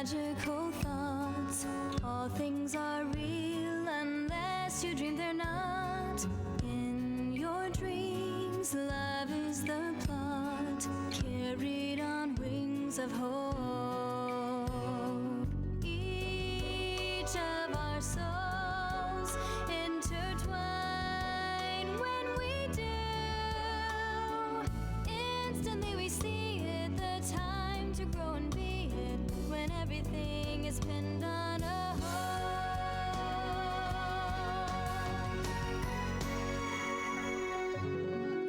magical thoughts. All things are real unless you dream they're not. In your dreams, love is the plot, carried on wings of hope. Each of our souls intertwine when we do. Instantly we see it, the time to grow and be it, when everything is pinned on a hope.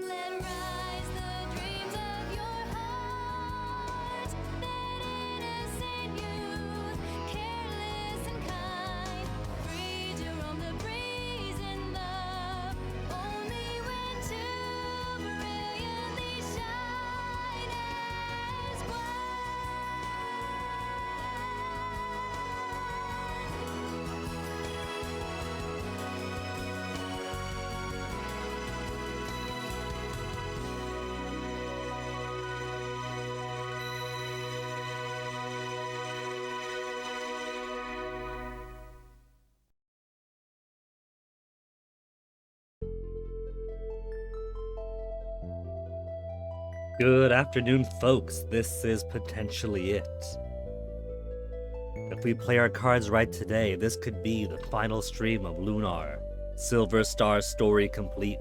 Let rise the dreams of your heart, that innocent youth, careless and kind, free to roam the breeze in love, only when two brilliantly shine as one. Good afternoon, folks. This is potentially it. If we play our cards right today, this could be the final stream of Lunar, Silver Star story complete.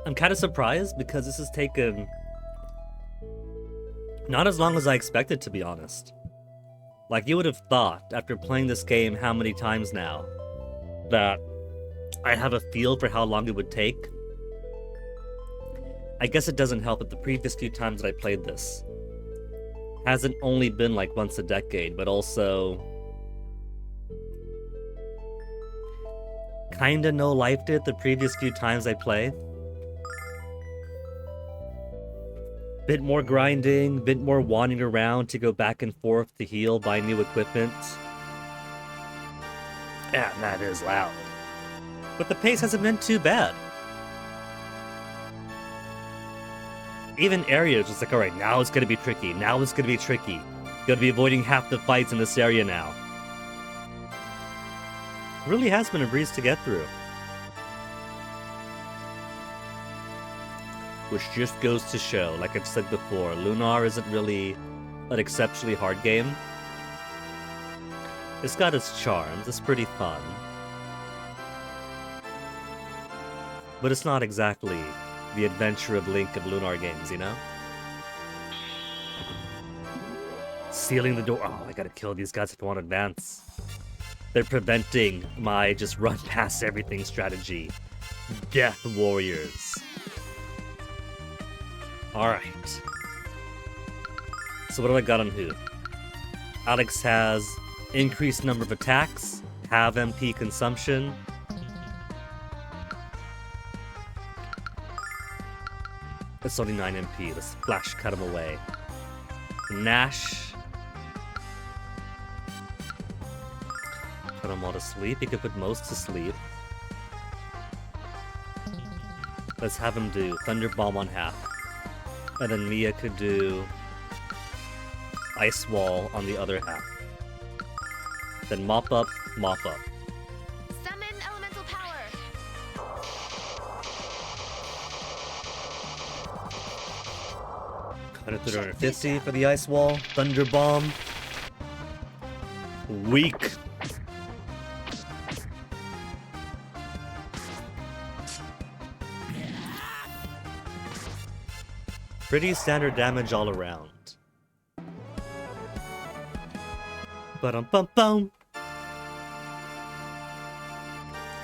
I'm kind of surprised because this has taken not as long as I expected, to be honest. Like, you would have thought, after playing this game how many times now, that I have a feel for how long it would take. I guess it doesn't help that the previous few times that I played this hasn't only been like once a decade, but also kinda no-lifed it the previous few times I play. Bit more grinding, bit more wandering around to go back and forth to heal, buy new equipment. Yeah, that is loud. But the pace hasn't been too bad. Even areas, just like, alright, now it's gonna be tricky, now it's gonna be tricky. Gonna be avoiding half the fights in this area now. Really has been a breeze to get through. Which just goes to show, like I've said before, Lunar isn't really an exceptionally hard game. It's got its charms, it's pretty fun. But it's not exactly the adventure of Link of Lunar games, you know? Sealing the door. Oh, I gotta kill these guys if I want to advance. They're preventing my just run past everything strategy. Death Warriors. Alright. So what do I got on who? Alex has increased number of attacks, half MP consumption. It's only 9 MP. Let's flash cut him away. Nash. Put them all to sleep. You could put most to sleep. Let's have him do Thunder Bomb on half. And then Mia could do Ice Wall on the other half. Then Mop Up, Mop Up. Summon elemental power. Under 350 for the Ice Wall. Thunder Bomb. Weak. Pretty standard damage all around. Ba-dum-bum-bum.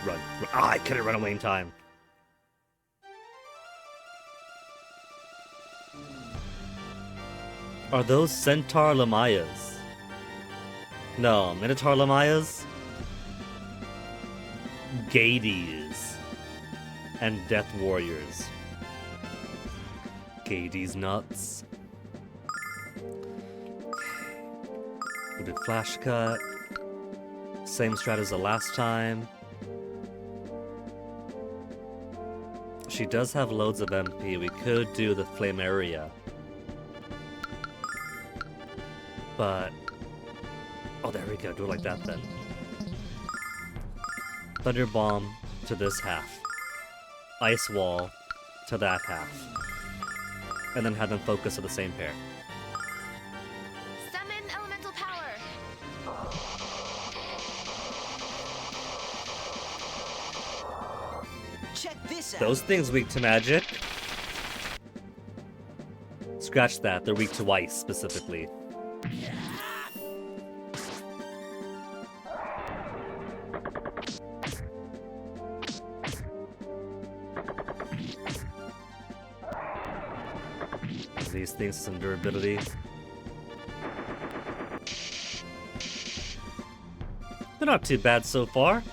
Run. Ah, I couldn't run away in time. Are those Centaur Lamayas? No, Minotaur Lamayas? Gades. And Death Warriors. Gades nuts. We did Flash Cut. Same strat as the last time. She does have loads of MP. We could do the Flame Area. But... oh, there we go. Do it like that, then. Thunder Bomb to this half. Ice Wall to that half. And then have them focus on the same pair. Summon elemental power. Check this out. Those things weak to magic. Scratch that. They're weak to ice, specifically. These things some durability. They're not too bad so far.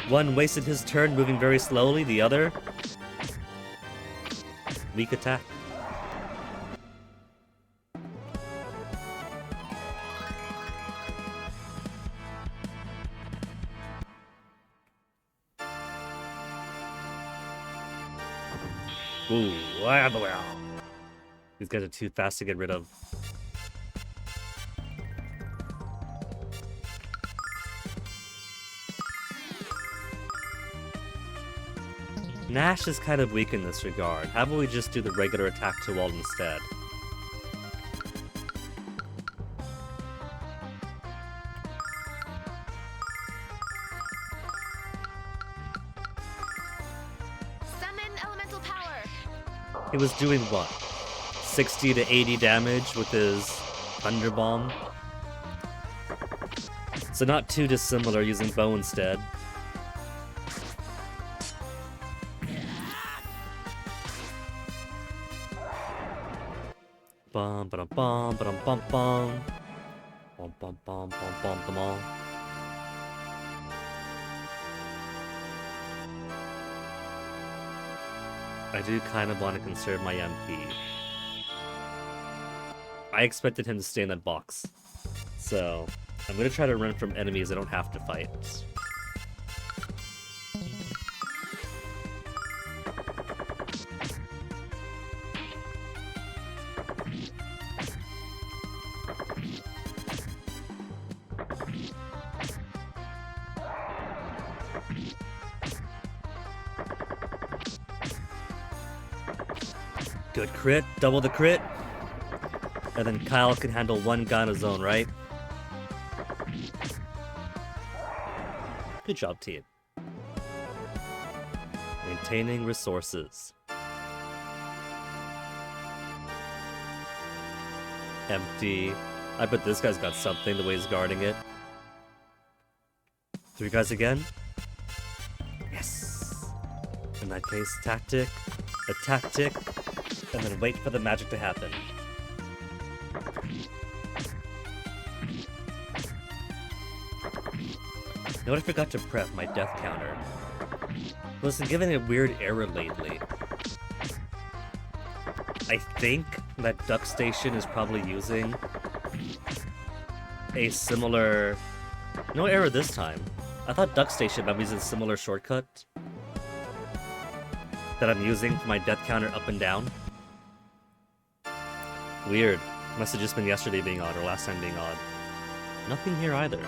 One wasted his turn moving very slowly, the other... weak attack. Ooh, wow. These guys are too fast to get rid of. Nash is kind of weak in this regard. How about we just do the regular attack to wall instead? Summon elemental power. He was doing what? 60 to 80 damage with his Thunder Bomb? So not too dissimilar using bow instead. Bum ba bum ba bum bum bum bum bum bum bum bum bum. I do kind of want to conserve my MP. I expected him to stay in that box. So, I'm going to try to run from enemies I don't have to fight. Good crit, double the crit. And then Kyle can handle one guy on his own, right? Good job, team. Maintaining resources. Empty. I bet this guy's got something, the way he's guarding it. 3 guys again? Yes! In that case, tactic, a tactic, and then wait for the magic to happen. You know what I forgot to prep? My death counter. Listen, giving a weird error lately. I think that Duck Station is probably using a similar... No error this time. I thought Duck Station might be using a similar shortcut that I'm using for my death counter up and down. Weird. Must have just been yesterday being odd, or last time being odd. Nothing here either.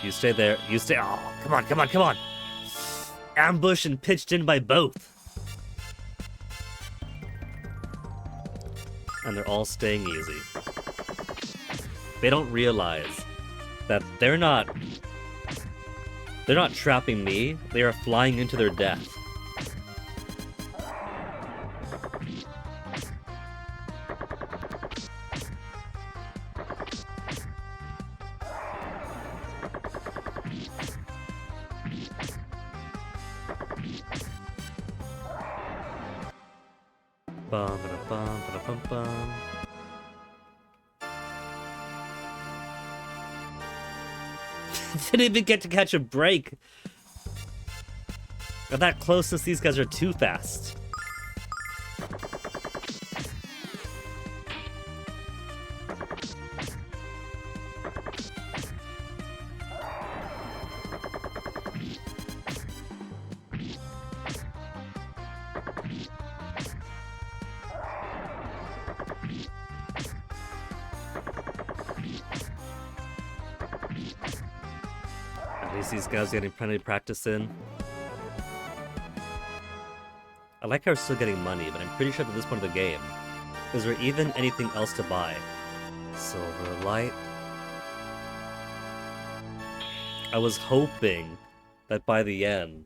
You stay there. You stay... Oh, come on, come on, come on! Ambushed and pitched in by both. And they're all staying easy. They don't realize that they're not trapping me, they are flying into their death. Bum ba bum ba bum bum. Didn't even get to catch a break. At that closeness, these guys are too fast. least these guys getting plenty of practice in. I like how we're still getting money, but I'm pretty sure at this point of the game, is there even anything else to buy? Silver light. I was hoping that by the end,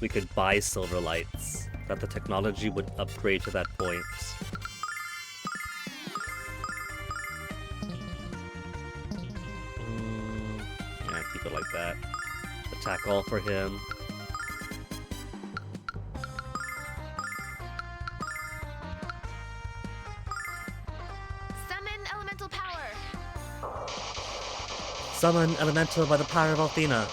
we could buy silver lights, that the technology would upgrade to that point. Yeah, keep it like that. Attack all for him. Summon elemental power. Summon elemental by the power of Athena.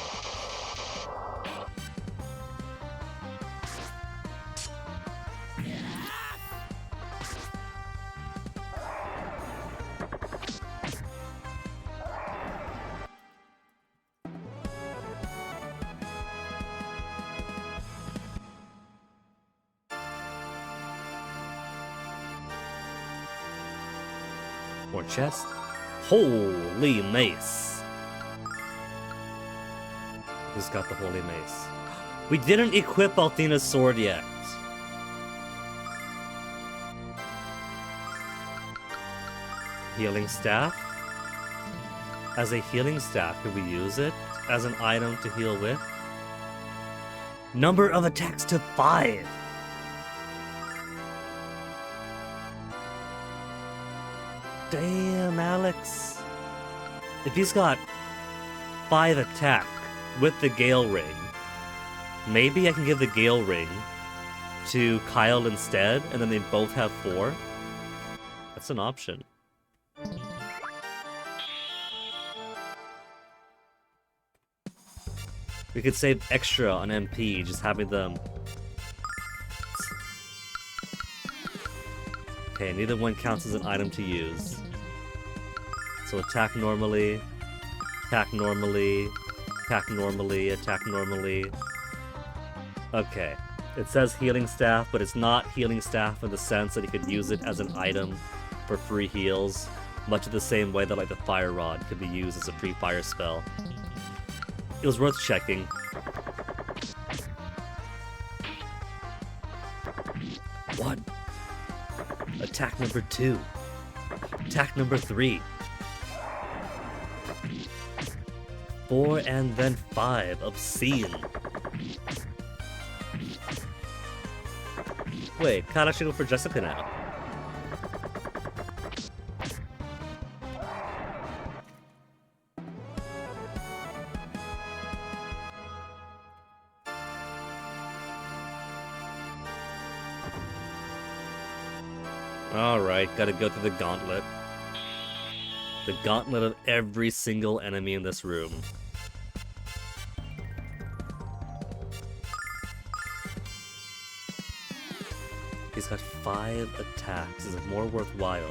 More chest. Holy mace. Who's got the holy mace? We didn't equip Athena's sword yet. Healing staff. As a healing staff, could we use it as an item to heal with? Number of attacks to 5. Damn, Alex. If he's got 5 attack with the Gale Ring, maybe I can give the Gale Ring to Kyle instead, and then they both have 4. That's an option. We could save extra on MP, just having them... Okay, neither one counts as an item to use. So attack normally, attack normally, attack normally, attack normally. Okay. It says healing staff, but it's not healing staff in the sense that you could use it as an item for free heals, much of the same way that like the fire rod could be used as a free fire spell. It was worth checking. What? Attack number 2. Attack number 3. 4 and then 5. Obscene. Wait, can't actually go for Jessica now. Alright, gotta go through the gauntlet. The gauntlet of every single enemy in this room. He's got 5 attacks. Is it more worthwhile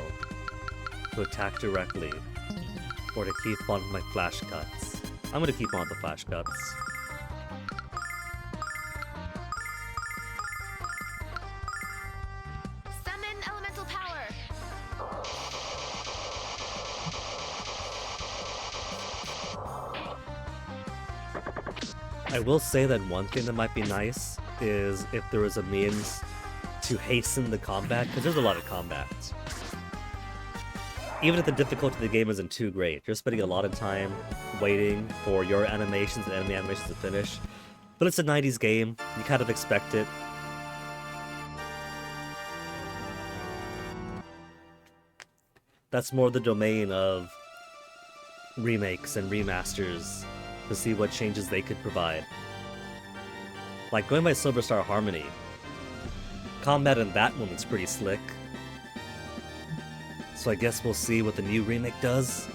to attack directly or to keep on with my flash cuts? I'm gonna keep on with the flash cuts. Summon elemental power. I will say that one thing that might be nice is if there was a means to hasten the combat, because there's a lot of combat. Even if the difficulty of the game isn't too great, you're spending a lot of time waiting for your animations and enemy animations to finish. But it's a 90s game, you kind of expect it. That's more the domain of remakes and remasters, to see what changes they could provide. Like going by Silver Star Harmony, combat in that one is pretty slick. So I guess we'll see what the new remake does.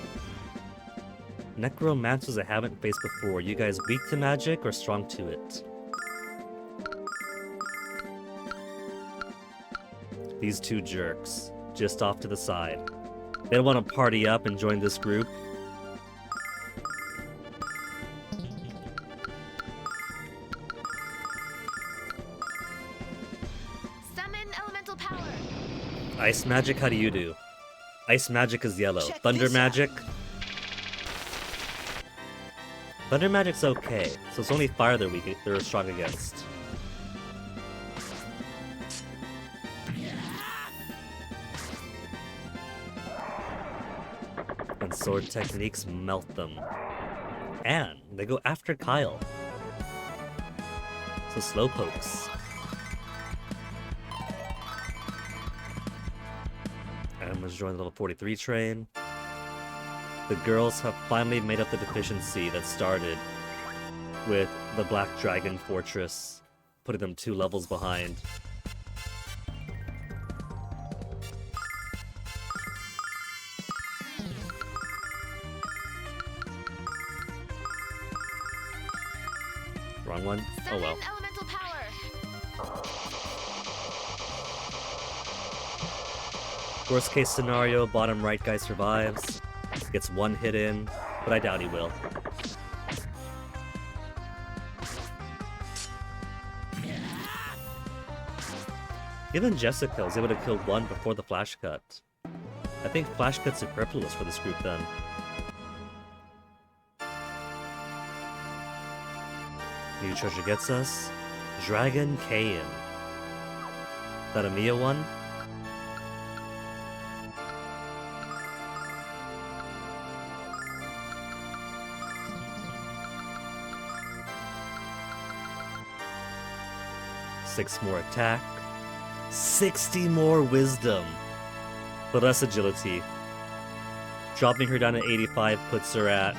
Necromancers I haven't faced before. You guys weak to magic or strong to it? These two jerks, just off to the side. They don't want to party up and join this group. Summon elemental power. Ice magic, how do you do? Ice magic is yellow. Check Thunder this out. magic? Thunder Magic's okay, so it's only fire they're strong against. And sword techniques melt them. And they go after Kyle. So slow pokes. Emma's joined the level 43 train. The girls have finally made up the deficiency that started with the Black Dragon Fortress, putting them 2 levels behind. Wrong one? Oh well. Summon elemental power. Worst case scenario, bottom right guy survives. Gets 1 hit in, but I doubt he will. Even Jessica was able to kill 1 before the flash cut. I think flash cut's superfluous for this group then. New treasure gets us Dragon Kain. That a Mia one? Six more attack, 60 more wisdom, but less agility. Dropping her down to 85 puts her at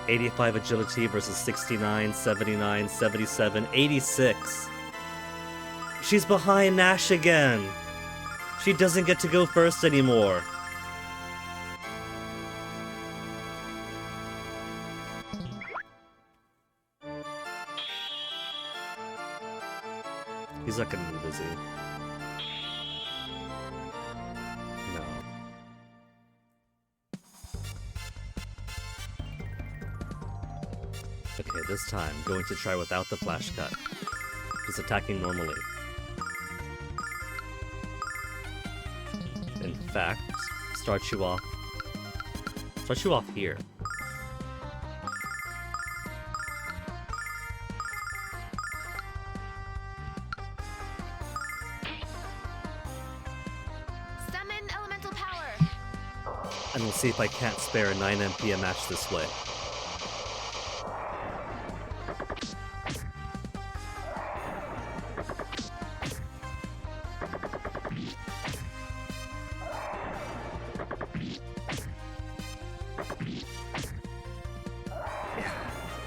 85 agility versus 69, 79, 77, 86. She's behind Nash again. She doesn't get to go first anymore. He's not gonna move, is he? No. Okay, this time, going to try without the flash cut. Just attacking normally. In fact, start you off here. Summon elemental power. And we'll see if I can't spare a 9 MP a match this way.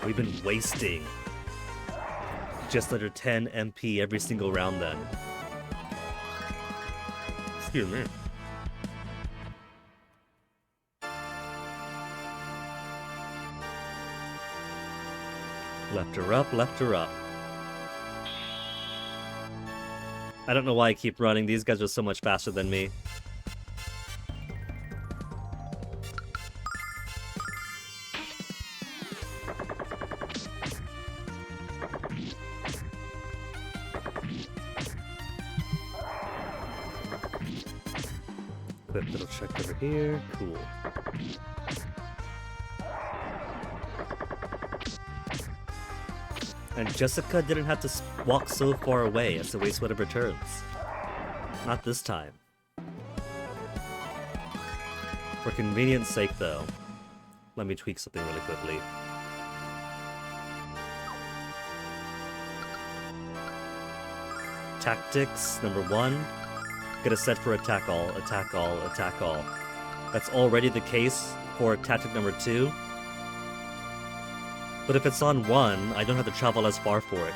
We've been wasting just under 10 MP every single round then. Excuse me. Left her up, left her up. I don't know why I keep running. These guys are so much faster than me. Quick little check over here. Cool. And Jessica didn't have to walk so far away as to waste one of her turns. Not this time. For convenience sake though, let me tweak something really quickly. Tactics, number 1. Get a set for attack all, attack all, attack all. That's already the case for tactic number 2. But if it's on 1, I don't have to travel as far for it.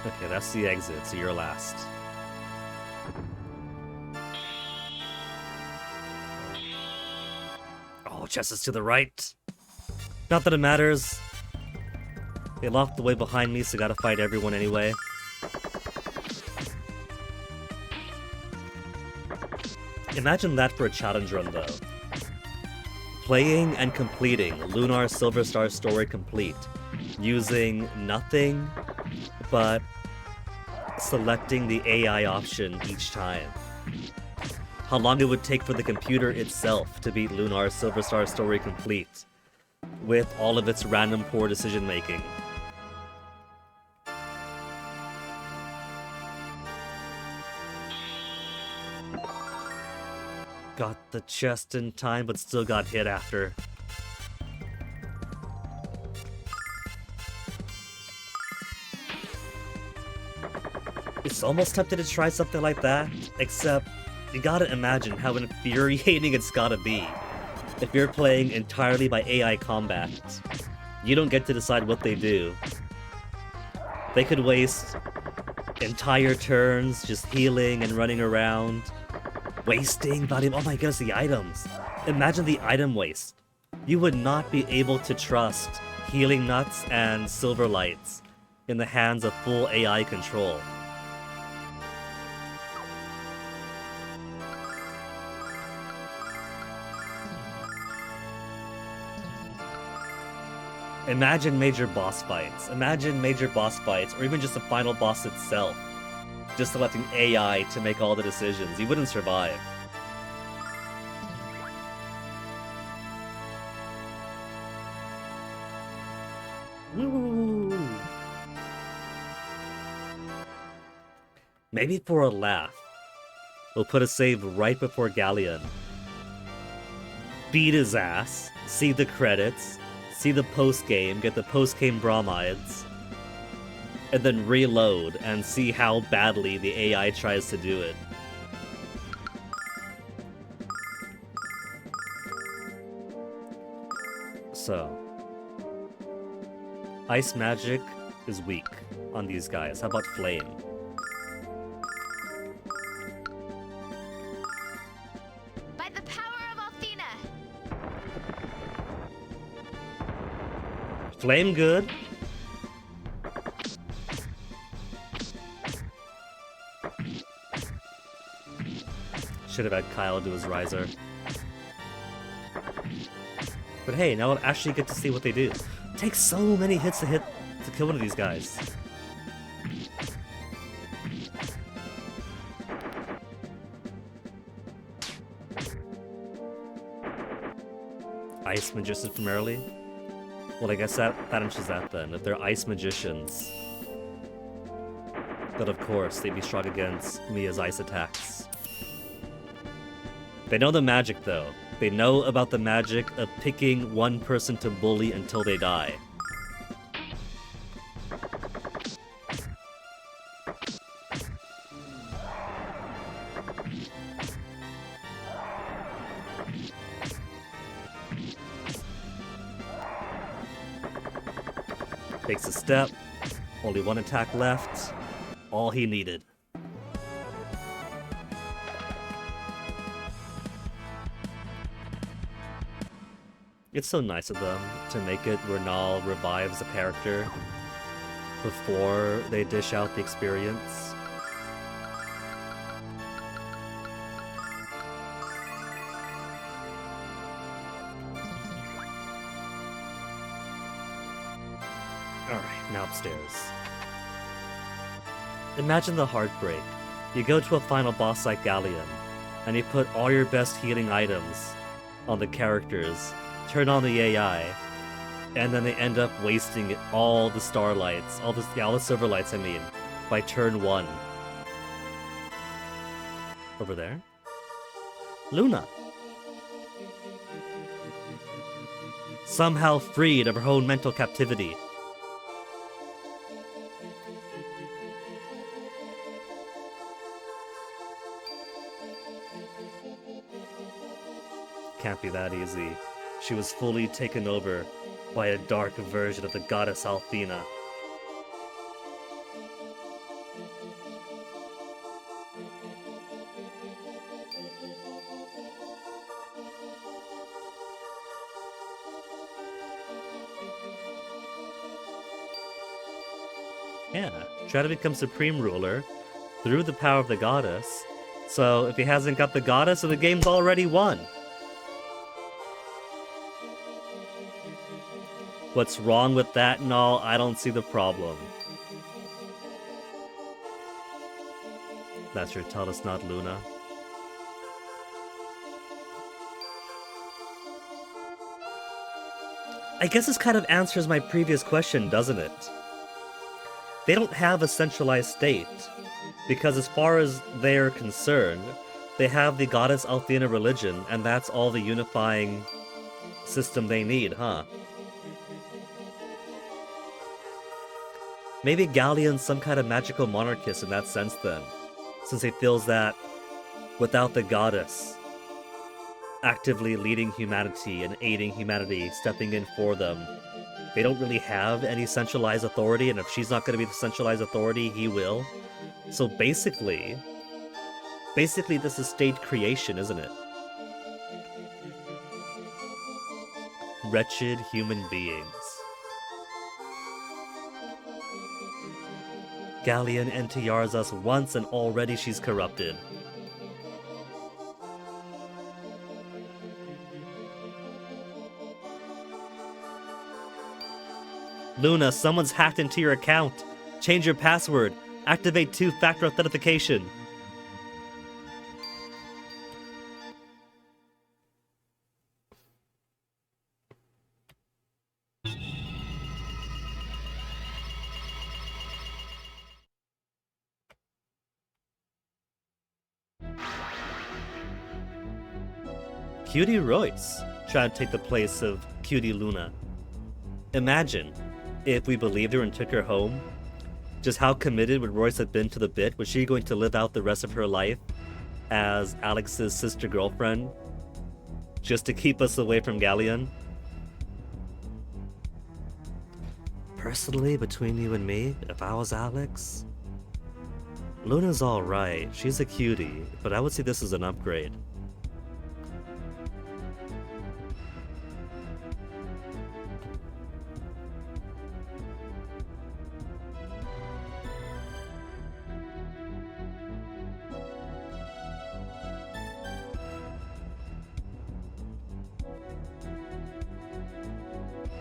Okay, that's the exit, so you're last. Oh, chest is to the right. Not that it matters. They locked the way behind me, so gotta fight everyone anyway. Imagine that for a challenge run, though. Playing and completing Lunar Silver Star Story complete, using nothing but selecting the AI option each time. how long it would take for the computer itself to beat Lunar's Silver Star story complete, with all of its random poor decision making. Got the chest in time, but still got hit after. It's almost tempted to try something like that, except you gotta imagine how infuriating it's gotta be. If you're playing entirely by AI combat, you don't get to decide what they do. They could waste entire turns just healing and running around, wasting valuable— oh my goodness, the items. Imagine the item waste. You would not be able to trust healing nuts and silver lights in the hands of full AI control. Imagine major boss fights. Imagine major boss fights, or even just the final boss itself. Just selecting AI to make all the decisions. You wouldn't survive. Woo! Maybe for a laugh, we'll put a save right before Galleon. Beat his ass, see the credits, see the post-game, get the post-game bromides, and then reload and see how badly the AI tries to do it. So, Ice Magic is weak on these guys. How about Flame? By the power of Athena. Flame good. Should have had Kyle do his riser. But hey, now we'll actually get to see what they do. It takes so many hits to kill one of these guys. Ice Magicians primarily? Well, I guess that answers that then. If they're Ice Magicians, but of course, they'd be strong against Mia's ice attacks. They know the magic, though. They know about the magic of picking one person to bully until they die. Takes a step. Only one attack left. All he needed. It's so nice of them to make it where Nal revives a character before they dish out the experience. Alright, now upstairs. Imagine the heartbreak. You go to a final boss like Galleon, and you put all your best healing items on the characters, turn on the AI, and then they end up wasting all the starlights, all the silver lights, I mean, by turn 1. Over there? Luna! Somehow freed of her own mental captivity. Can't be that easy. She was fully taken over by a dark version of the goddess Athena. Yeah, try to become supreme ruler through the power of the goddess. So if he hasn't got the goddess, then the game's already won. What's wrong with that and all? I don't see the problem. That's your tell us not Luna. I guess this kind of answers my previous question, doesn't it? They don't have a centralized state, because as far as they're concerned, they have the goddess Althena religion, and that's all the unifying system they need, huh? Maybe Galleon's some kind of magical monarchist in that sense then, since he feels that without the goddess actively leading humanity and aiding humanity, stepping in for them, they don't really have any centralized authority, and if she's not going to be the centralized authority, he will. So basically this is state creation, isn't it? Wretched human beings. Galleon NTRs us once and already she's corrupted. Luna, someone's hacked into your account. Change your password. Activate 2-factor authentication. Cutie Royce trying to take the place of Cutie Luna. Imagine if we believed her and took her home. Just how committed would Royce have been to the bit? Was she going to live out the rest of her life as Alex's sister girlfriend just to keep us away from Galleon? Personally, between you and me, if I was Alex, Luna's alright. She's a cutie, but I would see this as an upgrade.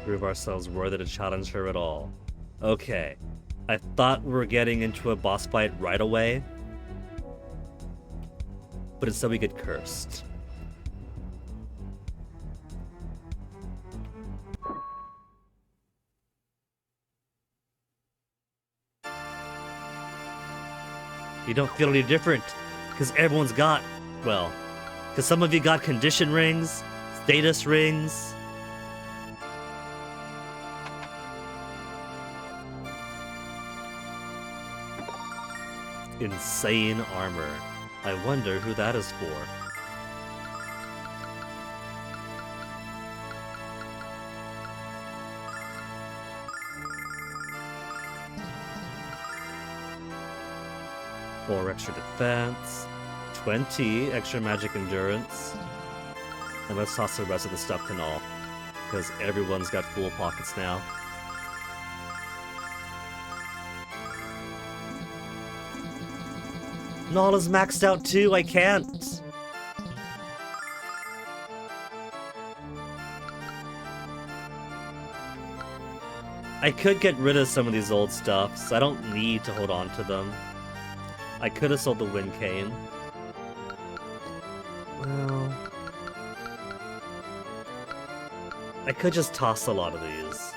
Prove ourselves worthy to challenge her at all. Okay. I thought we were getting into a boss fight right away, but instead we get cursed. You don't feel any different, because everyone's got, well, because some of you got condition rings, status rings. Insane armor. I wonder who that is for. Four extra defense, 20 extra magic endurance, and let's toss the rest of the stuff to Null, because everyone's got full pockets now. Null is maxed out too, I can't! I could get rid of some of these old stuffs. I don't need to hold on to them. I could have sold the Wind Cane. Well, I could just toss a lot of these.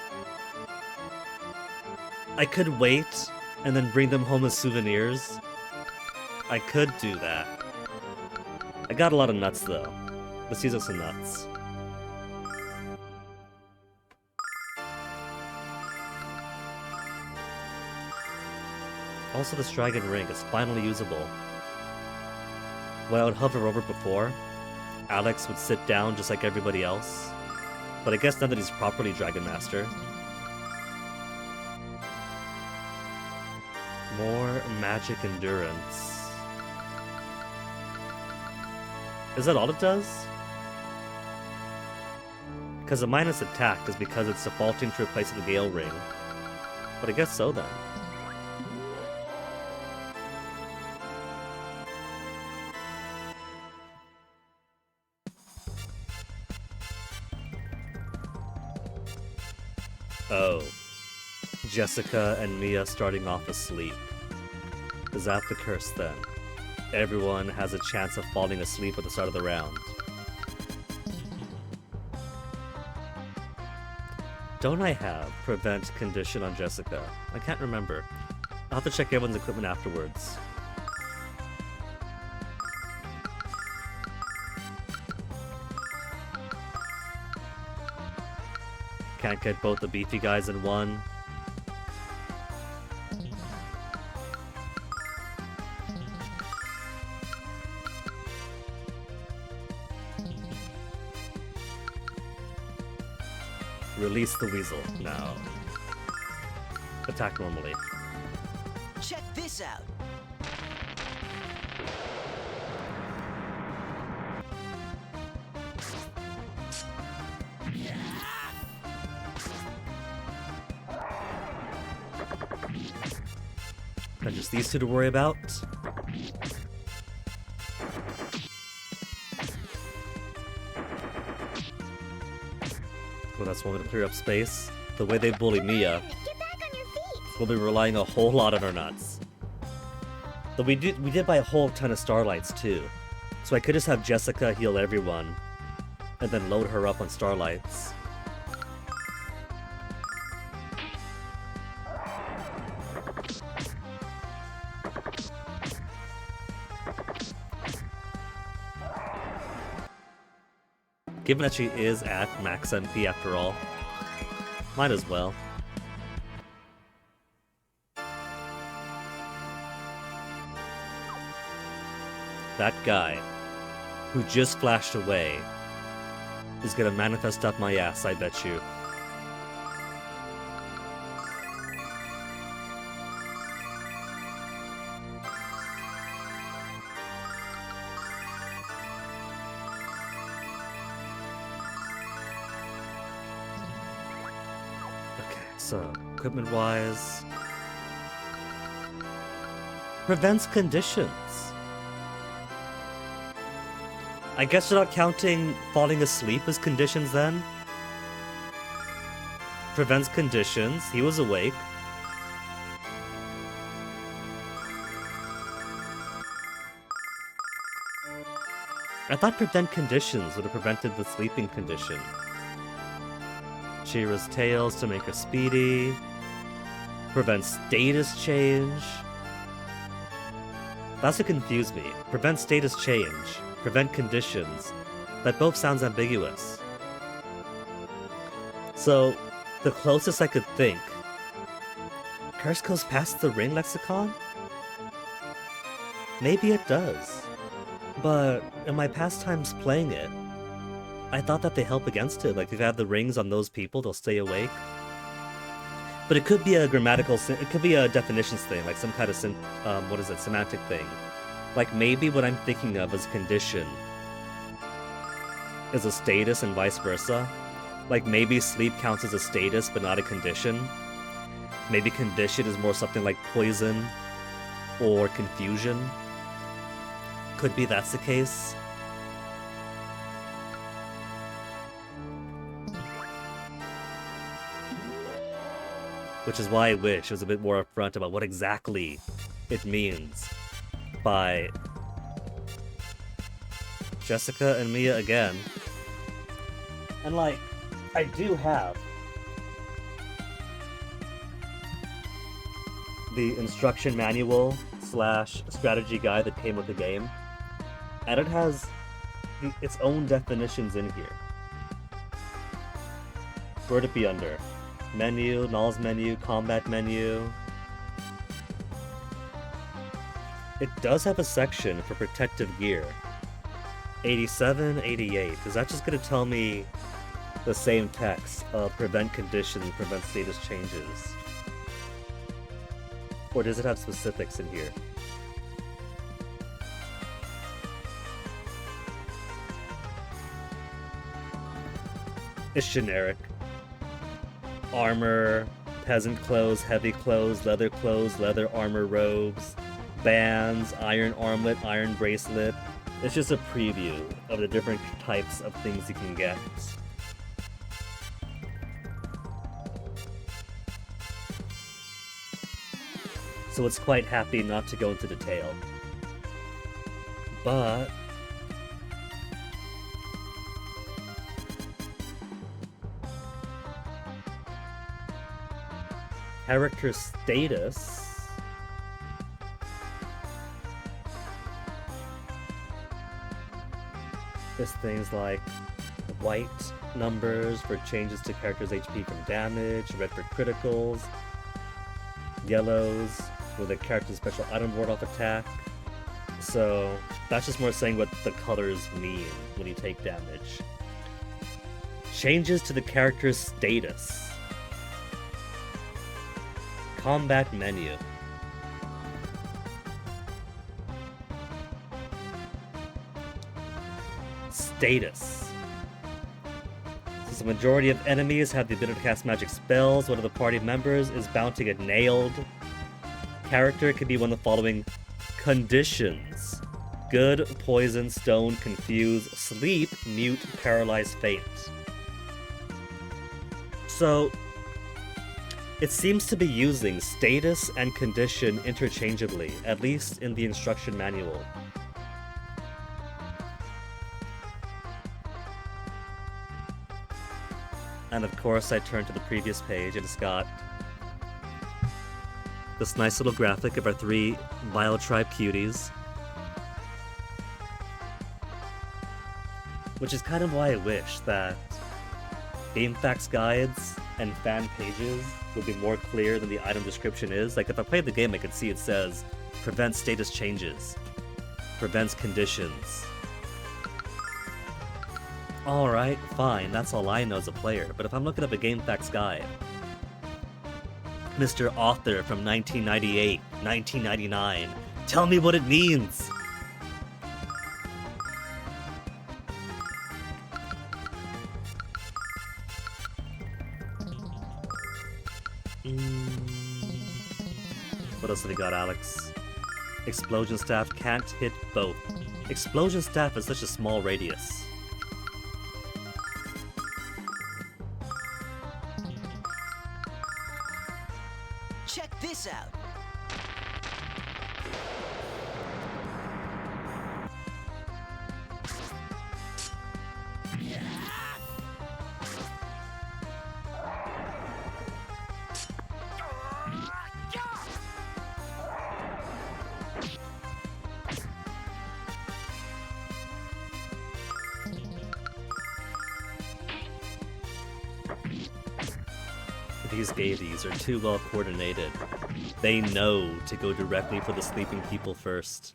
I could wait and then bring them home as souvenirs. I could do that. I got a lot of nuts though. Let's use up some nuts. Also, this dragon ring is finally usable. When I would hover over before, Alex would sit down just like everybody else. But I guess now that he's properly Dragonmaster. More magic endurance. Is that all it does? Because the minus attack is because it's defaulting to replace the Gale Ring. But I guess so then. Oh. Jessica and Mia starting off asleep. Is that the curse then? Everyone has a chance of falling asleep at the start of the round. don't I have prevent condition on Jessica? I can't remember. I'll have to check everyone's equipment afterwards. Can't get both the beefy guys in one. Release the weasel now. Attack normally. Check this out. And just these two to worry about. Well, that's one way to clear up space. The way they bully Mia, Get back on your feet. we'll be relying a whole lot on our nuts. But we did buy a whole ton of starlights too. So I could just have Jessica heal everyone, and then load her up on starlights. Given that she is at max MP after all, might as well. That guy, who just flashed away, is gonna manifest up my ass, I bet you. So, equipment-wise... Prevents conditions. I guess you're not counting falling asleep as conditions then? Prevents conditions. He was awake. I thought prevent conditions would have prevented the sleeping condition. Shira's tails to make her speedy. Prevent status change. That's what confused me. Prevent status change. Prevent conditions. That both sounds ambiguous. So, the closest I could think. Curse goes past the ring lexicon? Maybe it does. But in my past times playing it, I thought that they help against it. Like, if you have the rings on those people, they'll stay awake. But it could be a grammatical... It could be a definitions thing, like some kind of... semantic thing. Like, maybe what I'm thinking of as condition is a status and vice versa. Like, maybe sleep counts as a status, but not a condition. Maybe condition is more something like poison or confusion. Could be that's the case. Which is why I wish it was a bit more upfront about what exactly it means by Jessica and Mia again. And like, I do have the instruction manual / strategy guide that came with the game. And it has its own definitions in here. Where'd it be under? Menu, Null's menu, combat menu. It does have a section for protective gear. 87, 88. Is that just gonna tell me the same text of prevent conditions, prevent status changes? Or does it have specifics in here? It's generic. Armor, peasant clothes, heavy clothes, leather armor robes, bands, iron armlet, iron bracelet. It's just a preview of the different types of things you can get. So it's quite happy not to go into detail. But Character status. There's things like white numbers for changes to characters' HP from damage, red for criticals, yellows with a character's special item ward off attack. So that's just more saying what the colors mean when you take damage. Changes to the character's status. Combat menu. Status. Since the majority of enemies have the ability to cast magic spells, one of the party members is bound to get nailed. Character can be one of the following conditions: good, poison, stone, confuse, sleep, mute, paralyze, faint. So, it seems to be using status and condition interchangeably, at least in the instruction manual. And of course, I turned to the previous page, and it's got this nice little graphic of our 3 Biotribe cuties. Which is kind of why I wish that GameFAQs guides and fan pages would be more clear than the item description is. Like, if I played the game, I could see it says, prevents status changes, prevents conditions. Alright, fine, that's all I know as a player, but if I'm looking up a GameFAQs guide, Mr. Author from 1998, 1999, tell me what it means! What else have we got, Alex? Explosion Staff can't hit both. Explosion Staff is such a small radius. Check this out. These gabies are too well coordinated. They know to go directly for the sleeping people first.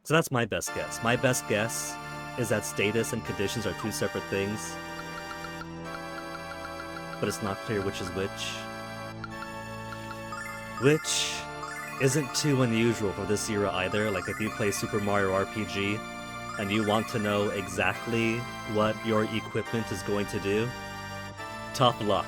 So that's my best guess. My best guess is that status and conditions are 2 separate things. But it's not clear which is which. Which isn't too unusual for this era either. Like, if you play Super Mario RPG, and you want to know exactly what your equipment is going to do, tough luck.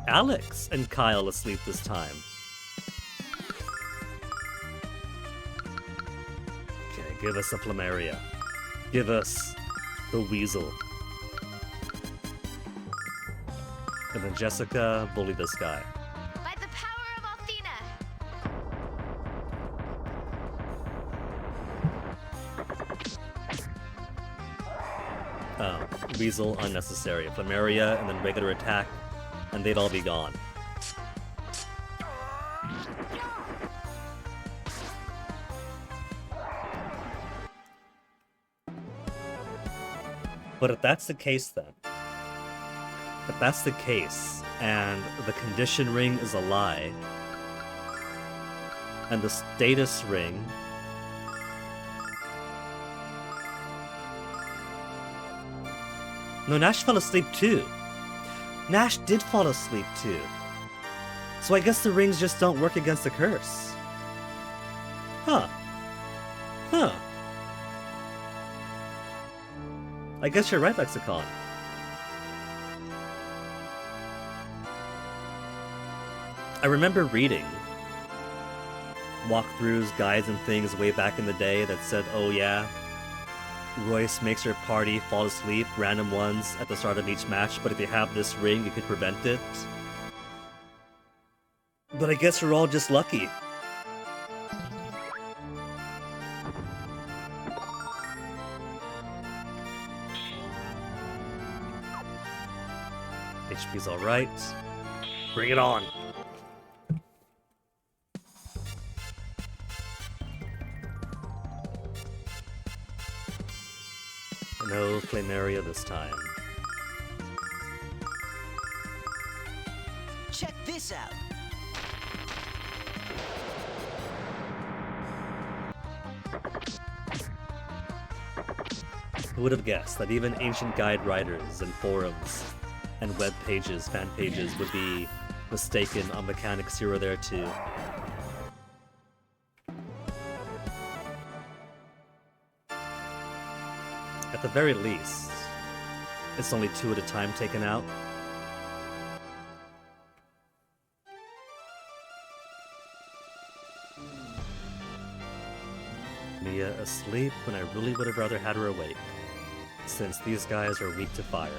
Alex and Kyle asleep this time. Okay, give us a Plumeria. Give us the Weasel. And then Jessica, bully this guy. By the power of Althena! Oh, Weasel, unnecessary. Plumeria, and then regular attack, and they'd all be gone. But if that's the case then, if that's the case, and the condition ring is a lie, and the status ring No, Nash fell asleep too. Nash did fall asleep too. So I guess the rings just don't work against the curse. Huh. Huh. I guess you're right, Lexicon. I remember reading walkthroughs, guides, and things way back in the day that said, oh yeah, Royce makes your party fall asleep, random ones, at the start of each match, but if you have this ring, you could prevent it. But I guess we're all just lucky. HP's alright. Bring it on! No Flameria this time. Check this out. Who would have guessed that even ancient guide writers and forums and web pages, fan pages, would be mistaken on Mechanic Zero there too. At the very least, it's only 2 at a time taken out. Mia asleep when I really would have rather had her awake, since these guys are weak to fire.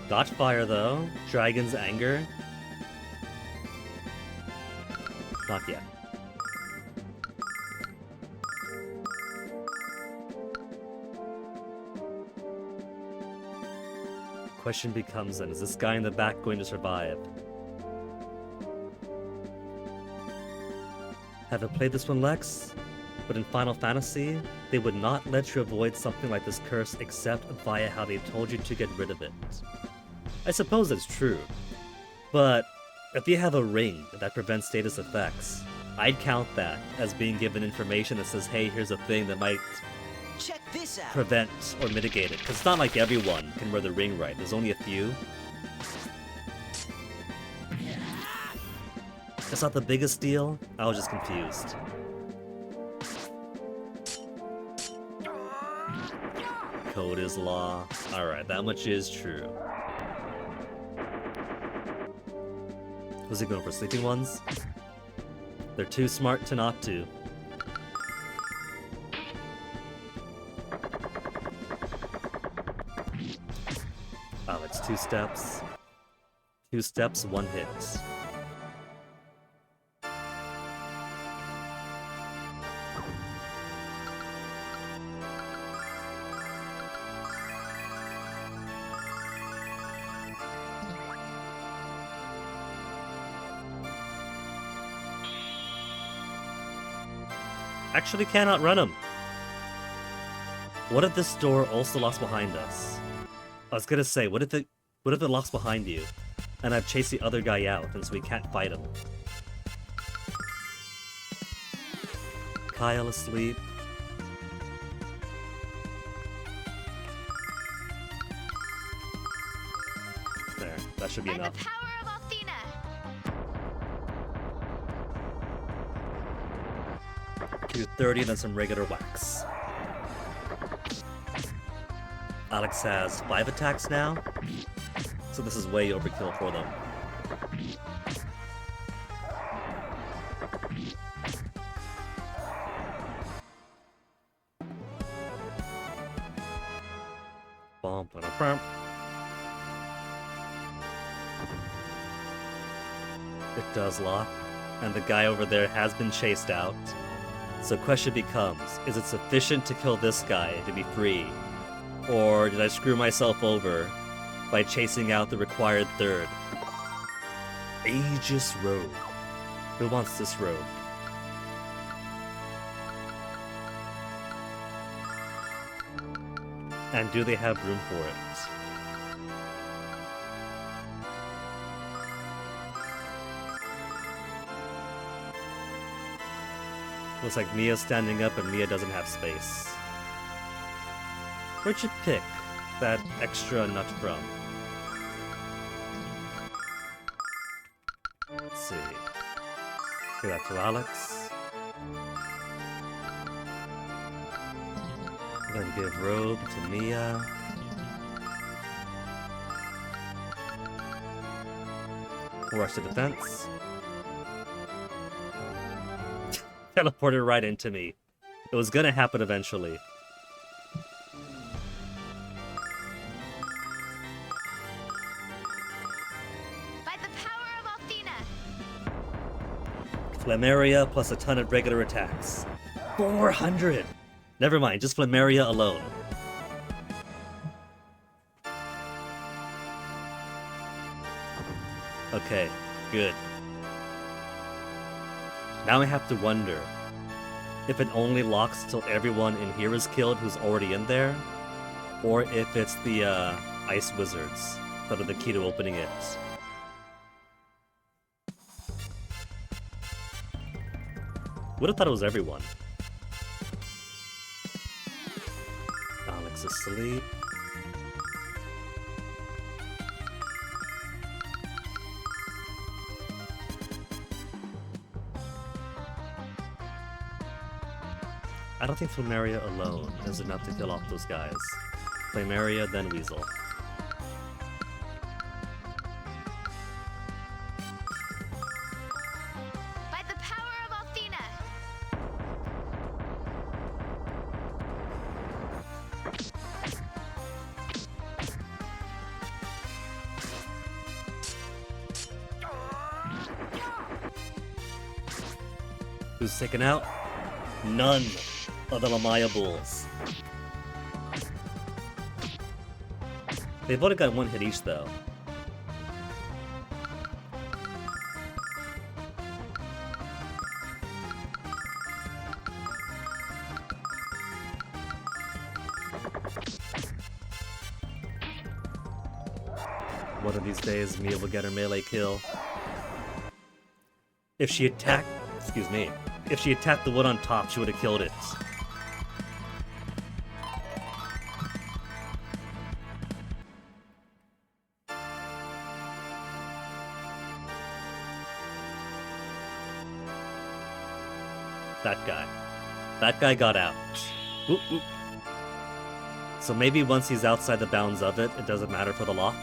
Got fire though. Dragon's Anger. Not yet. Question becomes then, is this guy in the back going to survive? Haven't played this one, Lex? But in Final Fantasy, they would not let you avoid something like this curse except via how they told you to get rid of it. I suppose that's true, but if you have a ring that prevents status effects, I'd count that as being given information that says, hey, here's a thing that might Check this out. prevent or mitigate it, because it's not like everyone can wear the ring right, there's only a few. It's not the biggest deal, I was just confused. Code is law. Alright, that much is true. Was he going for sleeping ones? They're too smart to not to. Alex, 2 steps. 2 steps, 1 hit. Actually cannot run him. What if this door also locks behind us? I was gonna say, what if it locks behind you, and I've chased the other guy out, and so we can't fight him? Kyle asleep. There, that should be By enough. the power of Athena. 230, then some regular wax. Alex has 5 attacks now, so this is way overkill for them. Bum, ba, da, bum. It does lock, and the guy over there has been chased out. So question becomes, is it sufficient to kill this guy to be free? Or did I screw myself over by chasing out the required third? Aegis Robe. Who wants this robe? And do they have room for it? Looks like Mia's standing up and Mia doesn't have space. Where'd you pick that extra nut from? Let's see. Give that to Alex. Then give robe to Mia. Rush to defense. Teleported right into me. It was gonna happen eventually. By the power of Athena. Flameria plus a ton of regular attacks. 400! Never mind, just Flameria alone. Okay, good. Now I have to wonder if it only locks till everyone in here is killed who's already in there, or if it's the ice wizards that are the key to opening it. Would have thought it was everyone. Alex asleep. I don't think Flameria alone is enough to kill off those guys. Flameria, then Weasel. By the power of Athena. Who's taken out? None of the Lamaya Bulls. They've only got one hit each, though. One of these days, Mia will get her melee kill. If she attacked... Excuse me. If she attacked the one on top, she would have killed it. That guy. That guy got out. Oop, oop. So maybe once he's outside the bounds of it, it doesn't matter for the lock?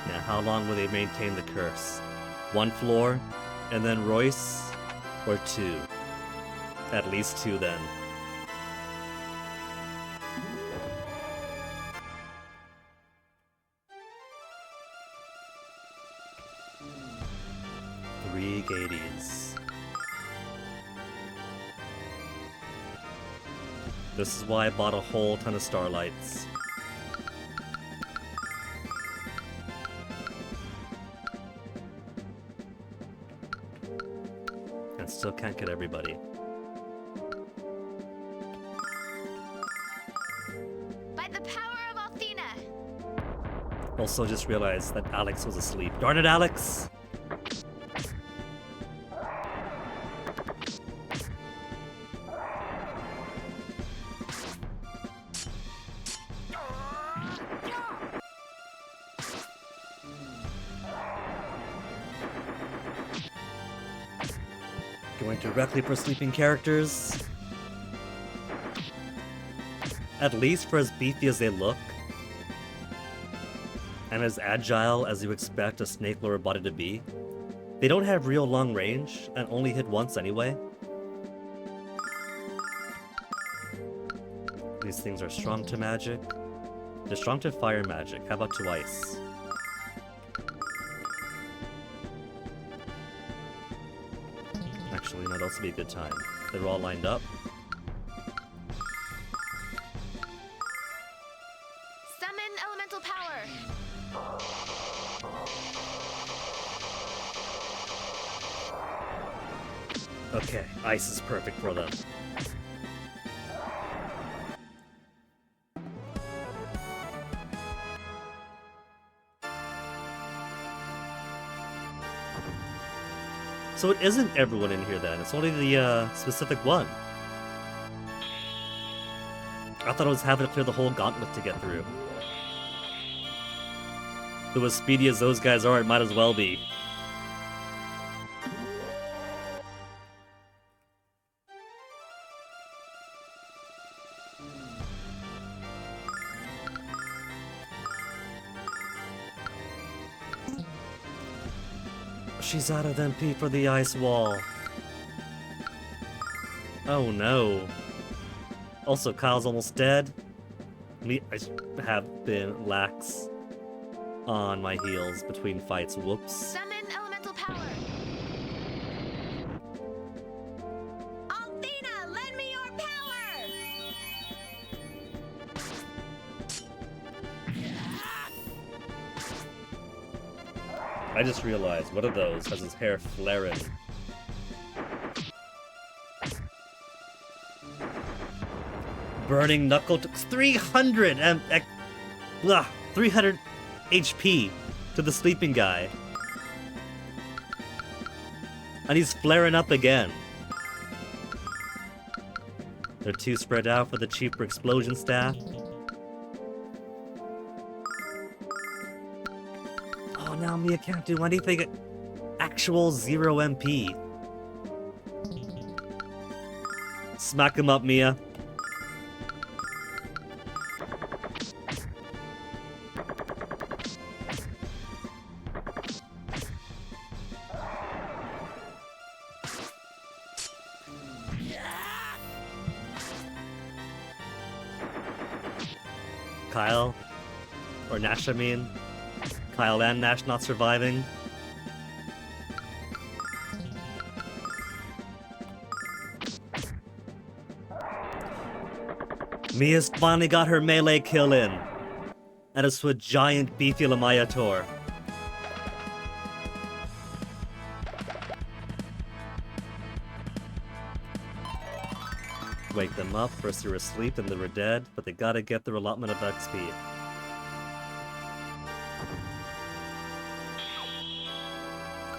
Now, how long will they maintain the curse? One floor, and then Royce, or two? At least two, then. Three Gades. This is why I bought a whole ton of Starlights. And still can't get everybody. By the power of Athena. Also just realized that Alex was asleep. Darn it, Alex! Going directly for sleeping characters. At least for as beefy as they look, and as agile as you expect a snake lower body to be, they don't have real long range and only hit once anyway. These things are strong to magic. They're strong to fire magic. How about to ice? Actually, no, that'll also be a good time. They're all lined up. Summon elemental power. Okay, ice is perfect for them. So it isn't everyone in here then, it's only the specific one. I thought I was having to clear the whole gauntlet to get through. Though as speedy as those guys are, it might as well be. She's out of MP for the ice wall. Oh no. Also, Kyle's almost dead. I have been lax on my heels between fights. Whoops. Summon elemental power. Althena, lend me your power. I just realized, what are those? Has his hair flaring. Burning Knuckle to 300 300 HP to the sleeping guy. And he's flaring up again. They're too spread out for the cheaper explosion staff. Oh, now Mia can't do anything at actual 0 MP. Smack him up, Mia. Kyle, or Nash, I mean. Kyle and Nash not surviving. Mia's finally got her melee kill in. And it's with giant beefy Lamayator. Wake them up, first they were asleep, then they were dead, but they gotta get their allotment of XP.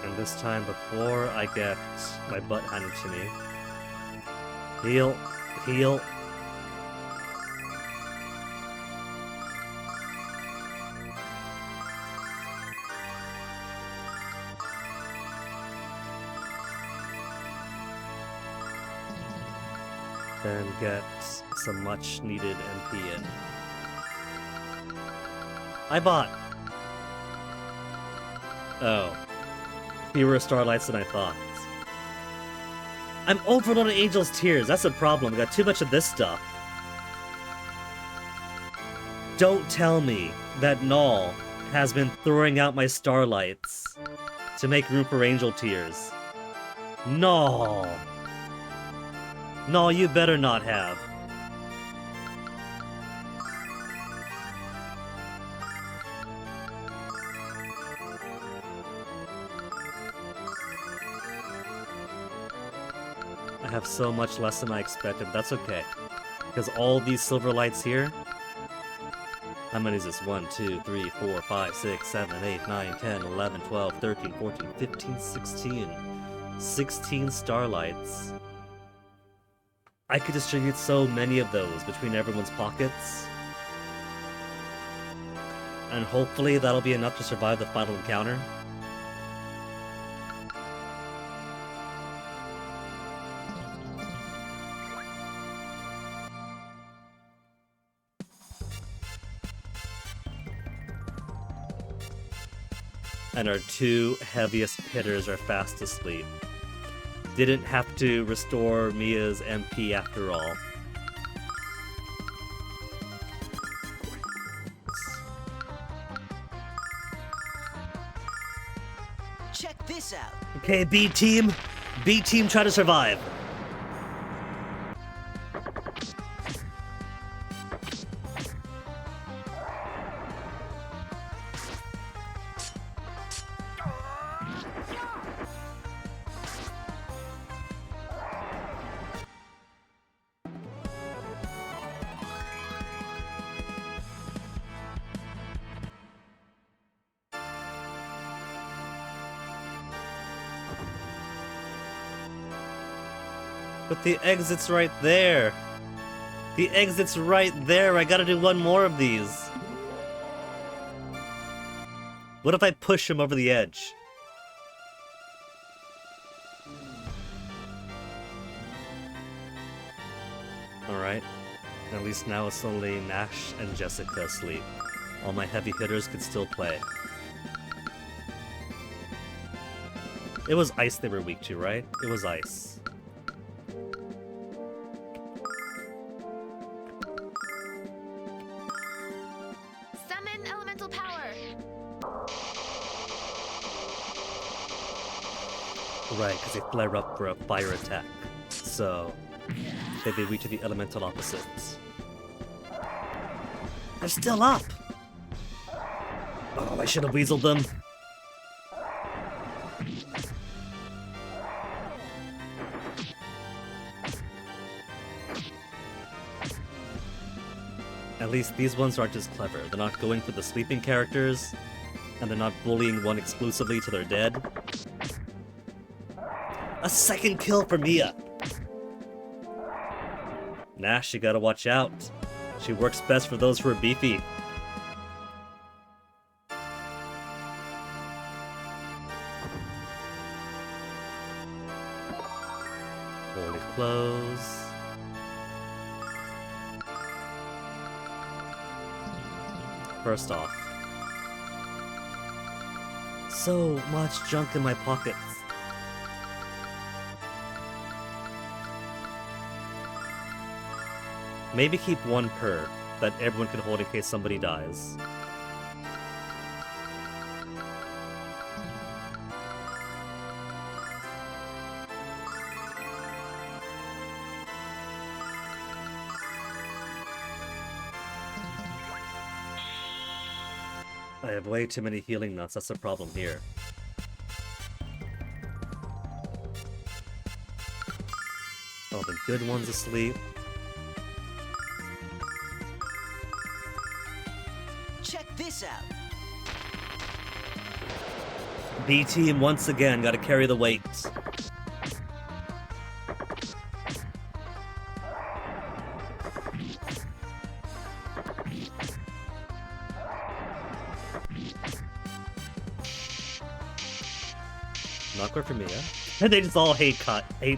And this time, before I get my butt handed to me... Heal, heal. Then get some much needed MP in. I bought! Oh. Fewer starlights than I thought. I'm overloading Angel's Tears, that's a problem. I got too much of this stuff. Don't tell me that Null has been throwing out my starlights to make room for Angel Tears. No! No, you better not have. I have so much less than I expected, but that's okay. Because all these silver lights here... How many is this? 1, 2, 3, 4, 5, 6, 7, 8, 9, 10, 11, 12, 13, 14, 15, 16. 16 starlights. I could distribute so many of those between everyone's pockets. And hopefully that'll be enough to survive the final encounter. And our two heaviest hitters are fast asleep. Didn't have to restore Mia's MP after all. Check this out. Okay, B team. B team, try to survive. But the exit's right there. The exit's right there. I gotta do one more of these. What if I push him over the edge? Alright. At least now it's only Nash and Jessica asleep. All my heavy hitters could still play. It was ice they were weak to, right? It was ice. Right, because they flare up for a fire attack. So, they'd be weak to the elemental opposites. They're still up! Oh, I should have weaseled them. At least these ones aren't as clever. They're not going for the sleeping characters, and they're not bullying one exclusively till they're dead. A second kill for Mia! Nash, you gotta watch out. She works best for those who are beefy. Holy clothes. First off, so much junk in my pockets. Maybe keep one per that everyone can hold in case somebody dies. I have way too many healing nuts, that's the problem here. All the good ones asleep. Check this out. B team once again gotta carry the weight. Not good for Mia. And they just all hate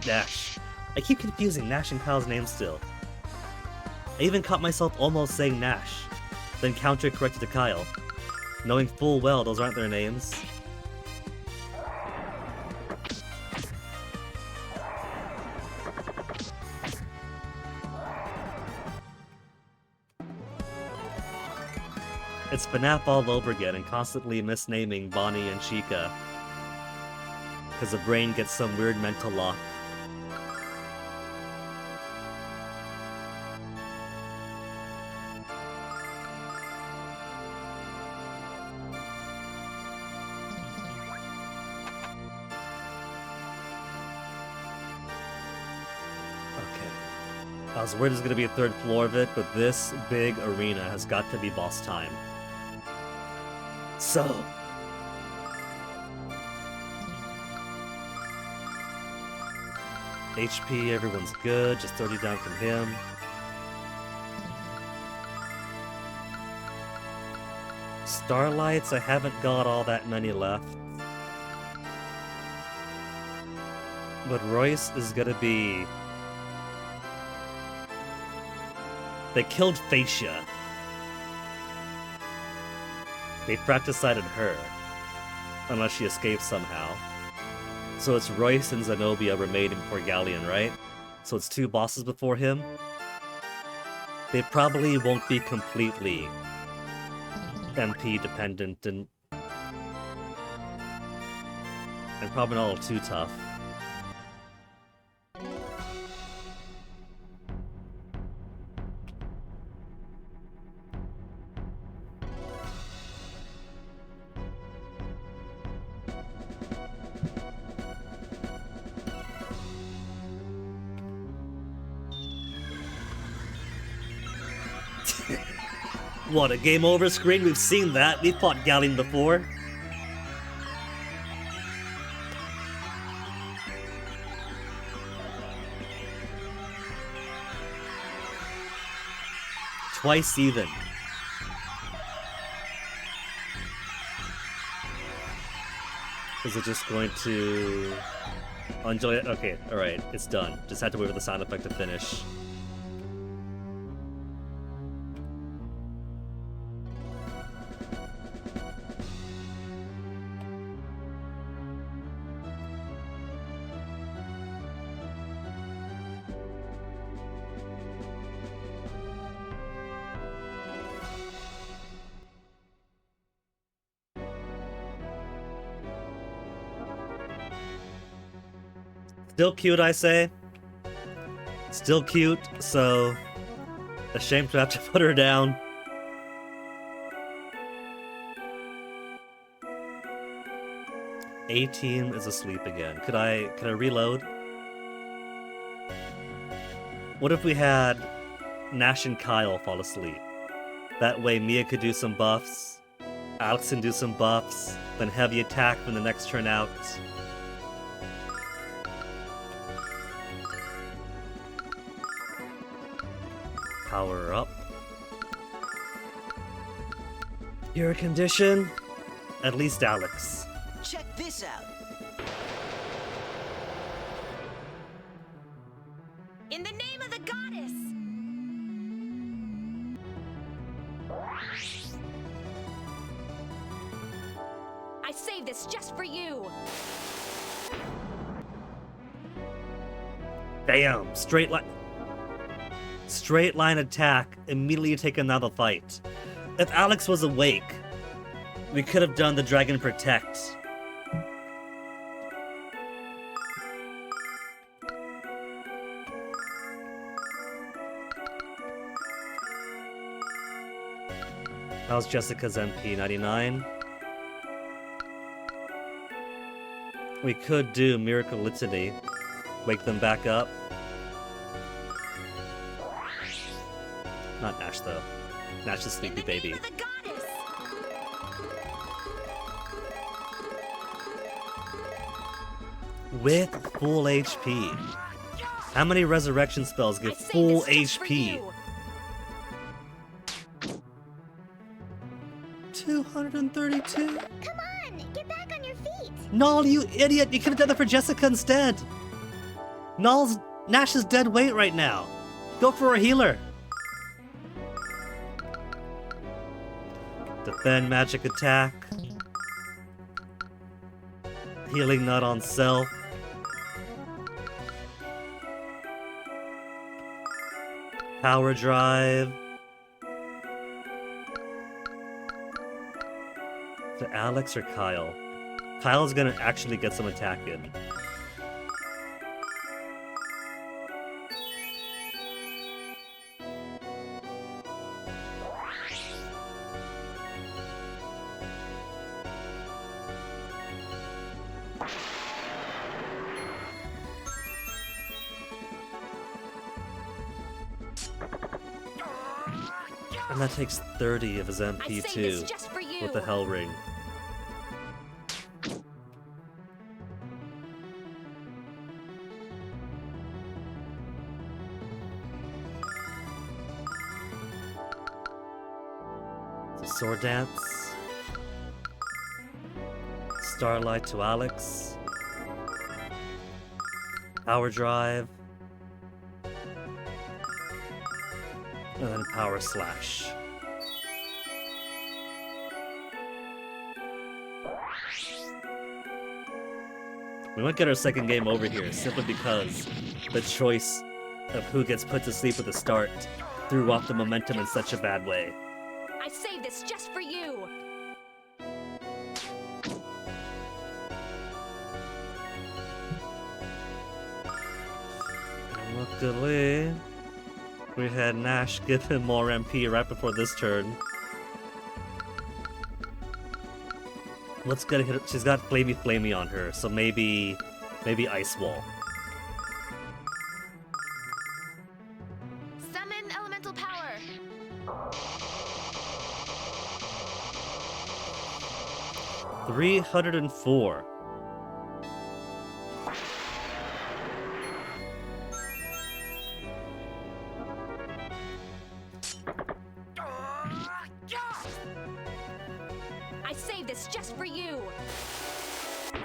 Nash. I keep confusing Nash and Kyle's names still. I even caught myself almost saying Nash, then counter-corrected to Kyle, knowing full well those aren't their names. It's FNAF all over again and constantly misnaming Bonnie and Chica, because the brain gets some weird mental lock. I was worried there's gonna be a third floor of it, but this big arena has got to be boss time. So... HP, everyone's good, just 30 down from him. Starlights, I haven't got all that many left. But Royce is gonna be... They killed Facia. They fratricidated her. Unless she escaped somehow. So it's Royce and Zenobia remaining before Galleon, right? So it's two bosses before him. They probably won't be completely MP dependent and probably not all too tough. What, a game over screen? We've seen that. We've fought Galleon before. Twice even. Is it just going to... enjoy it? Okay, alright, it's done. Just had to wait for the sound effect to finish. Still cute, I say. Still cute, so ashamed to have to put her down. A-Team is asleep again. Could I reload? What if we had Nash and Kyle fall asleep? That way Mia could do some buffs, Alex can do some buffs, then heavy attack from the next turn out. Power up. Your condition? At least Alex. Check this out. In the name of the goddess! I saved this just for you! Bam! Straight line attack, immediately take another fight. If Alex was awake, we could have done the Dragon Protect. How's Jessica's MP? 99? We could do Miracle Litany. Wake them back up. Not Nash, though. Nash is sleepy baby. In the name of the goddess! With full HP. How many resurrection spells give I saved full this just for HP? you. 232? Come on, get back on your feet. Null, you idiot! You could have done that for Jessica instead! Nash is dead weight right now. Go for a healer. Defend magic attack. Healing nut on self. Power drive. To Alex or Kyle? Kyle's gonna actually get some attack in. And that takes 30 of his I MP saved too, this just for you. with the Hell Ring. The Sword Dance. Starlight to Alex. Power Drive. And then Power Slash. We might get our second game over here, simply because the choice of who gets put to sleep at the start threw off the momentum in such a bad way. I saved this just for you! And luckily, we had Nash give him more MP right before this turn. Let's get a hit. She's got Flamey on her, so maybe Ice Wall. Summon elemental power! 304. I saved this just for you! Come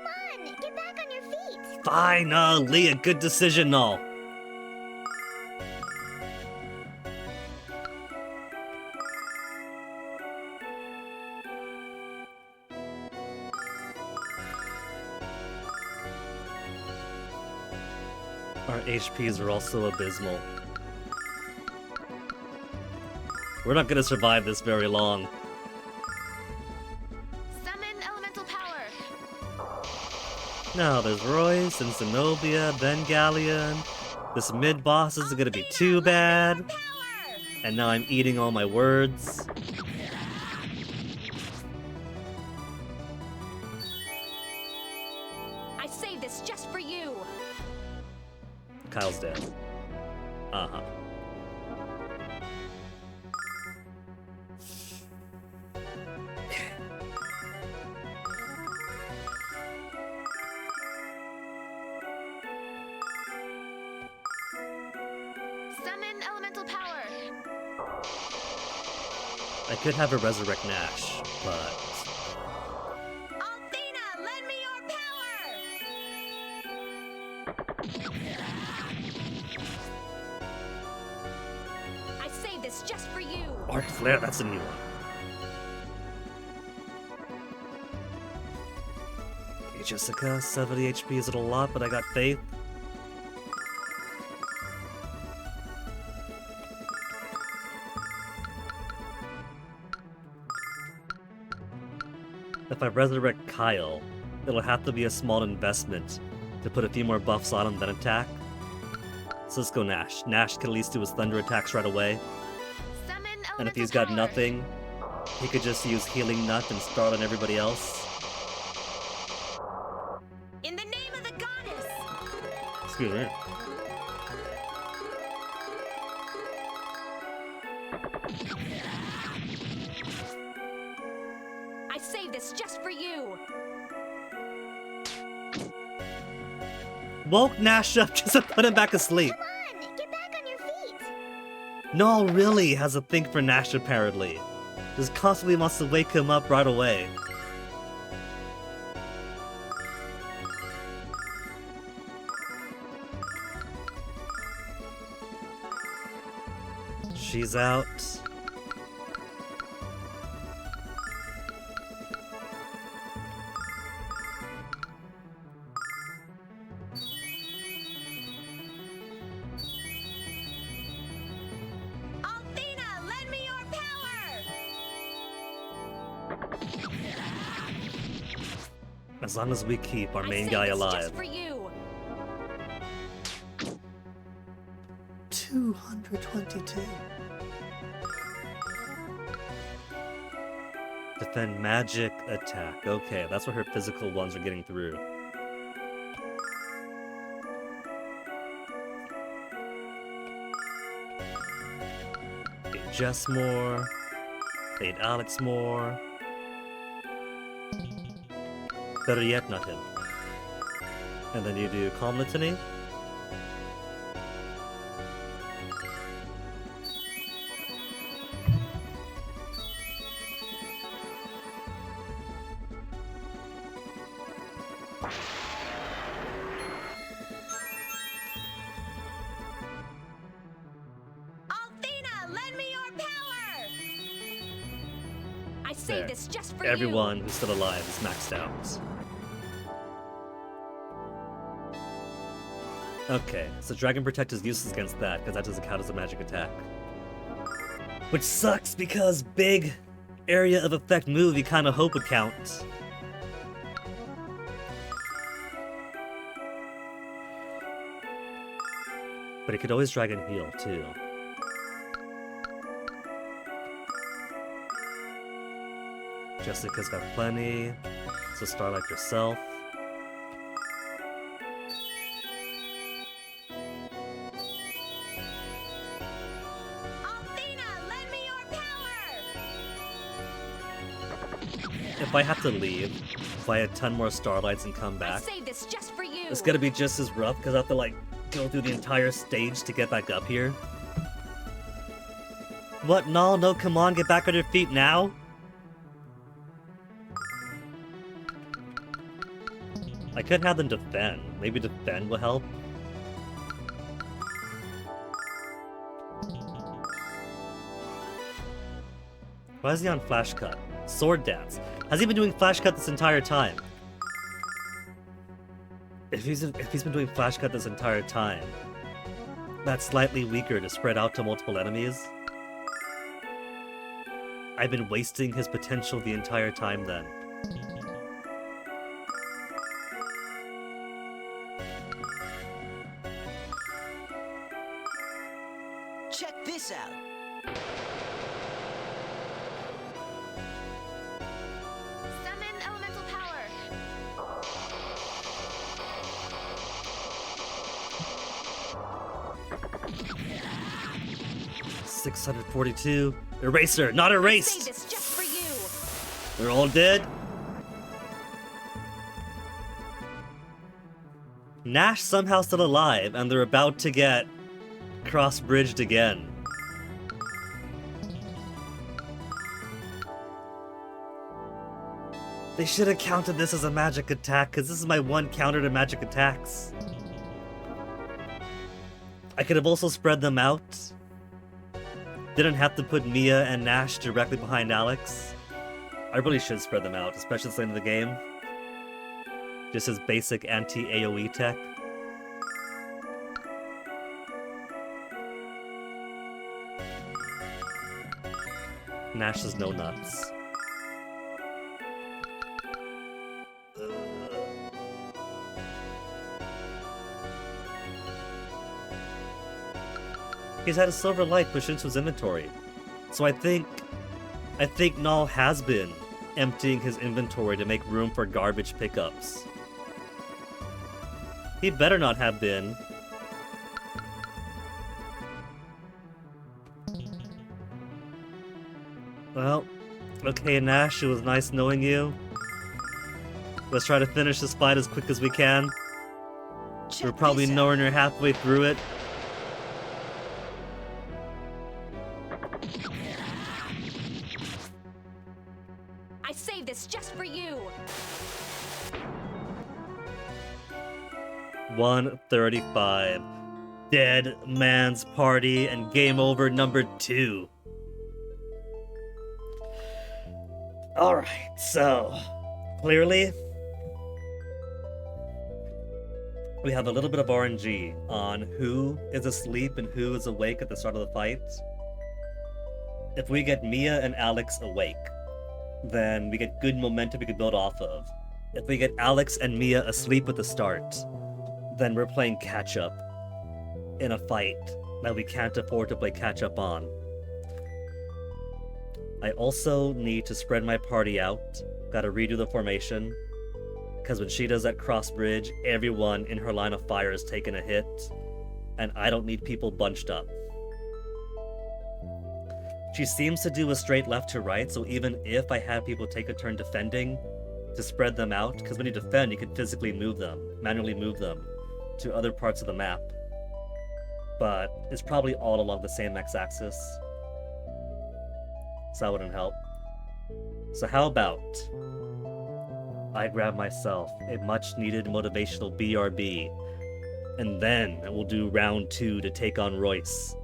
on, get back on your feet. Finally, a good decision, Null. Our HPs are also abysmal. We're not gonna survive this very long. Summon elemental No, there's Royce and Zenobia, then Galleon. This mid-boss isn't gonna be too bad. And now I'm eating all my words. I saved this just for you. Kyle's dead. Uh-huh. Summon elemental power. I could have her resurrect Nash, but... Althena, lend me your power. I saved this just for you. Arc Flare, that's a new one. Hey Jessica, 70 HP is it a lot, but I got faith. If I resurrect Kyle, it'll have to be a small investment to put a few more buffs on him then attack. So let's go Nash. Nash can at least do his thunder attacks right away. Summon elemental And if he's got power. nothing, he could just use Healing Nut and start on everybody else. In the name of the goddess. Excuse me. I saved this just for you. Woke Nash up just to put him back asleep. Come on, get back on your feet. Null really has a thing for Nash apparently. Just constantly wants to wake him up right away. She's out. Althena, lend me your power. As long as we keep our I main saved guy this alive. Just for you. 222. Defend magic attack. Okay, that's what her physical ones are getting through. Aid Jess more. Aid Alex more. Better yet, not him. And then you do Calm Litany. Althena, lend me your power. I saved There. this just for Everyone who's still alive is maxed out. Okay, so Dragon Protect is useless against that, because that doesn't count as a magic attack. Which sucks, because big area of effect move you kinda hope would count. But it could always Dragon Heal, too. Jessica's got plenty, so Starlight yourself. Althena, lend me your power. If I have to leave, if I had 10 more Starlights and come I back, saved this just for you. it's gonna be just as rough, because I have to, like, go through the entire stage to get back up here. What? No, come on, get back on your feet now? I could have them defend. Maybe defend will help. Why is he on Flash Cut? Sword Dance. Has he been doing Flash Cut this entire time? If he's been doing Flash Cut this entire time, that's slightly weaker to spread out to multiple enemies. I've been wasting his potential the entire time then. 642. Eraser, not Say erased! this just for you. They're all dead? Nash somehow still alive, and they're about to get cross-bridged again. They should have counted this as a magic attack, because this is my one counter to magic attacks. I could have also spread them out. Didn't have to put Mia and Nash directly behind Alex. I really should spread them out, especially at the end of the game. Just as basic anti-AoE tech. Nash is no nuts. He's had a silver light pushed into his inventory. So I think Null has been emptying his inventory to make room for garbage pickups. He better not have been. Well, okay, Nash, it was nice knowing you. Let's try to finish this fight as quick as we can. Check We're probably this out. nowhere near halfway through it. I saved this just for you. 135. Dead Man's Party and game over number 2. Alright, so clearly we have a little bit of RNG on who is asleep and who is awake at the start of the fight. If we get Mia and Alex awake, then we get good momentum we can build off of. If we get Alex and Mia asleep at the start, then we're playing catch-up in a fight that we can't afford to play catch-up on. I also need to spread my party out. Gotta redo the formation. Because when she does that cross bridge, everyone in her line of fire is taking a hit. And I don't need people bunched up. She seems to do a straight left to right, so even if I have people take a turn defending, to spread them out, because when you defend, you can physically move them, manually move them, to other parts of the map. But it's probably all along the same x-axis. So that wouldn't help. So how about I grab myself a much-needed motivational BRB, and then we'll do round 2 to take on Royce.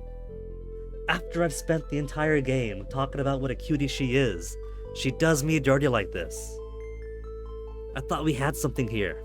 After I've spent the entire game talking about what a cutie she is, she does me dirty like this. I thought we had something here.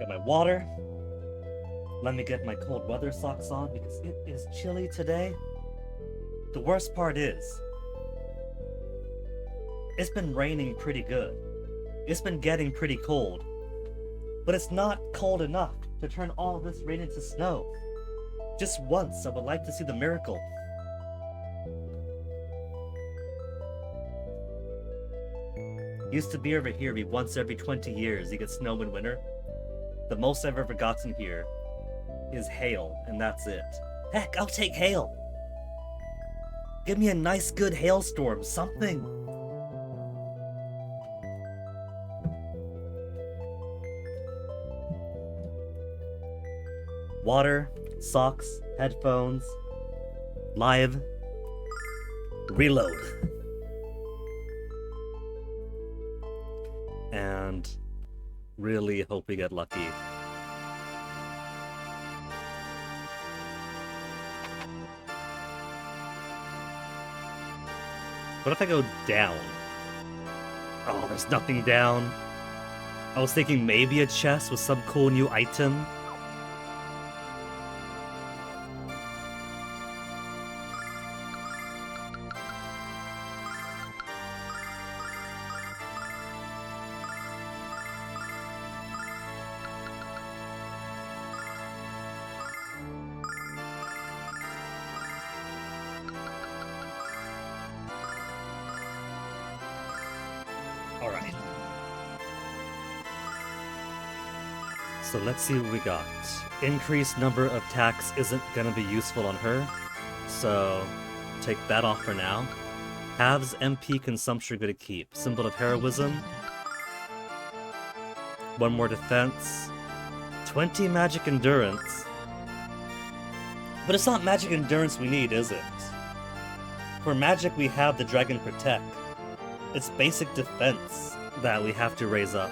Got my water. Let me get my cold weather socks on because it is chilly today. The worst part is, it's been raining pretty good. It's been getting pretty cold. But it's not cold enough to turn all this rain into snow. Just once, I would like to see the miracle. Used to be over here, once every 20 years, you get snow in winter. The most I've ever gotten here is hail, and that's it. Heck, I'll take hail! Give me a nice good hailstorm, something! Water, socks, headphones, live, reload. And really hope we get lucky. What if I go down? Oh, there's nothing down. I was thinking maybe a chest with some cool new item. Alright. So let's see what we got. Increased number of attacks isn't gonna be useful on her, so take that off for now. Halves MP consumption good to keep. Symbol of heroism. 1 more defense. 20 magic endurance. But it's not magic endurance we need, is it? For magic we have the Dragon Protect. It's basic defense that we have to raise up.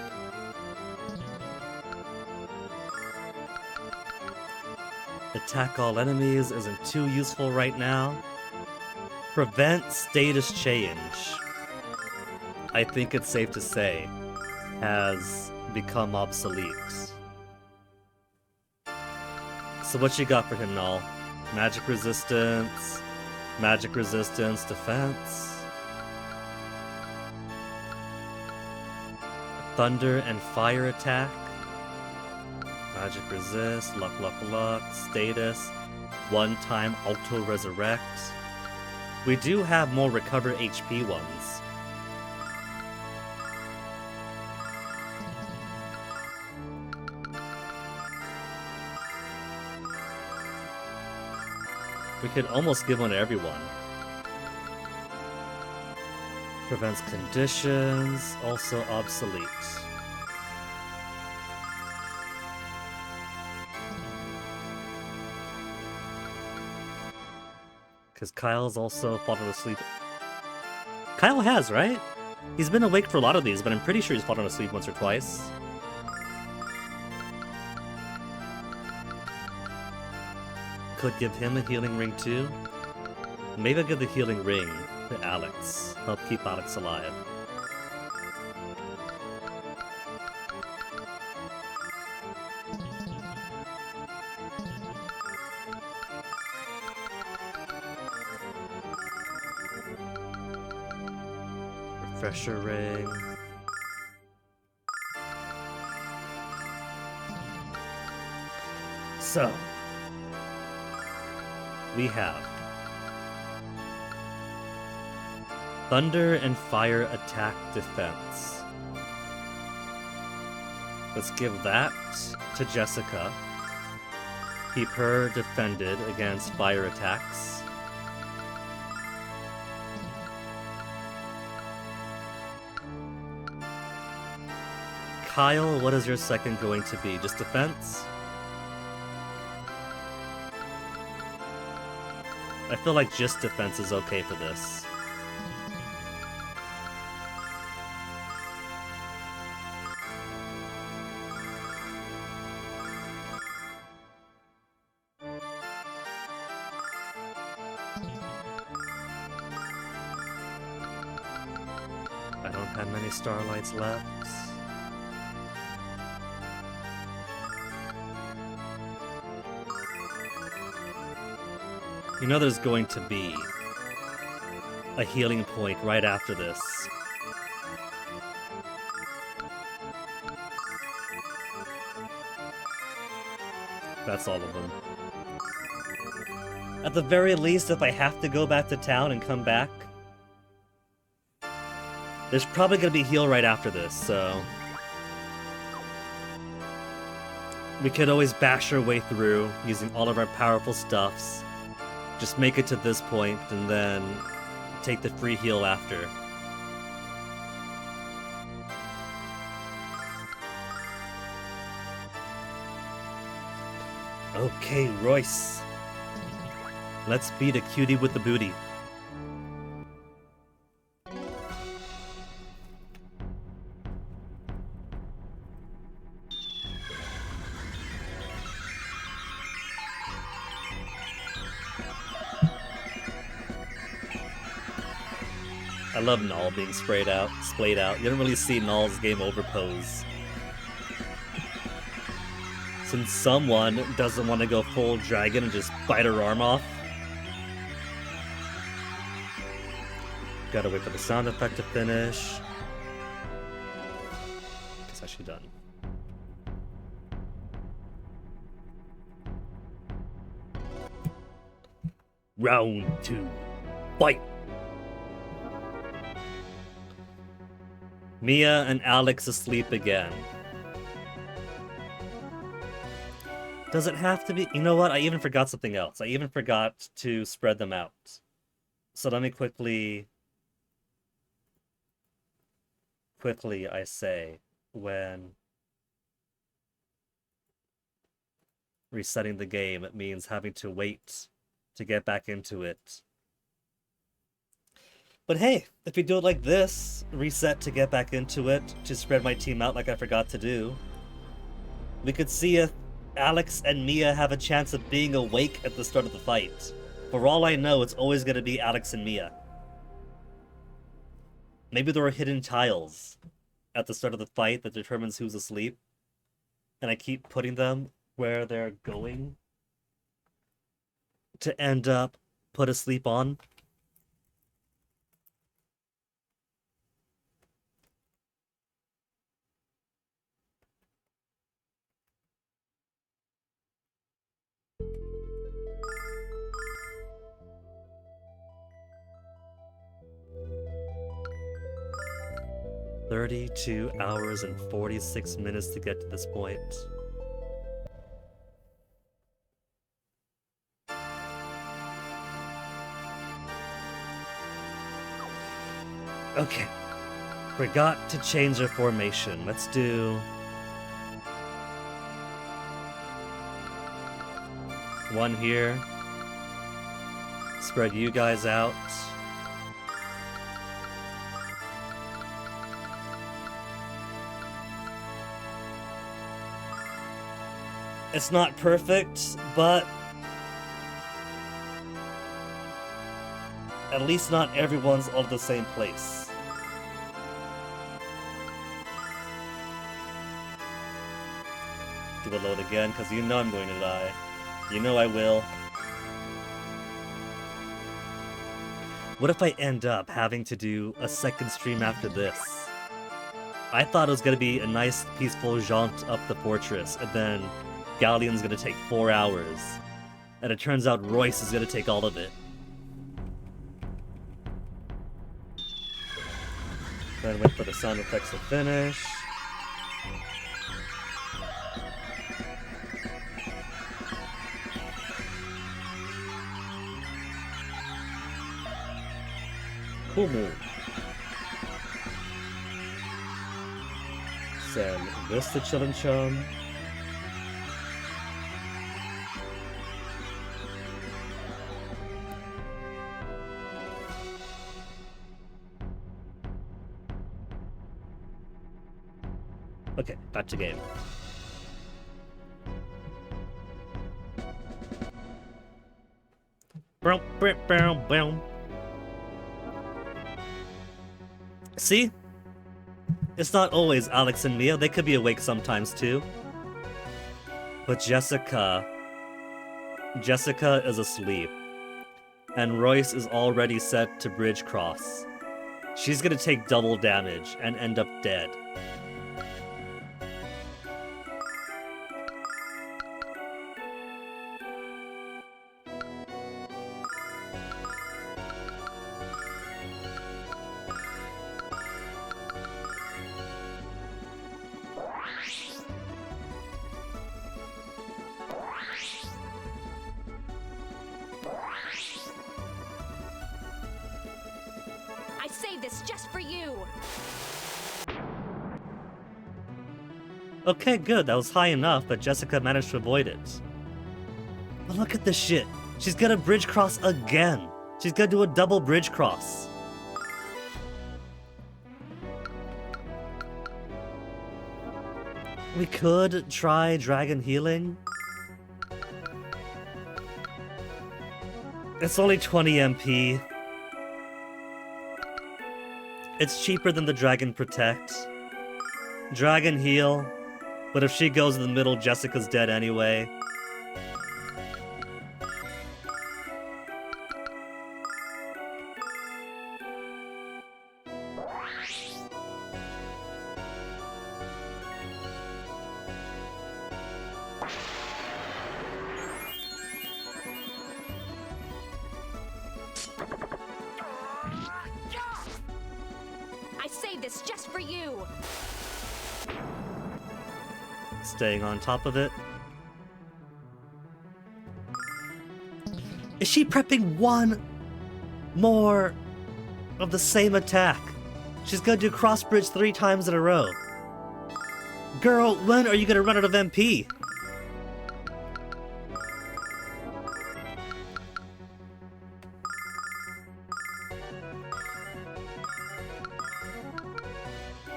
Attack all enemies isn't too useful right now. Prevent status change, I think it's safe to say, has become obsolete. So what you got for him, Null? Magic resistance, defense. Thunder and fire attack. Magic resist, luck, status. 1-time auto resurrect. We do have more recover HP ones. We could almost give one to everyone. Prevents conditions, also obsolete. Because Kyle's also fallen asleep. Kyle has, right? He's been awake for a lot of these, but I'm pretty sure he's fallen asleep once or twice. Could give him a healing ring too. Maybe I'll give the healing ring to Alex. Help keep Alex alive. Refresher ring. So, we have Thunder and Fire attack defense. Let's give that to Jessica. Keep her defended against fire attacks. Kyle, what is your second going to be? Just defense? I feel like just defense is okay for this. I don't have many starlights left. You know there's going to be a healing point right after this. That's all of them. At the very least, if I have to go back to town and come back, there's probably gonna be heal right after this, so we could always bash our way through using all of our powerful stuffs. Just make it to this point and then take the free heal after. Okay, Royce. Let's beat a cutie with the booty. I love Null being splayed out. You don't really see Null's game over pose. Since someone doesn't want to go full dragon and just bite her arm off. Gotta wait for the sound effect to finish. It's actually done. Round 2. Fight! Mia and Alex asleep again. Does it have to be? You know what? I even forgot something else. I even forgot to spread them out. So let me quickly I say, when resetting the game, it means having to wait to get back into it. But hey, if you do it like this, reset to get back into it, to spread my team out like I forgot to do, we could see if Alex and Mia have a chance of being awake at the start of the fight. For all I know, it's always going to be Alex and Mia. Maybe there are hidden tiles at the start of the fight that determines who's asleep, and I keep putting them where they're going to end up put asleep on. "32 hours and 46 minutes to get to this point." Okay. Forgot to change our formation. Let's do one here. Spread you guys out. It's not perfect, but at least not everyone's all the same place. Do it load again, because you know I'm going to die. You know I will. What if I end up having to do a second stream after this? I thought it was going to be a nice, peaceful jaunt up the fortress, and then Galleon's gonna take 4 hours. And it turns out Royce is gonna take all of it. Then wait for the sound effects to finish. Cool move. Send this to Chillin' Chum. Okay, back to game. See? It's not always Alex and Mia. They could be awake sometimes too. But Jessica is asleep. and Royce is already set to bridge cross. She's gonna take double damage and end up dead. I saved this just for you. Okay, good. That was high enough, but Jessica managed to avoid it. But look at this shit. She's gonna bridge cross again. She's gonna do a double bridge cross. We could try dragon healing. It's only 20 MP. It's cheaper than the dragon protect. Dragon heal. But if she goes in the middle, Jessica's dead anyway. I saved this just for you. Staying on top of it. Is she prepping one more of the same attack? She's gonna do cross bridge 3 times in a row. Girl, when are you gonna run out of MP?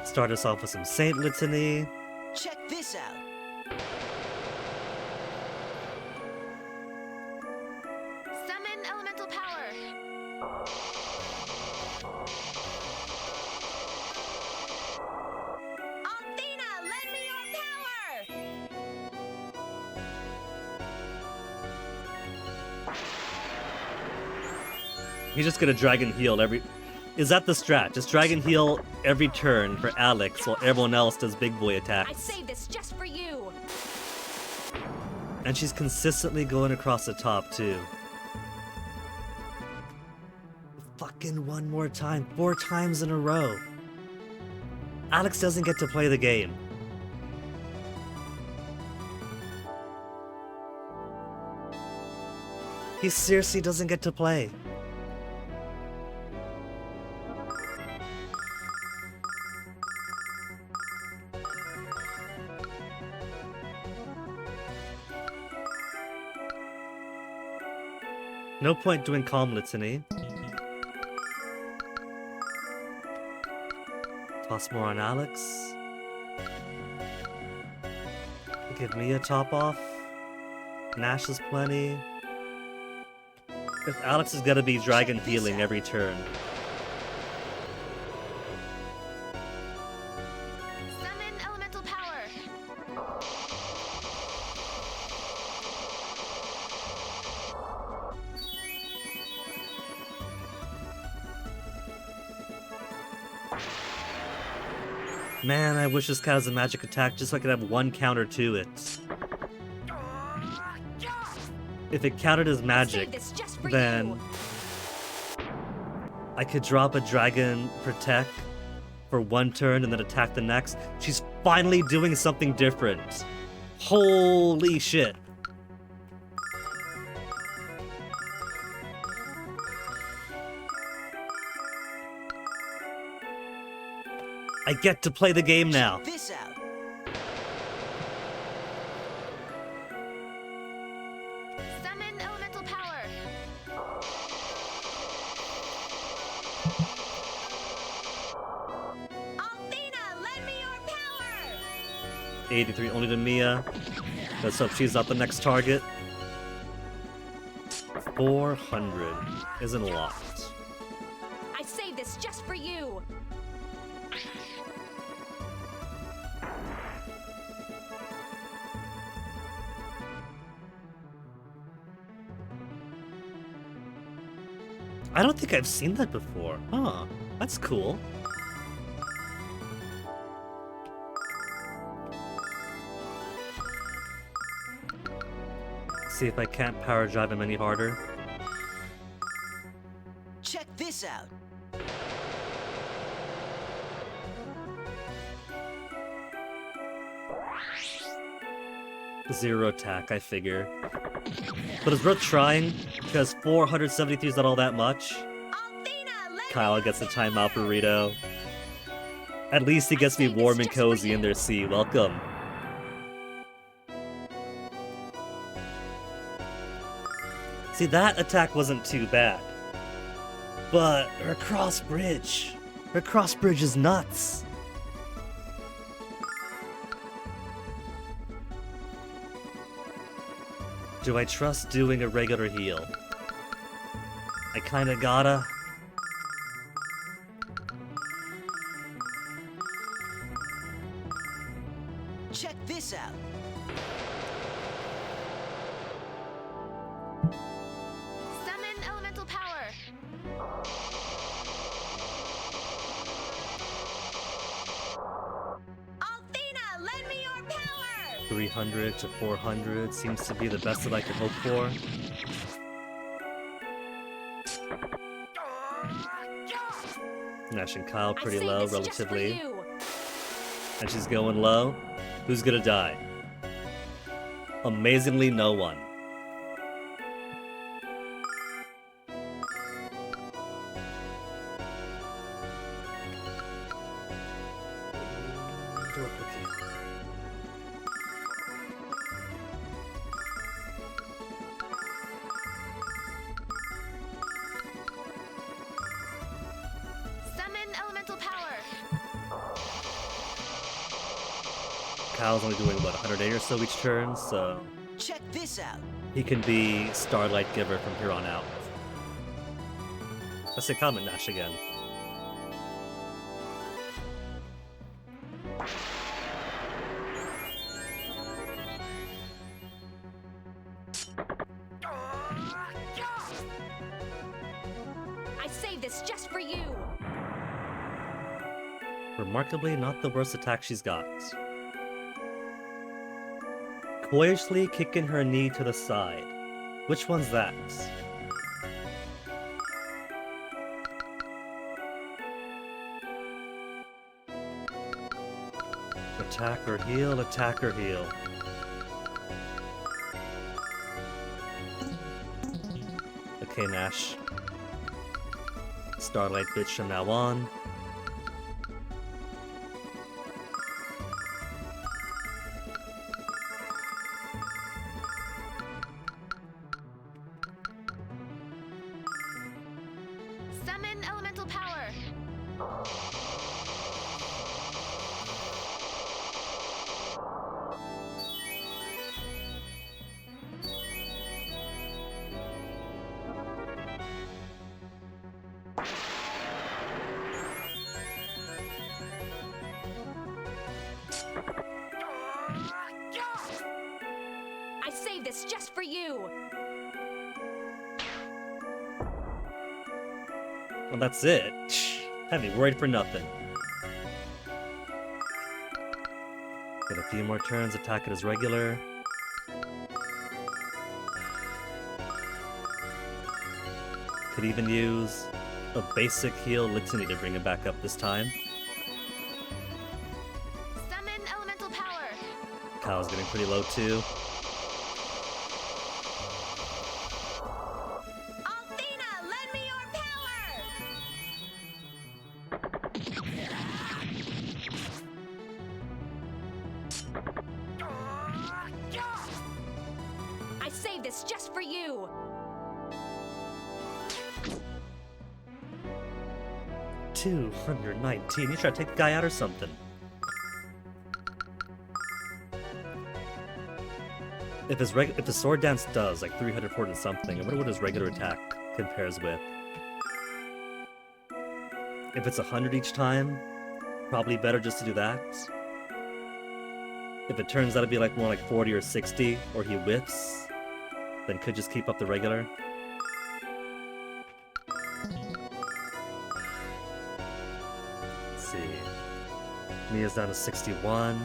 Start us off with some Saint Litany. Check this out. Summon elemental power. Athena, lend me your power. He's just gonna dragon heal every... Is that the strat? Just dragon heal every turn for Alex while everyone else does big boy I attacks. saved this just for you. And she's consistently going across the top too. Fucking one more time. 4 times in a row. Alex doesn't get to play the game. He seriously doesn't get to play. No point doing Calm Litany. Toss more on Alex. Give me a top off. Nash is plenty. If Alex is gonna be dragon healing every turn. Summon elemental power. Man, I wish this cat has a magic attack just so I could have one counter to it. If it countered as Save magic, this just for then you. I could drop a dragon protect for 1 turn and then attack the next. She's finally doing something different. Holy shit. I get to play the game now. Check this out. Summon elemental power. Athena, lend me your power. 83 only to Mia. Let's hope she's not the next target. 400 isn't a lot. I saved this just for you. I don't think I've seen that before. Huh. That's cool. See if I can't power drive him any harder. Check this out. Zero attack, I figure. But it's worth trying, because 473 is not all that much. Kyle gets a timeout burrito. At least he gets me warm and cozy in their sea. Welcome. See, that attack wasn't too bad. But her cross bridge. Her cross bridge is nuts. Do I trust doing a regular heal? I kinda gotta. Check this out. Summon elemental power. Althena, lend me your power! 300 to 400 seems to be the best that I could hope for. Nash and Kyle pretty I say low this just for relatively. you. And she's going low. Who's gonna die? Amazingly, no one. Summon elemental power. Kyle's only doing, what, 108 or so each turn, so Check this out. he can be Starlight Giver from here on out. Let's say comment Nash again. I saved this just for you. Remarkably, not the worst attack she's got. Coyishly kicking her knee to the side. Which one's that? Attack or heal, attack or heal. Okay, Nash. Starlight bitch from now on. Summon elemental power. I saved this just for you. Well, that's it. Had me worried for nothing. Get a few more turns, attack it as regular. Could even use a basic heal Litany to bring him back up this time. Summon elemental power. Kyle's getting pretty low too. Althena, lend me your power! I saved this just for you. $219. You try to take the guy out or something. If the sword dance does like 340 and something, I wonder what his regular attack compares with. If it's 100 each time, probably better just to do that. If it turns out to be like more like 40 or 60, or he whiffs, then could just keep up the regular. see. Mia's down to 61.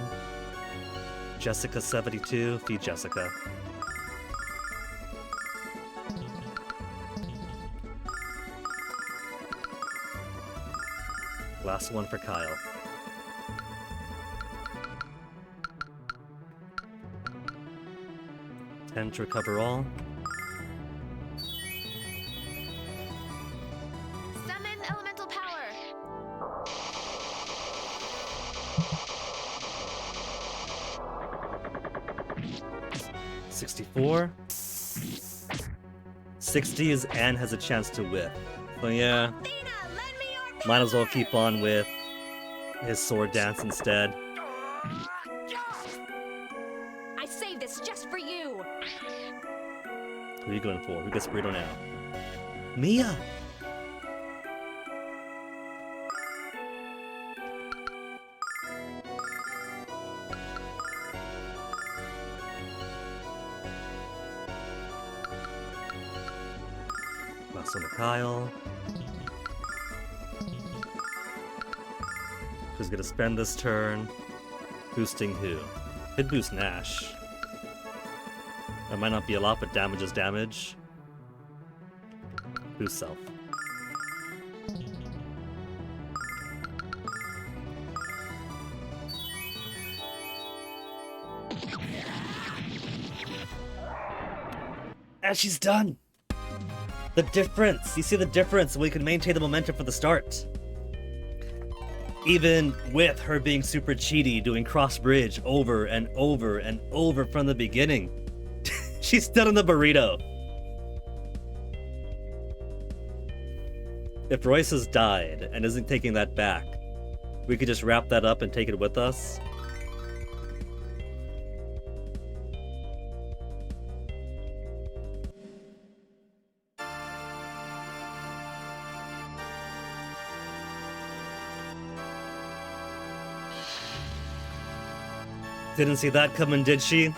Jessica 72. Feed Jessica. Last one for Kyle. Ten to recover all. Summon elemental power. 64. 60 is Anne has a chance to whip. So yeah, might as well keep on with his sword dance instead. I saved this just for you. Who are you going for? Who gets burrito now? Mia! Last one to Kyle. Who's gonna spend this turn boosting who? Could boost Nash. That might not be a lot, but damage is damage. Boost self. And she's done! The difference! You see the difference? We can maintain the momentum for the start. Even with her being super cheaty, doing cross bridge over and over and over from the beginning. She's still in the burrito. If Royce has died and isn't taking that back, we could just wrap that up and take it with us. Didn't see that coming, did she?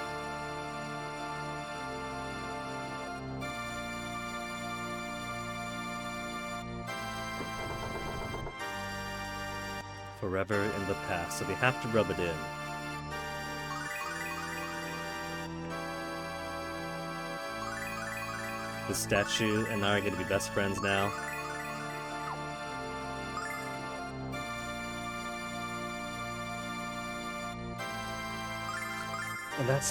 Forever in the past, so we have to rub it in. The statue and I are gonna be best friends now. And that's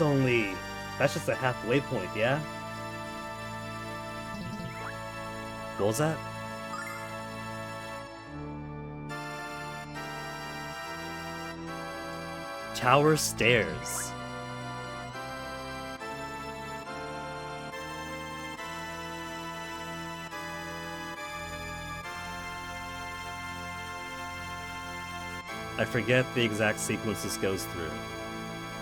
just a halfway point, yeah? What was that? Tower stairs. I forget the exact sequence this goes through.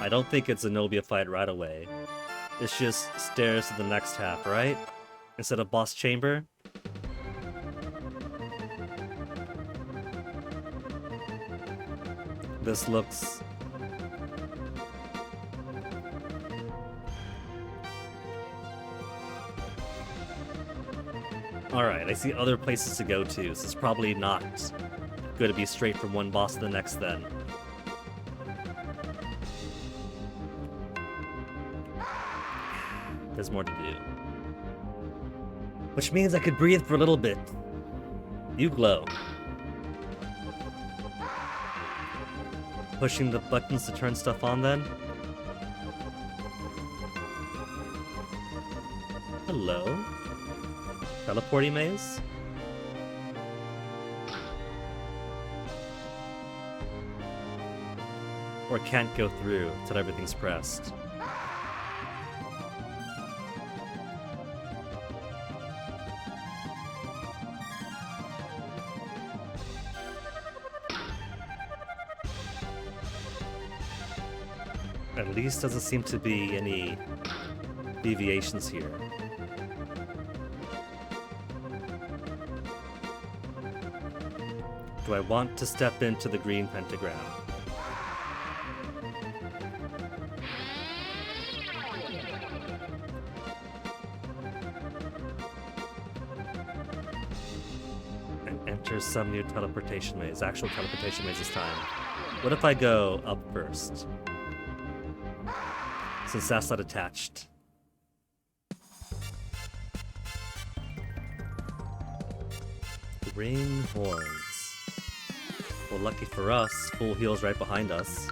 I don't think it's a Zenobia fight right away. It's just stairs to the next half, right? Instead of boss chamber? This looks... Alright, I see other places to go to, so it's probably not going to be straight from one boss to the next then. There's more to do. Which means I could breathe for a little bit. You glow. Pushing the buttons to turn stuff on then. Hello? Teleporty maze? Or can't go through until everything's pressed. At least doesn't seem to be any deviations here. Do I want to step into the green pentagram? And enter some new teleportation ways. Actual teleportation ways this time. What if I go up first? Since that's not attached. Ring horns. Well, lucky for us, full heal's right behind us.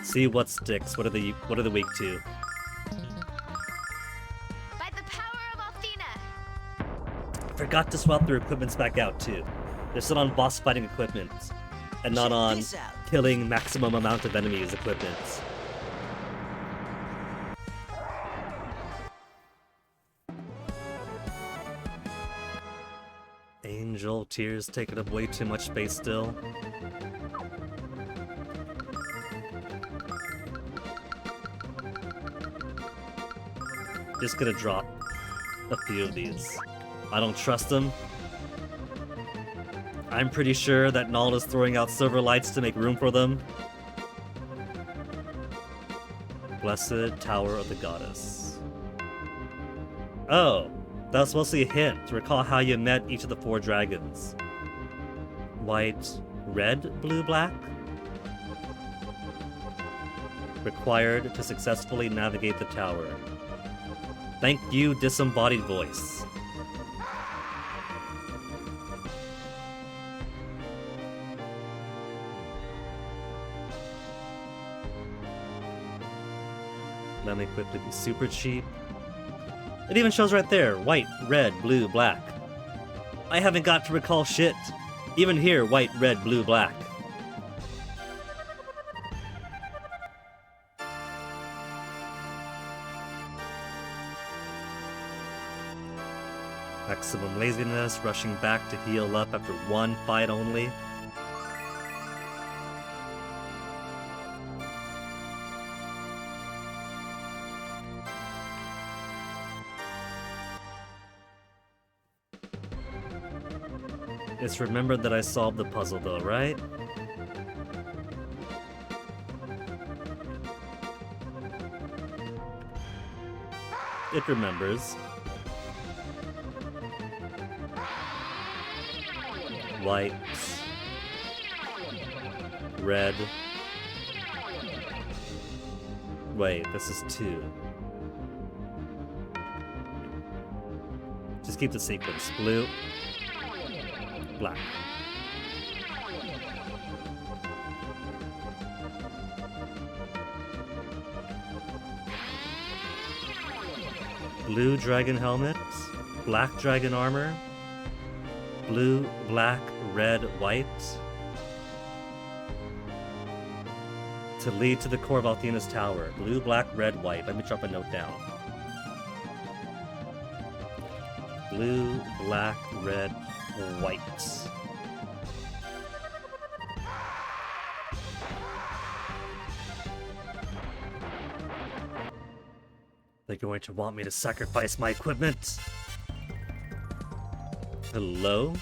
See what sticks. What are the weak to? By the power of Althena. Forgot to swap their equipments back out too. They're still on boss fighting equipment, and not Check on this out. killing maximum amount of enemies equipment. Angel tears taking up way too much space still. Just gonna drop a few of these. I don't trust them. I'm pretty sure that Null is throwing out silver lights to make room for them. Blessed Tower of the Goddess. Oh, that was mostly a hint to recall how you met each of the 4 dragons. White, red, blue, black? Required to successfully navigate the tower. Thank you, disembodied voice. Let me quickly be super cheap. It even shows right there, white, red, blue, black. I haven't got to recall shit. Even here, white, red, blue, black. Maximum laziness, rushing back to heal up after 1 fight only. It's remembered that I solved the puzzle though, right? It remembers. White. Red. Wait, this is 2. Just keep the sequence. Blue. Black. Blue dragon helmet, black dragon armor, blue, black, red, white. To lead to the core of Althena's tower. Blue, black, red, white. Let me drop a note down. Blue, black, red, white. They're going to want me to sacrifice my equipment. Hello?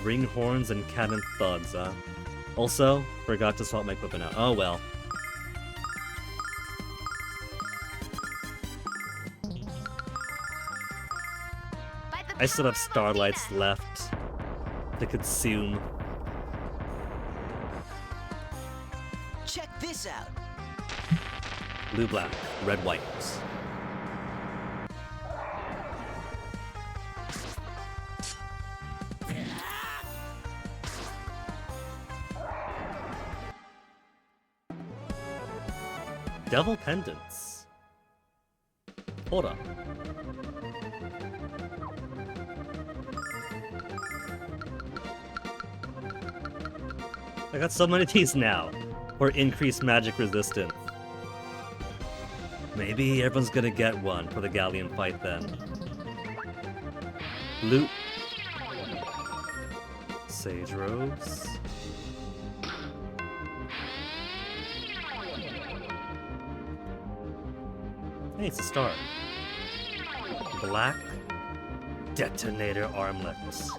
Ring horns and cannon thuds, huh? Also, forgot to swap my equipment out. Oh well. I still have starlights left to consume. Check this out. Blue, black, red, white. Devil pendants. Hold up. I got so many of these now. Or increased magic resistance. Maybe everyone's gonna get one for the Galleon fight then. Loot. Sage robes. Hey, it's a star. Black detonator armlets.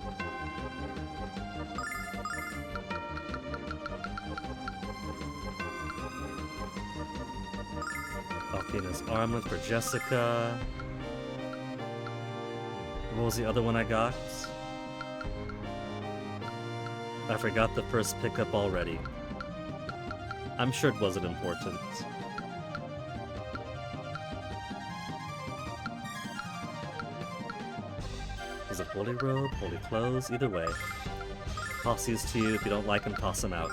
Venus Armlet for Jessica. What was the other one I got? I forgot the first pickup already. I'm sure it wasn't important. Is it Holy Robe, Holy Clothes? Either way. Toss these to you. If you don't like them, toss them out.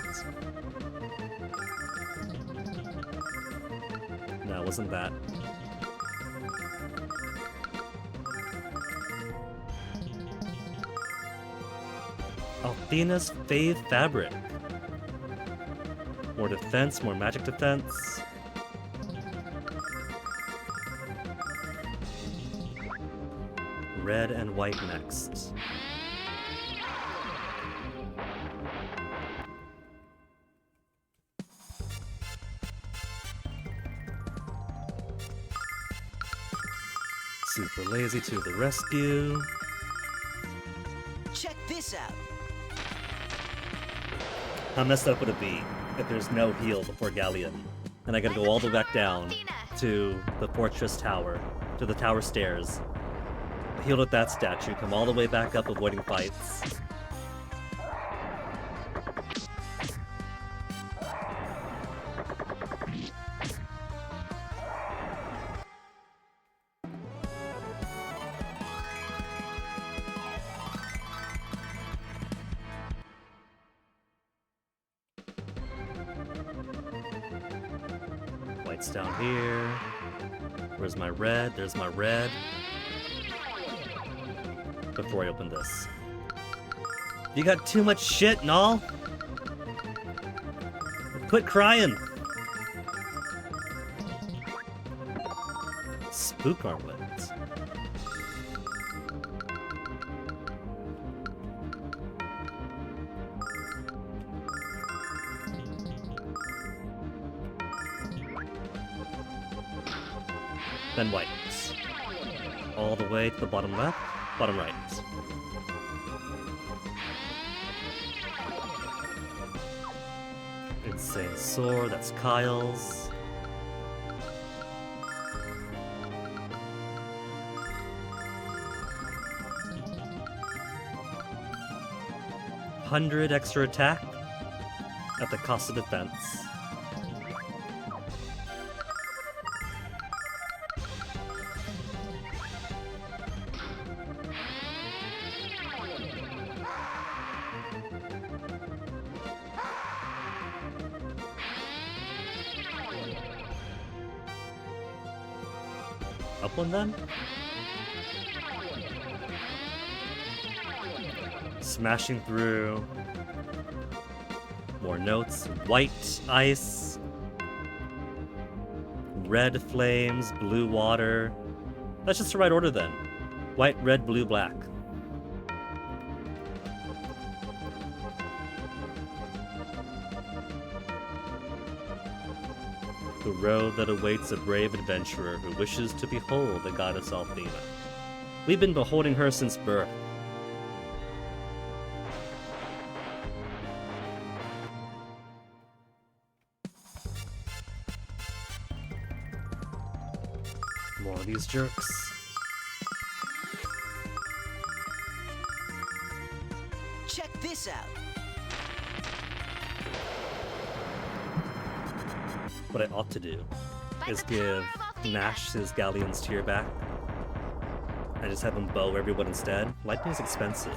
No, it wasn't that. Athena's Fave Fabric. More defense, more magic defense. Red and white next. Super Lazy to the rescue. Check this out. How messed up would it be if there's no heal before Galleon? And I gotta go all the way back down to the fortress tower, to the tower stairs. Heal with that statue, come all the way back up avoiding fights. White's down here. Where's my red? There's my red. Before I open this. You got too much shit and all? Quit crying! Spook Armlet. Then white. All the way to the bottom left, bottom right. Insane Sword, that's Kyle's. $100 extra attack at the cost of defense. Up one then? Smashing through. More notes. White ice. Red flames. Blue water. That's just the right order then. White, red, blue, black. The road that awaits a brave adventurer who wishes to behold the goddess Athena. We've been beholding her since birth. More of these jerks. Check this out. What I ought to do is give Nash his Galleon's tier back. I just have him bow everyone instead. Lightning is expensive.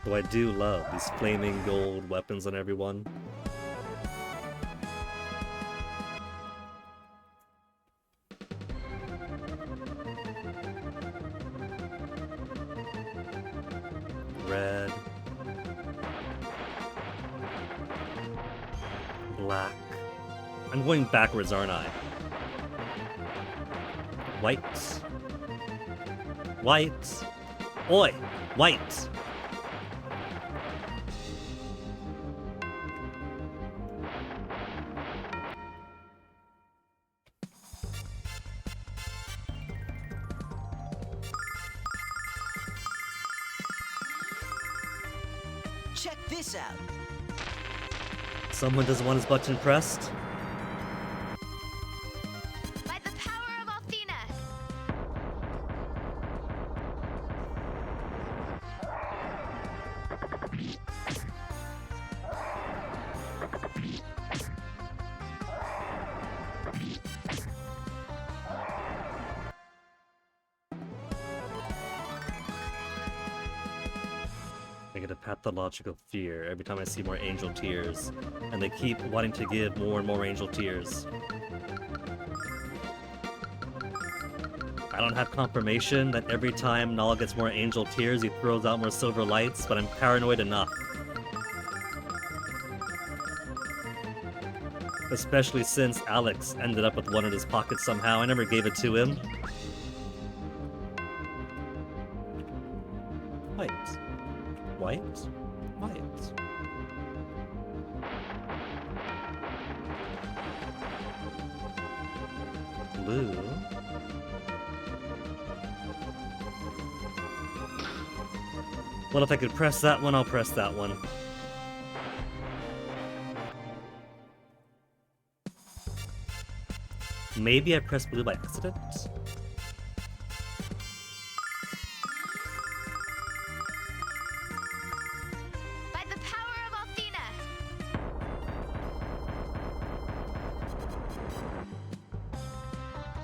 Though I do love these flaming gold weapons on everyone. Red. Black. I'm going backwards, aren't I? White. White. Oi! White! Check this out. Someone doesn't want his button pressed? By the power of Athena. I get a pathological fear every time I see more angel tears, and they keep wanting to give more and more angel tears. I don't have confirmation that every time Nala gets more angel tears, he throws out more silver lights, but I'm paranoid enough. Especially since Alex ended up with one in his pocket somehow. I never gave it to him. White. White? White. Blue. Well, if I could press that one, I'll press that one. Maybe I pressed blue by accident? By the power of Athena.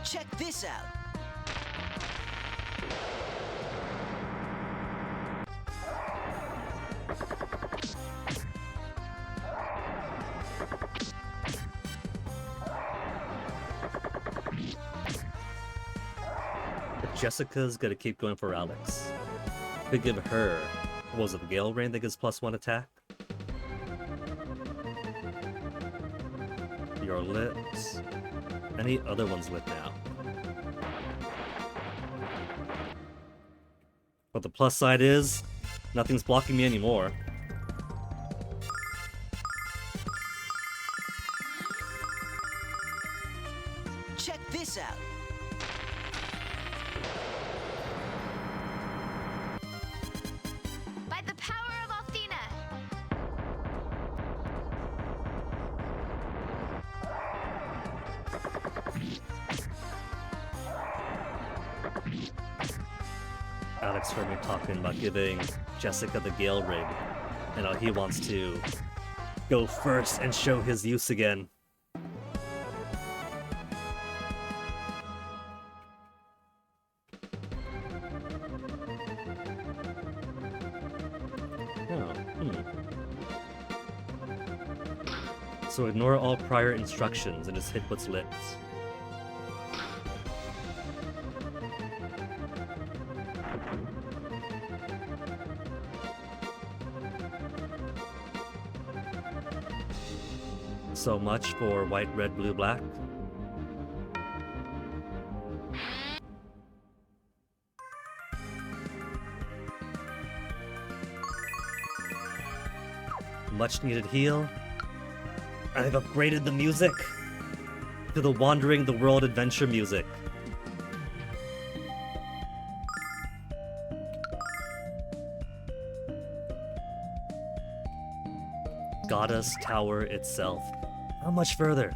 Check this out. But Jessica's gonna keep going for Alex. Could give her, what was it, the Gale Rain that gives +1 attack? Your lips. Any other ones with now? But the plus side is, nothing's blocking me anymore. Check this out. By the power of Athena. Alex heard me talking about giving Jessica the Gale Rig, and how he wants to go first and show his use again. So ignore all prior instructions and just hit what's lit. So much for white, red, blue, black. Much needed heal. I've upgraded the music to the Wandering the World adventure music. Goddess Tower itself. How much further?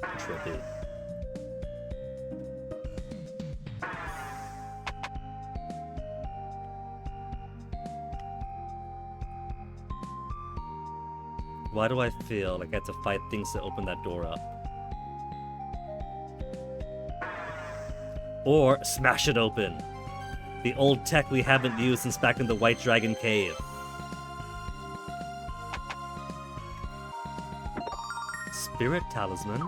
Trippy. Why do I feel like I have to fight things to open that door up? Or smash it open. The old tech we haven't used since back in the White Dragon Cave. Spirit Talisman.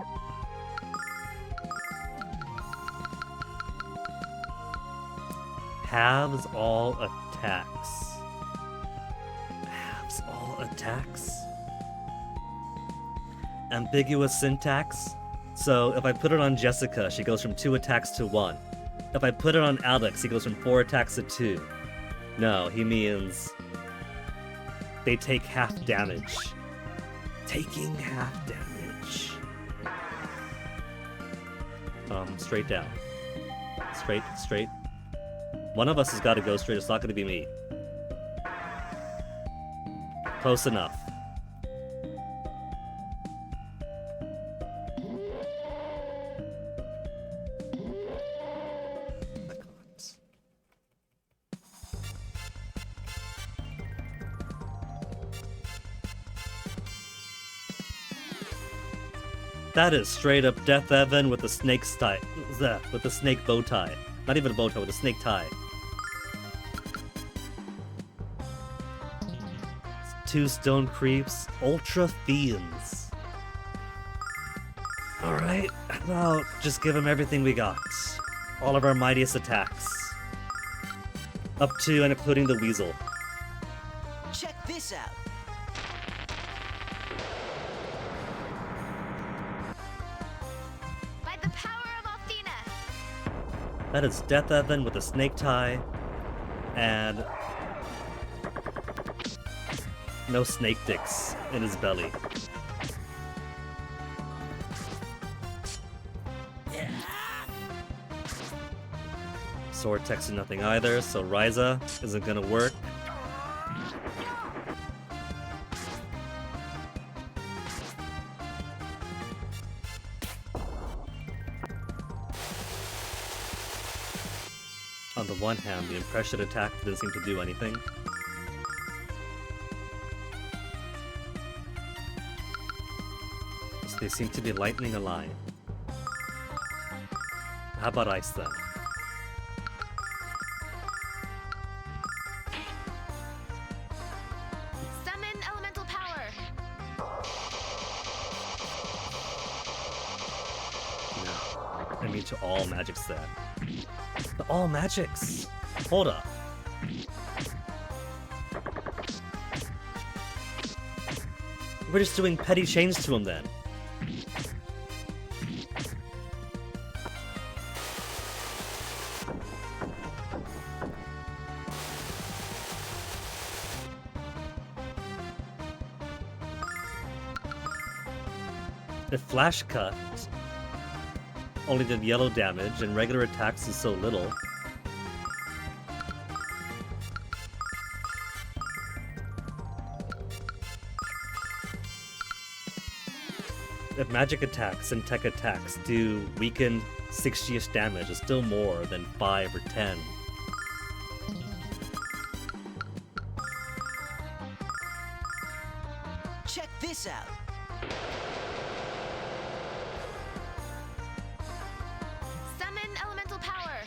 Halves all attacks. Halves all attacks? Ambiguous syntax. So if I put it on Jessica, she goes from 2 attacks to 1. If I put it on Alex, he goes from 4 attacks to 2. No, he means they take half damage. Taking half damage. Straight down. Straight. One of us has got to go straight. It's not going to be me. Close enough. That is straight up Death Evan with the snake tie. With the snake bow tie. Not even a bow tie, with a snake tie. 2 stone creeps, ultra fiends. Alright, well, just give him everything we got. All of our mightiest attacks. Up to and including the weasel. Check this out. By the power of Athena. That is Death Evan with a snake tie, and no snake dicks in his belly. Sword text is nothing either, so Ryza isn't gonna work. On the one hand, the impression attack didn't seem to do anything. So they seem to be lightning a line. How about ice then? Summon elemental power. No. I mean to all magics then. The all magics! Hold up. We're just doing petty chains to him then. If Flash Cut only did yellow damage and regular attacks is so little, if magic attacks and tech attacks do weakened 60ish damage, it's still more than 5 or 10. Check this out. Summon elemental power.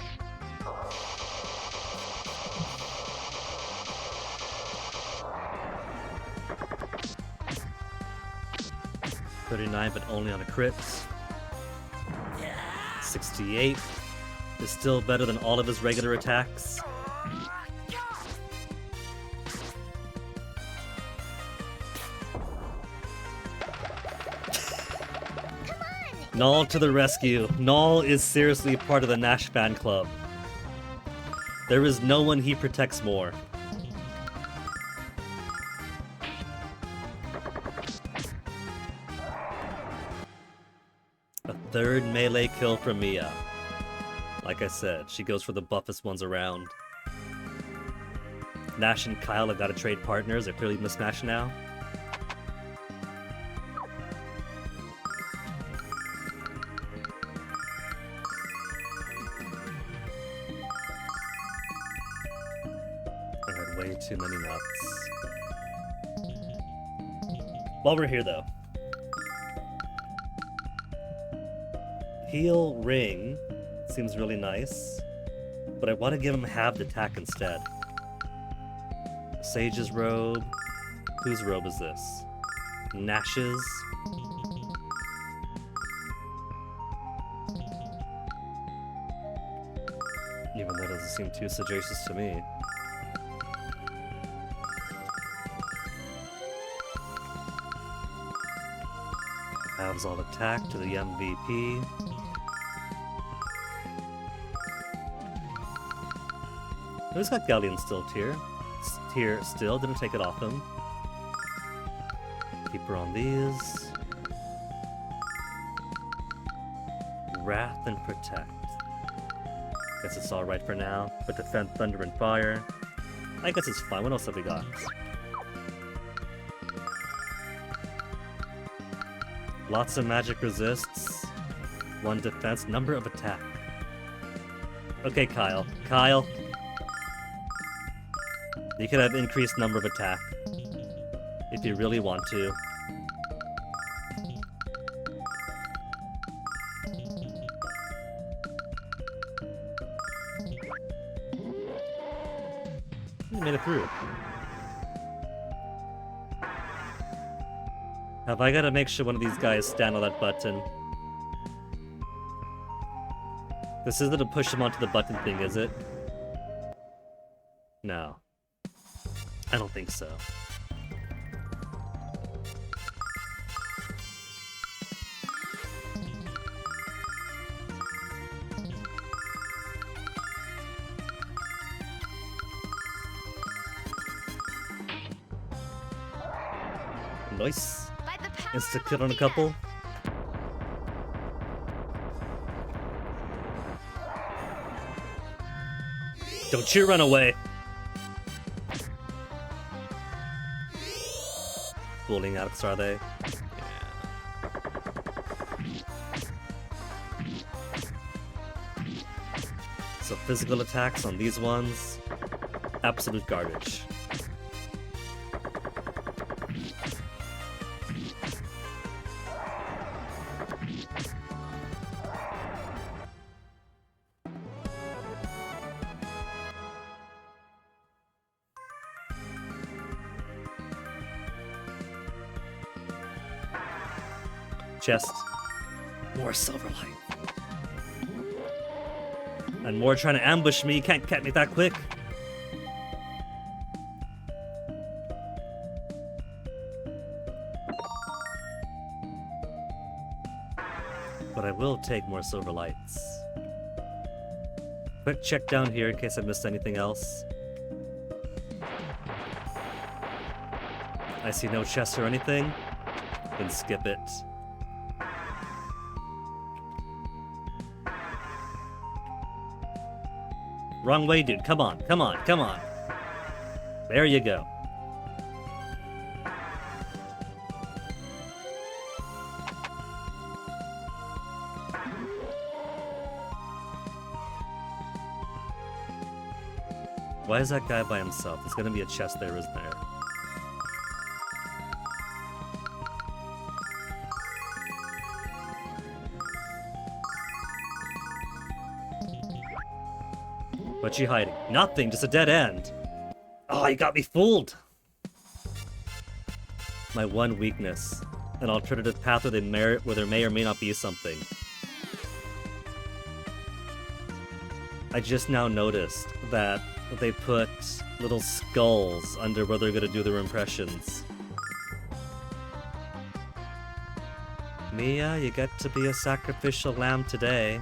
$39, but only on a crit. 68 is still better than all of his regular attacks. Null to the rescue. Null is seriously part of the Nash fan club. There is no one he protects more. A third melee kill from Mia. Like I said, she goes for the buffest ones around. Nash and Kyle have got to trade partners. They're clearly mismatched now. I had way too many nuts. While we're here, though. Heal Ring seems really nice, but I want to give him halved attack instead. Sage's robe. Whose robe is this? Nash's. Even though it doesn't seem too sagacious to me. Halves all attack to the MVP. Who's got Galleon still tier still, didn't take it off him. Keep her on these. Wrath and Protect. Guess it's alright for now, but Defend, Thunder, and Fire. I guess it's fine. What else have we got? Lots of magic resists. 1 defense, number of attack. Okay, Kyle. Kyle. You could have increased number of attack. If you really want to. You made it through. Have I gotta make sure one of these guys stand on that button? This isn't to push him onto the button thing, is it? No. I don't think so. Nice. By the power Insta of kill on a Athena. couple. Don't you run away. Bullying Alex, are they? So physical attacks on these ones, absolute garbage. Chest. More silver light. And more trying to ambush me. You can't catch me that quick. But I will take more silver lights. Quick check down here in case I missed anything else. I see no chests or anything. Then skip it. Wrong way, dude. Come on, come on, come on. There you go. Why is that guy by himself? There's gonna be a chest there, isn't there? What's she hiding? Nothing, just a dead end. Oh, you got me fooled. My one weakness. An alternative path where there may or may not be something. I just now noticed that they put little skulls under where they're gonna do their impressions. Mia, you get to be a sacrificial lamb today.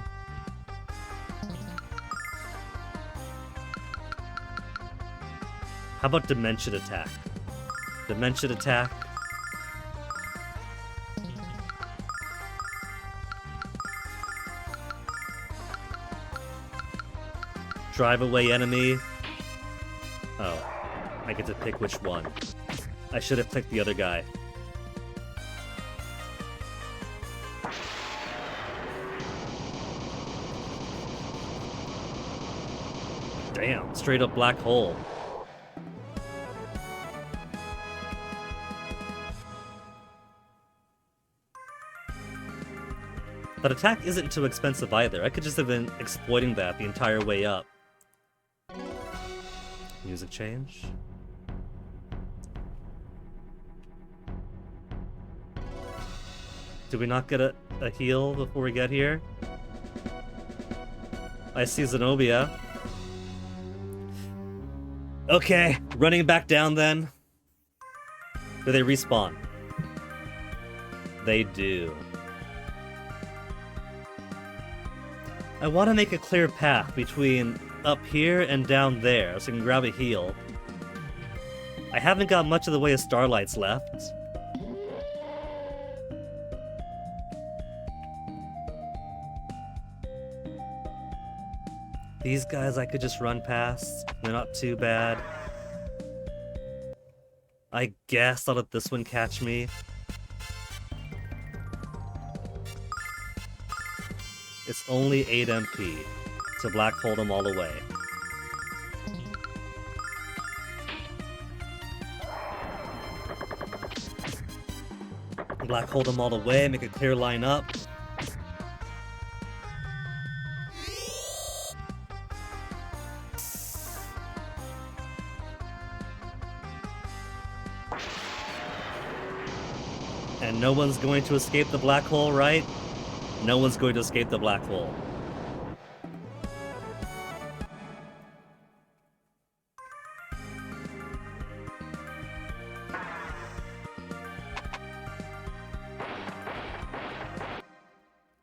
How about Dimension Attack? Dimension Attack. Drive away enemy. Oh, I get to pick which one. I should have picked the other guy. Damn, straight up black hole. That attack isn't too expensive either. I could just have been exploiting that the entire way up. Music change. Did we not get a heal before we get here? I see Zenobia. Okay, running back down then. Do they respawn? They do. I want to make a clear path between up here and down there so I can grab a heal. I haven't got much of the way of starlights left. These guys I could just run past. They're not too bad. I guess I'll let this one catch me. It's only 8 MP. So black hole them all away. Black hole them all away, make a clear line up. And no one's going to escape the black hole, right? No one's going to escape the black hole.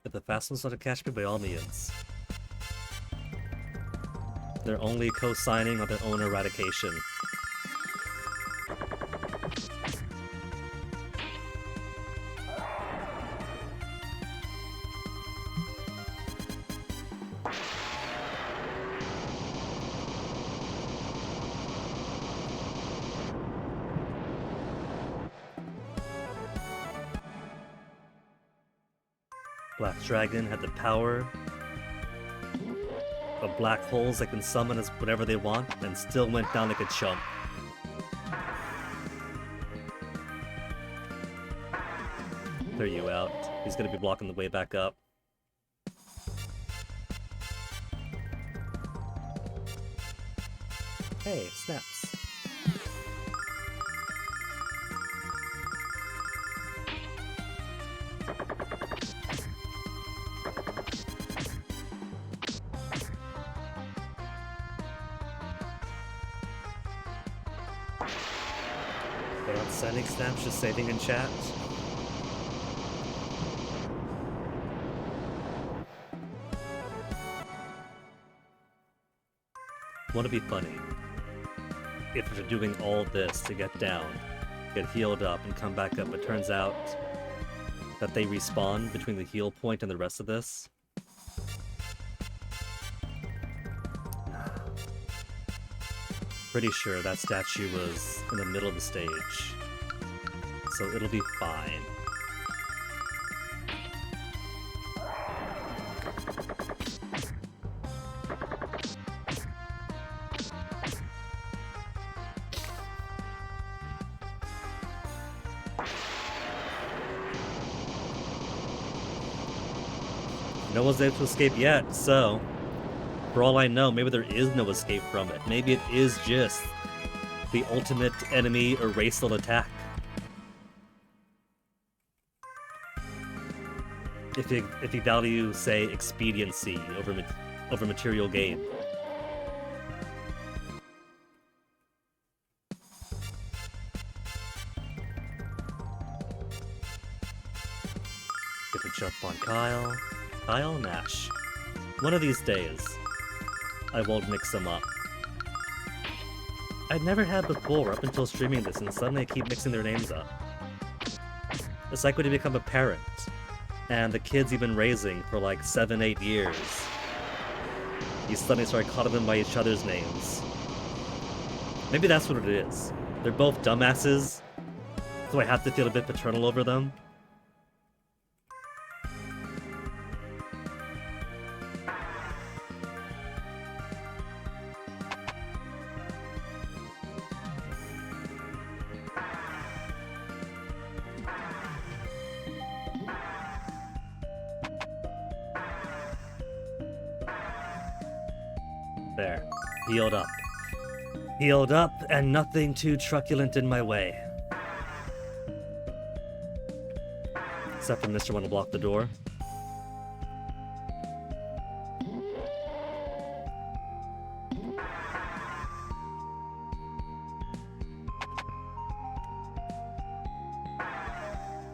If the fast ones want to catch me, by all means. They're only co-signing on their own eradication. Black Dragon had the power of black holes that can summon as whatever they want, and still went down like a chump. Clear you out. He's gonna be blocking the way back up. Hey, snaps. They're not sending snaps, just saving in chat. Want to be funny? If you're doing all this to get down, get healed up, and come back up, it turns out that they respawn between the heal point and the rest of this. Pretty sure that statue was in the middle of the stage, so it'll be fine. No one's able to escape yet, so for all I know, maybe there is no escape from it. Maybe it is just the ultimate enemy erasal attack. If you value, say, expediency over material gain. Get to jump on Kyle. Kyle Nash. One of these days, I won't mix them up. I'd never had before up until streaming this, and suddenly I keep mixing their names up. It's like when you become a parent, and the kids you've been raising for like 7-8 years, you suddenly start calling them by each other's names. Maybe that's what it is. They're both dumbasses, so I have to feel a bit paternal over them. There. Healed up. Healed up, and nothing too truculent in my way. Except for Mr. Want to block the door.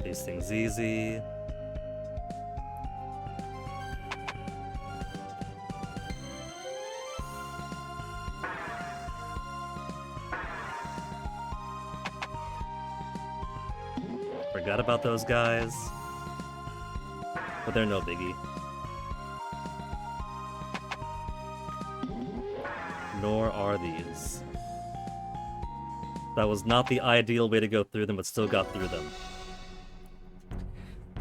These things easy. Forgot about those guys, but they're no biggie. Nor are these. That was not the ideal way to go through them, but still got through them.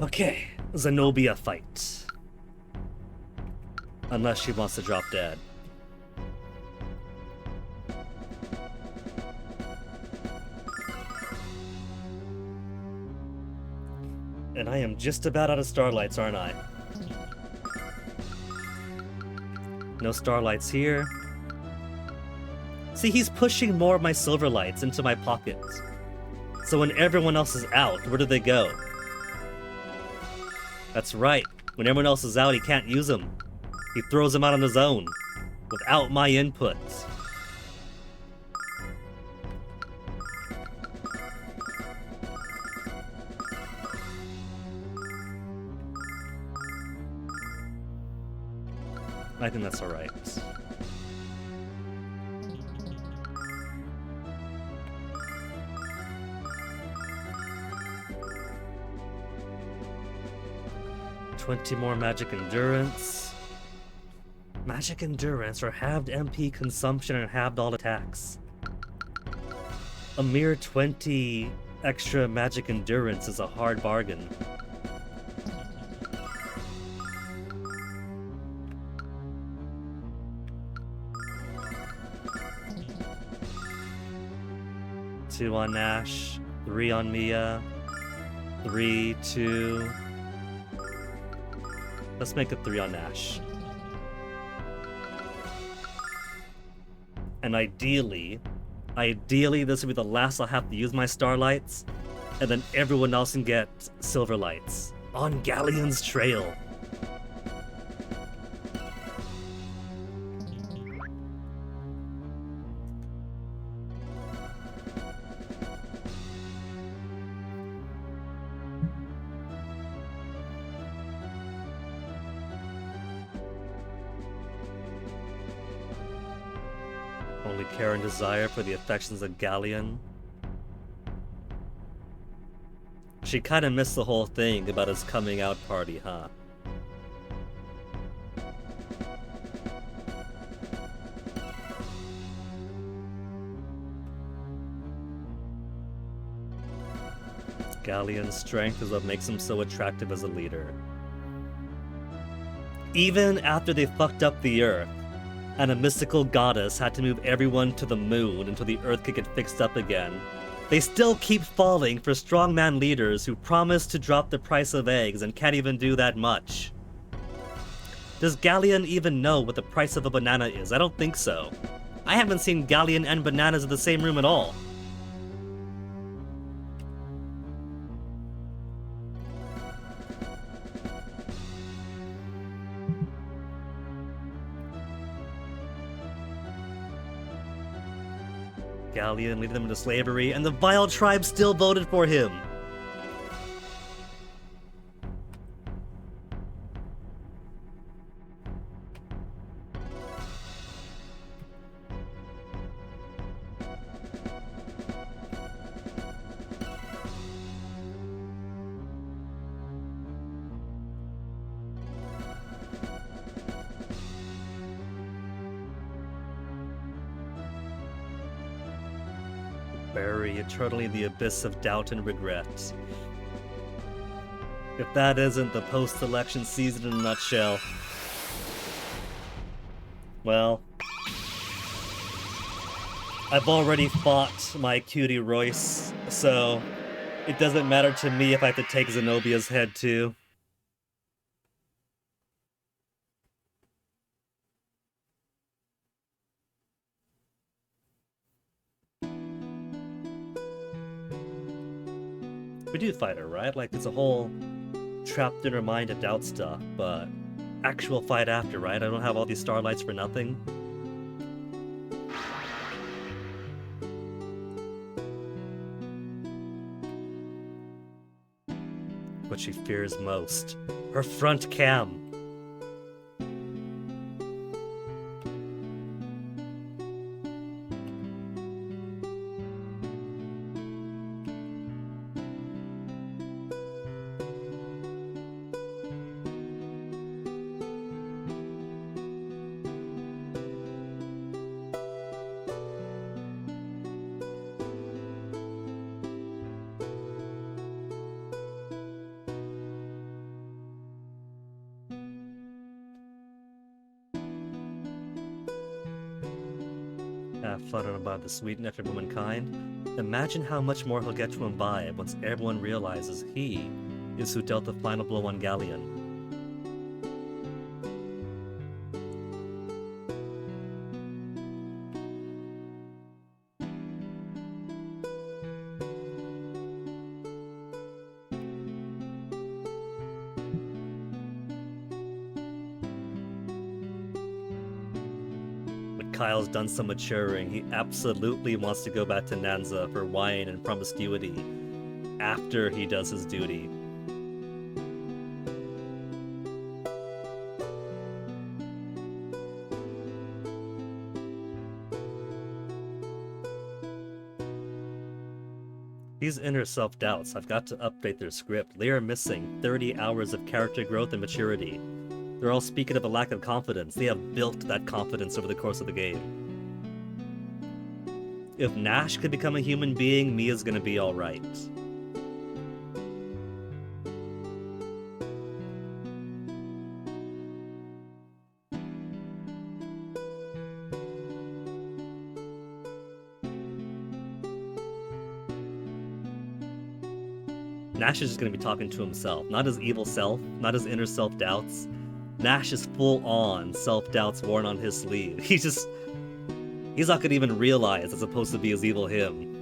Okay, Zenobia fight. Unless she wants to drop dead. And I am just about out of starlights, aren't I? No starlights here. See, he's pushing more of my silver lights into my pockets. So when everyone else is out, where do they go? That's right. When everyone else is out, he can't use them. He throws them out on his own, without my inputs. I think that's alright. $20 more magic endurance. Magic endurance or halved MP consumption and halved all attacks. A mere 20 extra magic endurance is a hard bargain. Two on Nash, 3 on Mia, 3, 2. Let's make it 3 on Nash. And ideally this would be the last I'll have to use my starlights, and then everyone else can get silver lights on Galleon's trail. Only care and desire for the affections of Galleon. She kinda missed the whole thing about his coming out party, huh? Galleon's strength is what makes him so attractive as a leader. Even after they fucked up the Earth, and a mystical goddess had to move everyone to the moon until the Earth could get fixed up again, they still keep falling for strongman leaders who promise to drop the price of eggs and can't even do that much. Does Galleon even know what the price of a banana is? I don't think so. I haven't seen Galleon and bananas in the same room at all. Galleon leading them into slavery, and the vile tribe still voted for him. Bury eternally in the abyss of doubt and regret. If that isn't the post-election season in a nutshell, well, I've already fought my cutie Royce, so it doesn't matter to me if I have to take Zenobia's head too. We do fight her, right? Like, it's a whole trapped in her mind of doubt stuff, but actual fight after, right? I don't have all these starlights for nothing. What she fears most. Her front cam. have fun and imbibe the sweet nectar of womankind, imagine how much more he'll get to imbibe once everyone realizes he is who dealt the final blow on Galleon. Kyle's done some maturing. He absolutely wants to go back to Nanza for wine and promiscuity after he does his duty. These inner self-doubts have got to update their script. They are missing 30 hours of character growth and maturity. They're all speaking of a lack of confidence. They have built that confidence over the course of the game. If Nash could become a human being, Mia's gonna be alright. Nash is just gonna be talking to himself, not his evil self, not his inner self-doubts. Nash is full-on self-doubts worn on his sleeve. He's not gonna even realize it's supposed to be his evil him.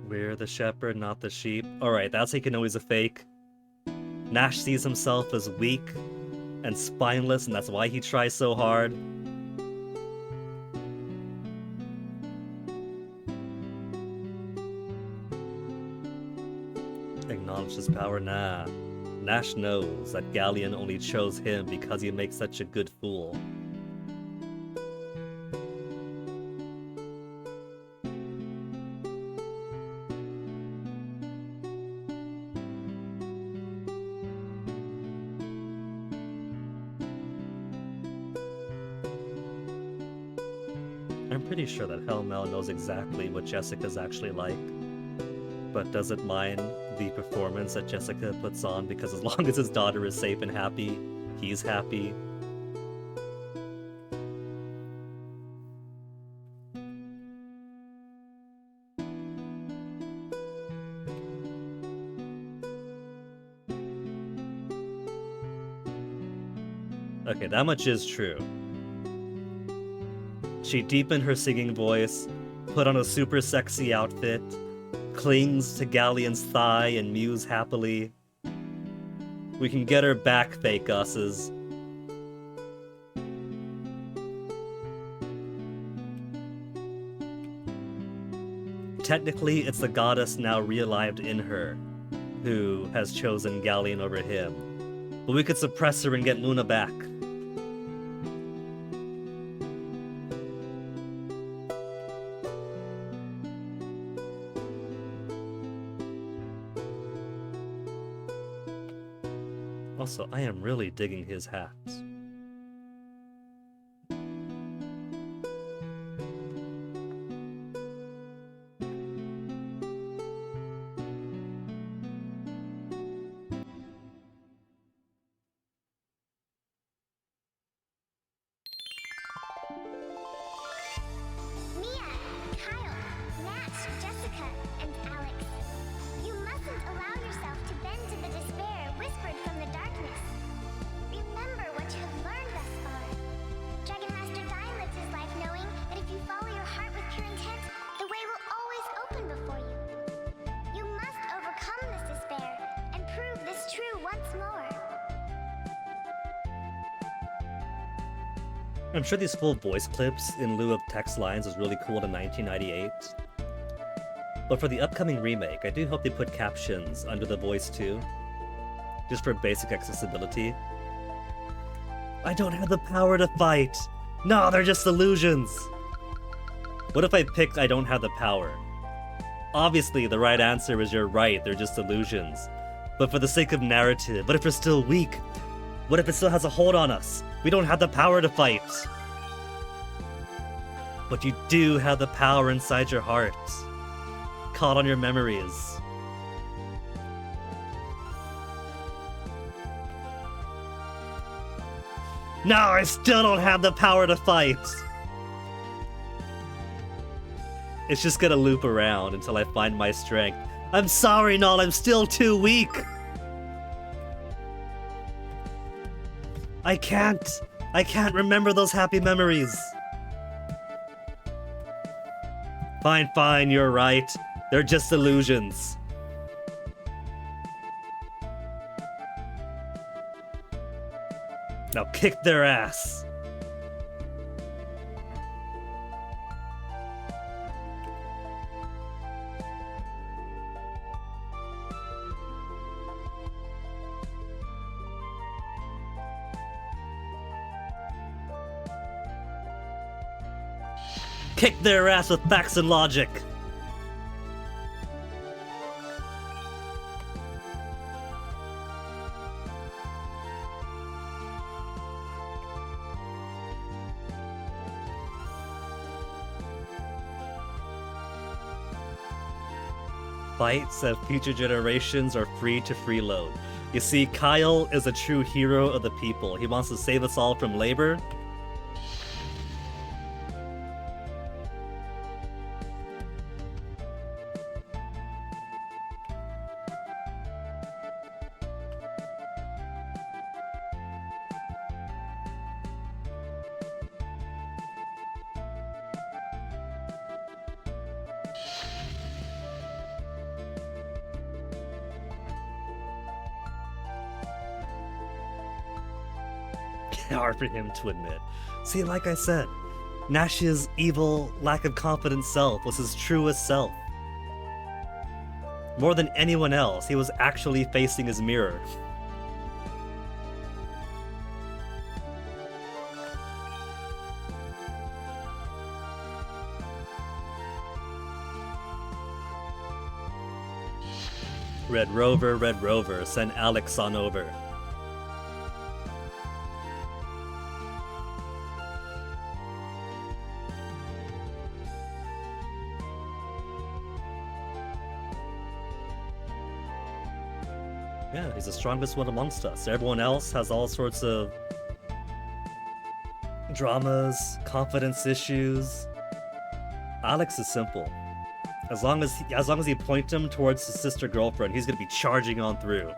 We're the shepherd, not the sheep. Alright, that's how you can know he's a fake. Nash sees himself as weak and spineless, and that's why he tries so hard. Acknowledge his power? Nah. Nash knows that Galleon only chose him because he makes such a good fool. I'm pretty sure that Hellmel knows exactly what Jessica's actually like, but doesn't mind the performance that Jessica puts on because as long as his daughter is safe and happy, he's happy. Okay, that much is true. She deepened her singing voice, put on a super sexy outfit, clings to Galleon's thigh and mews happily. We can get her back, fake us's. Technically, it's the goddess now realived in her who has chosen Galleon over him. But we could suppress her and get Luna back. Also, I am really digging his hats. Mia, Kyle, Nash, Jessica, and Alex. You mustn't allow yourself to bend to the despair whispered from the darkness. Remember what you have learned thus far. Dragonmaster lives his life knowing that if you follow your heart with pure intent, the way will always open before you. You must overcome this despair and prove this true once more. I'm sure these full voice clips in lieu of text lines was really cool in 1998. But for the upcoming remake, I do hope they put captions under the voice too. Just for basic accessibility. I don't have the power to fight! No, they're just illusions! What if I picked I don't have the power? Obviously, the right answer is you're right, they're just illusions. But for the sake of narrative, what if we're still weak? What if it still has a hold on us? We don't have the power to fight. But you do have the power inside your heart. Caught on your memories. No, I still don't have the power to fight! It's just gonna loop around until I find my strength. I'm sorry, Null, I'm still too weak! I can't remember those happy memories. Fine, you're right. They're just illusions. Now kick their ass. Kick their ass with facts and logic. Fights of future generations are free to freeload. You see, Kyle is a true hero of the people. He wants to save us all from labor. Hard for him to admit. See, like I said, Nash's evil, lack of confidence self was his truest self. More than anyone else, he was actually facing his mirror. Red Rover, send Alex on over. Yeah, he's the strongest one amongst us. Everyone else has all sorts of dramas, confidence issues. Alex is simple. As long as you point him towards his sister girlfriend, he's gonna be charging on through.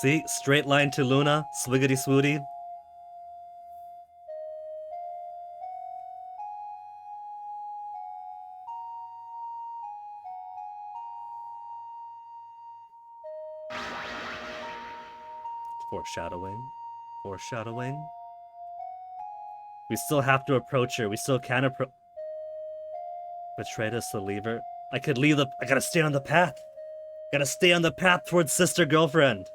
See? Straight line to Luna, swiggity swooty. Foreshadowing. We still have to approach her. We still can approach. Betrayed us to leave her. I gotta stay on the path. Gotta stay on the path towards sister girlfriend.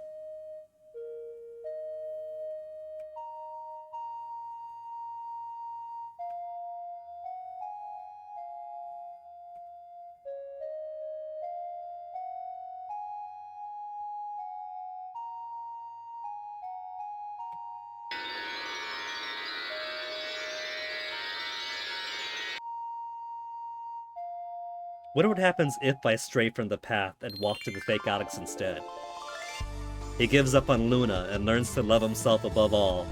What would happen if I stray from the path and walk to the fake Alex instead? He gives up on Luna and learns to love himself above all.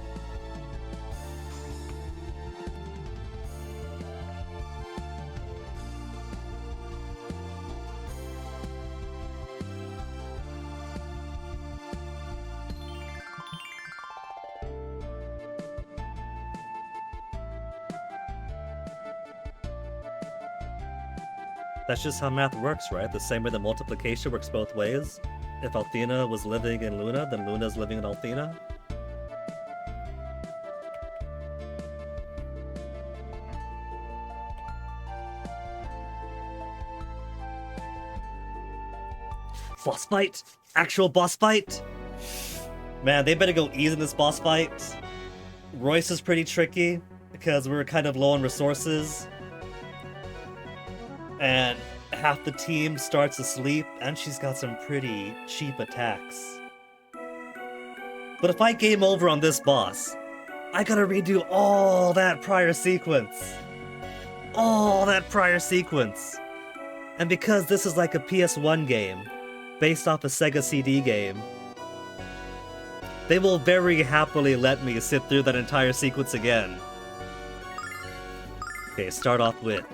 That's just how math works, right? The same way that multiplication works both ways. If Althena was living in Luna, then Luna's living in Althena. Boss fight! Actual boss fight! Man, they better go easy in this boss fight. Royce is pretty tricky, because we're kind of low on resources. And half the team starts asleep, and she's got some pretty cheap attacks. But if I game over on this boss, I gotta redo all that prior sequence. All that prior sequence. And because this is like a PS1 game, based off a Sega CD game, they will very happily let me sit through that entire sequence again. Okay, start off with...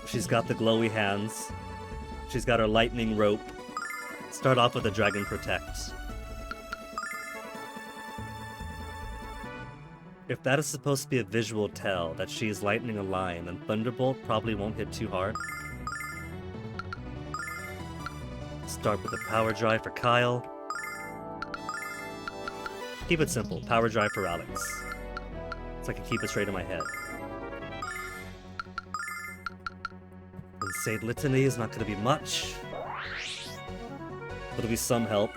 She's got the glowy hands. She's got her lightning rope. Start off with a Dragon Protect. If that is supposed to be a visual tell that she's lightning a line, then Thunderbolt probably won't hit too hard. Start with a Power Drive for Kyle. Keep it simple, Power Drive for Alex. So I can keep it straight in my head. Insane Litany is not going to be much. But it'll be some help.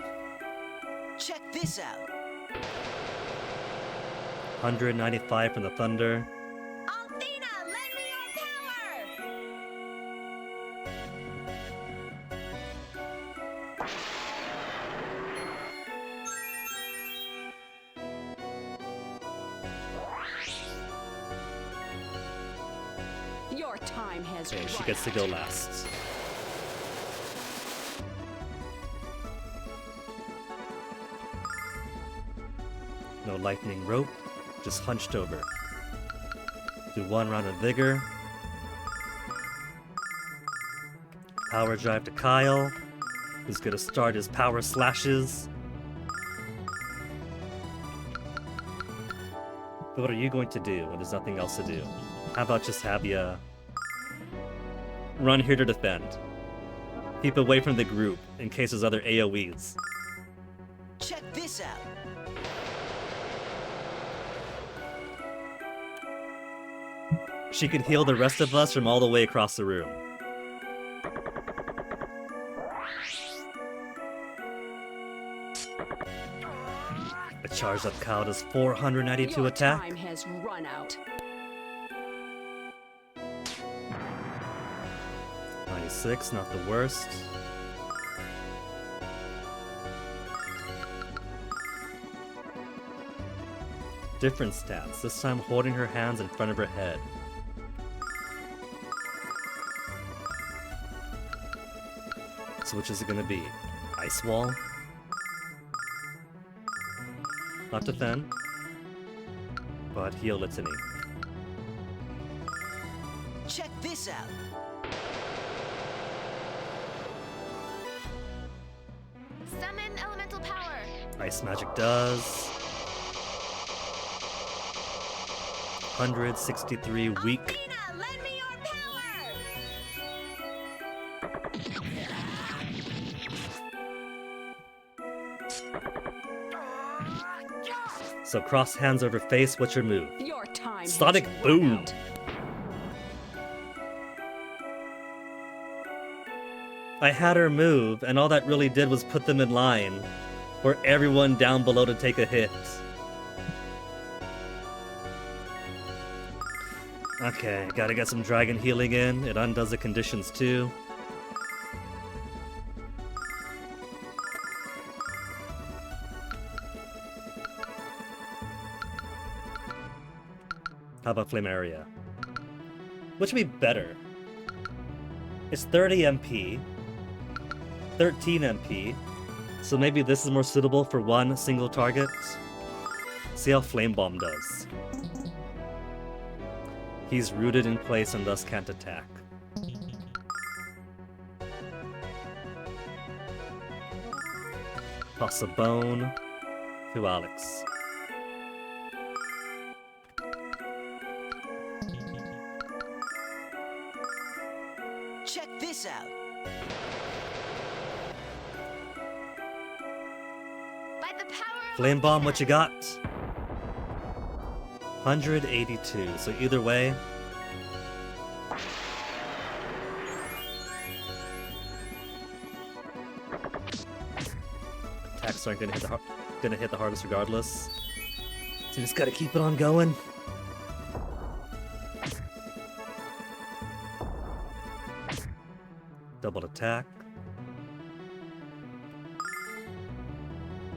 Check this out. 195 from the Thunder. Althena, lend me your power! Your time has Okay, she run gets to out. go last. No lightning rope, just hunched over. Do one round of vigor. Power drive to Kyle, who's gonna start his power slashes. But what are you going to do when there's nothing else to do? How about just have you run here to defend? Keep away from the group in case there's other AoEs. Check this out. She can heal the rest of us from all the way across the room. A charged up Kyle does 492 Your attack. time has run out. 96, not the worst. Different stats, this time holding her hands in front of her head. So which is it gonna be? Ice Wall? Not defend, but heal Litany. Check this out. Summon elemental power! Ice Magic does. 163 weak. Althena, lend me your power! So cross hands over face, what's your move? Your time Sonic has Boom. run out. I had her move, and all that really did was put them in line for everyone down below to take a hit. Okay, gotta get some dragon healing in. It undoes the conditions too. How about Flame Area? Which would be better? It's 30 MP, 13 MP, so maybe this is more suitable for one single target. See how Flame Bomb does. He's rooted in place and thus can't attack. Toss a bone to Alex. Check this out. By the power of Flame Bomb, what Althena. you got? 182, so either way. Attacks aren't gonna hit the hardest regardless. So just gotta keep it on going. Double attack.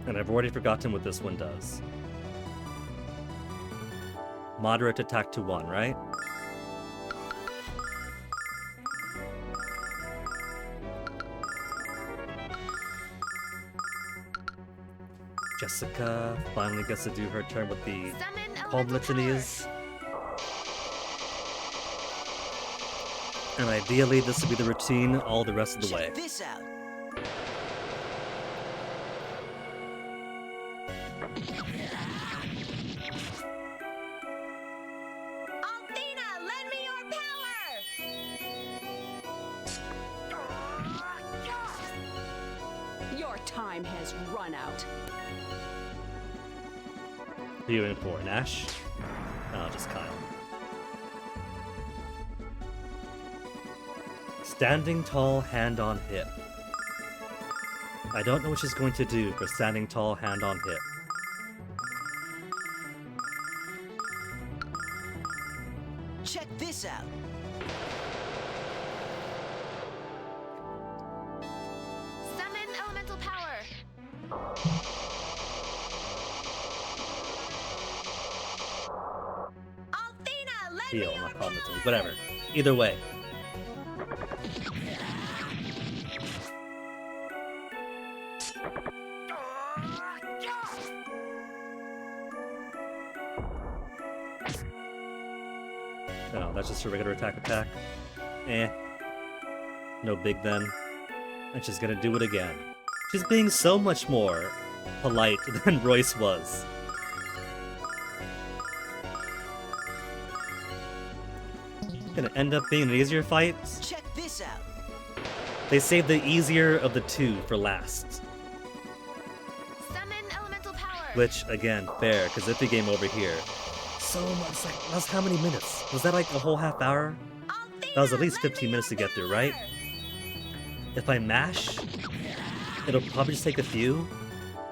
And I've already forgotten what this one does. Moderate attack to 1, right? Jessica finally gets to do her turn with the Summon palm elemental litanies. And ideally, this would be the routine all the rest of the way. Check this out. Althena, lend me your power! Your time has run out. Who are you in for? Nash? Oh, just Kyle. Standing tall, hand on hip. I don't know what she's going to do for standing tall, hand on hip. Check this out. Summon elemental power! Althena, lend Heal, me your not power! commenting. Whatever. Either way. No, that's just a regular attack. Eh. No big then. And she's gonna do it again. She's being so much more polite than Royce was. Gonna end up being an easier fight. Check this out. They saved the easier of the two for last. Summon elemental power! Which, again, fair, because if the game over here. So much, like, that was how many minutes? Was that like a whole half hour? Althena, That was at least lend 15 me minutes to your get through, right? power! If I mash, it'll probably just take a few,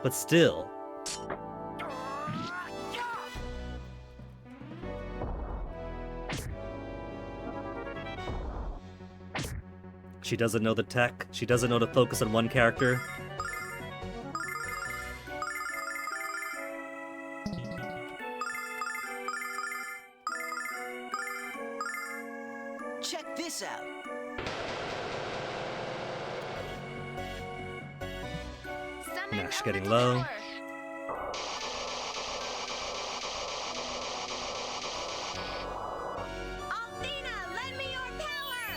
but still. She doesn't know the tech, she doesn't know to focus on one character. Check this out. Summon Nash getting elemental low. power! Althena, lend me your power!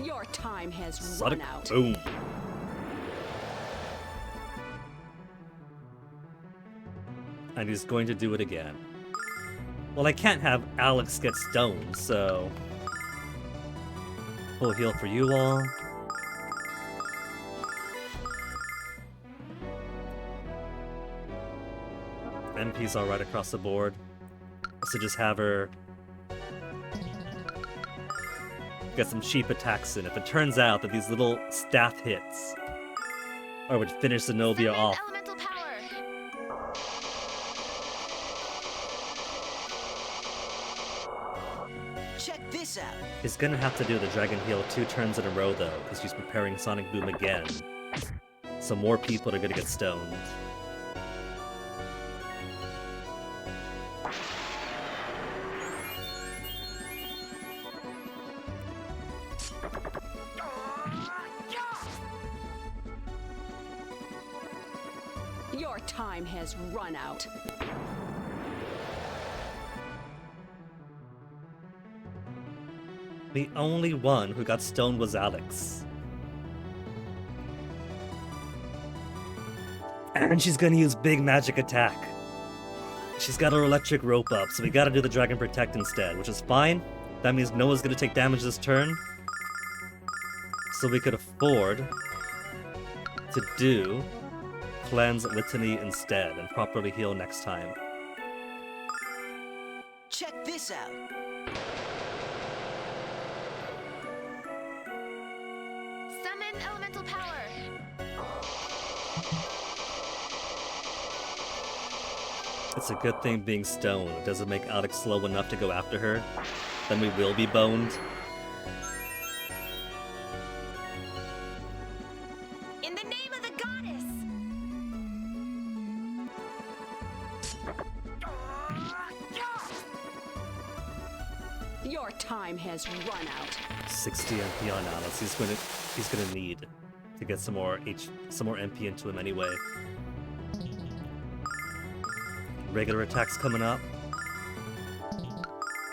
Your time has Sonic run out. boom. And he's going to do it again. Well, I can't have Alex get stoned, so... Full heal for you all. MP's alright across the board. So just have her... get some cheap attacks in. If it turns out that these little staff hits or would finish Zenobia Summon off, elemental power! Check this out. he's gonna have to do the Dragon Heal 2 turns in a row though, because she's preparing Sonic Boom again. So more people are gonna get stoned. Your time has run out. The only one who got stoned was Alex. And she's gonna use big magic attack. She's got her electric rope up, so we gotta do the Dragon Protect instead, which is fine. That means Noah's gonna take damage this turn. So we could afford to do Cleanse Litany instead and properly heal next time. Check this out. Summon elemental power! It's a good thing being stoned. It doesn't make Alex slow enough to go after her. Then we will be boned. Your time has run out. 60 MP on Alex. He's gonna need to get some more MP into him anyway. Regular attacks coming up.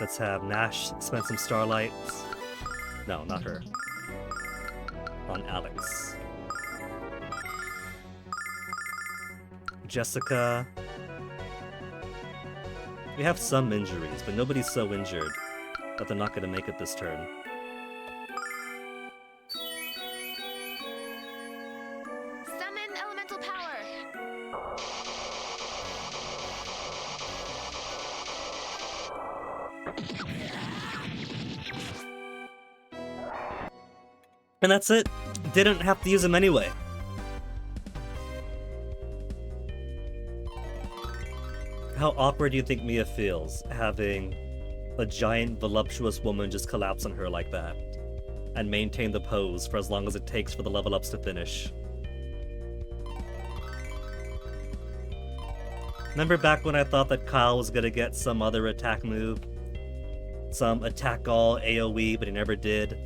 Let's have Nash spend some starlights. No, not her. On Alex. Jessica. We have some injuries, but nobody's so injured that they're not going to make it this turn. Summon elemental power. And that's it. Didn't have to use them anyway. How awkward do you think Mia feels having a giant, voluptuous woman just collapse on her like that and maintain the pose for as long as it takes for the level ups to finish? Remember back when I thought that Kyle was gonna get some other attack move? Some attack all AoE, but he never did.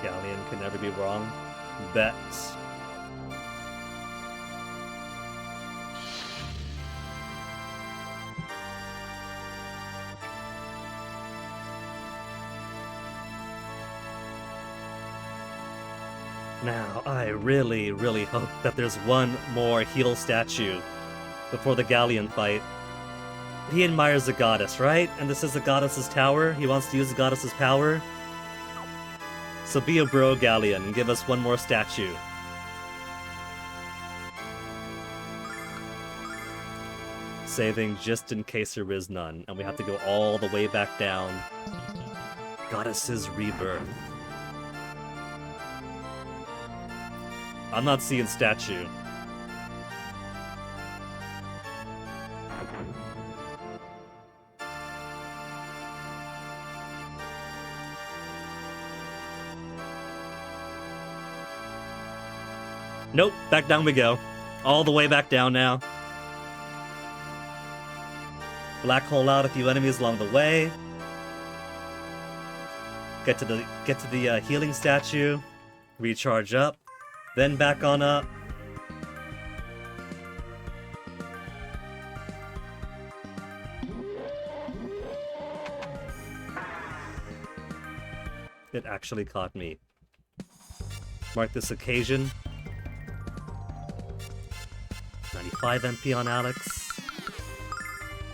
Galleon can never be wrong. Bets. Now, I really, really hope that there's one more heal statue before the Galleon fight. He admires the goddess, right? And this is the goddess's tower? He wants to use the goddess's power? So be a bro, Galleon, and give us one more statue. Saving just in case there is none, and we have to go all the way back down. Goddess's rebirth. I'm not seeing statue. Nope, back down we go. All the way back down now. Black hole out a few enemies along the way. Get to the healing statue. Recharge up. Then back on up. It actually caught me. Mark this occasion. 95 MP on Alex.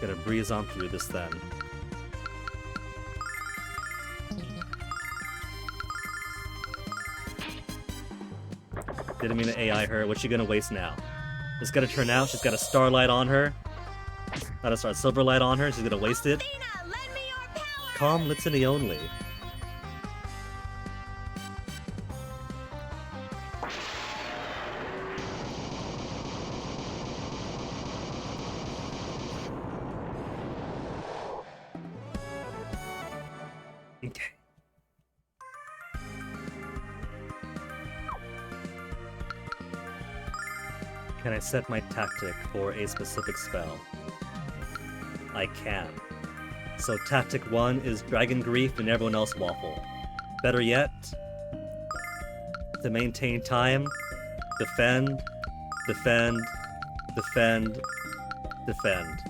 Gonna breeze on through this then. Didn't mean to AI her. What's she gonna waste now? It's gonna turn out she's got a starlight on her. Not a silver light on her. She's gonna waste it. Athena, lend me your power. Calm Litany only. Okay. Can I set my tactic for a specific spell? I can. So tactic 1 is Dragon Grief and everyone else waffle. Better yet, to maintain time, defend, defend, defend, defend.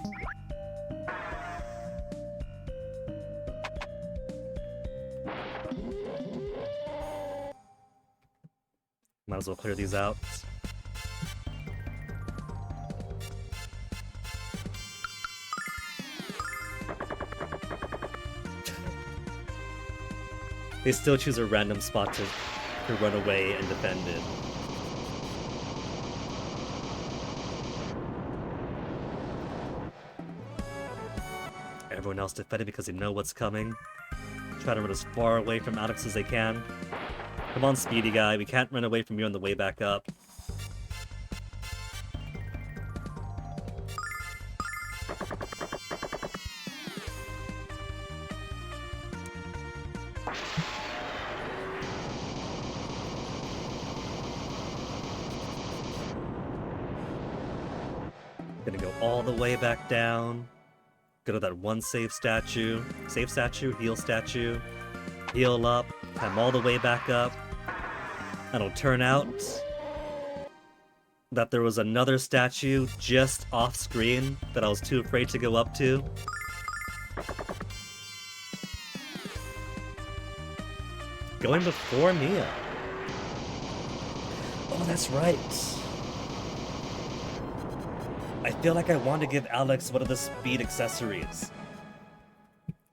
Might as well clear these out. They still choose a random spot to run away and defend it. Everyone else defended because they know what's coming. Try to run as far away from Alex as they can. Come on, speedy guy, we can't run away from you on the way back up. Gonna go all the way back down. Go to that one save statue, heal statue, heal up, come all the way back up. And it'll turn out that there was another statue just off screen that I was too afraid to go up to. Going before Mia. Oh, that's right. I feel like I want to give Alex one of the speed accessories.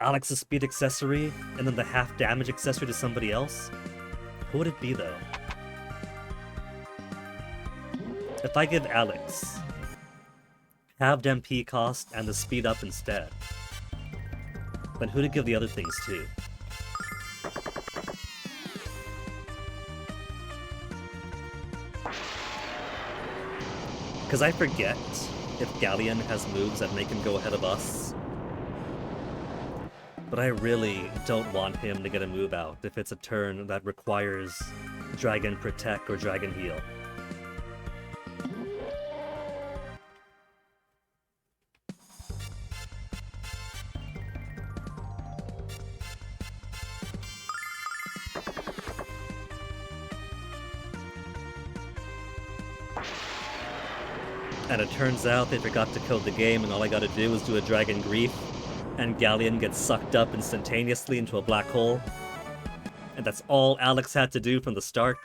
Alex's speed accessory, and then the half damage accessory to somebody else? Who would it be, though? If I give Alex halved MP cost and the speed up instead, then who to give the other things to? Because I forget if Galleon has moves that make him go ahead of us. But I really don't want him to get a move out if it's a turn that requires Dragon Protect or Dragon Heal. And it turns out they forgot to code the game, and all I gotta do is do a Dragon Grief, and Galleon gets sucked up instantaneously into a black hole. And that's all Alex had to do from the start.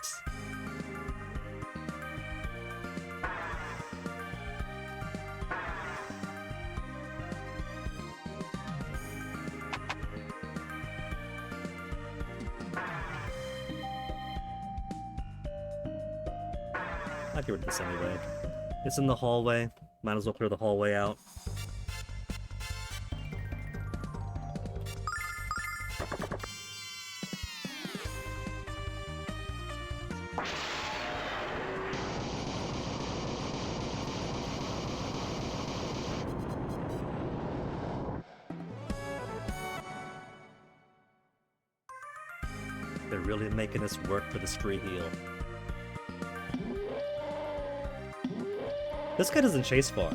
I'll get rid of this anyway. It's in the hallway. Might as well clear the hallway out. They're really making us work for this free heal. This guy doesn't chase far.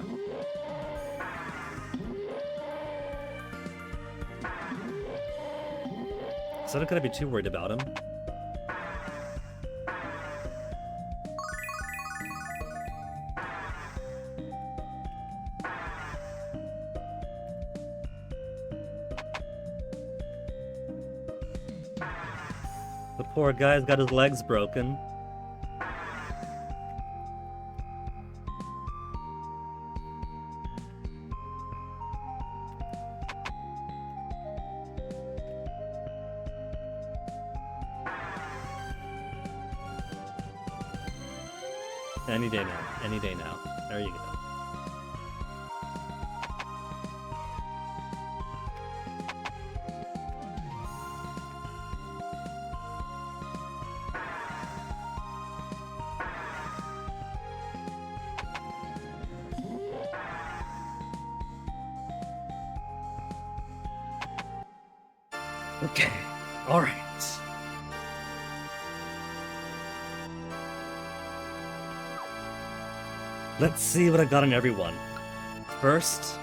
So I'm not gonna be too worried about him. The poor guy's got his legs broken. Any day now. Any day now. There you go. Okay. All right. Let's see what I got on everyone. First,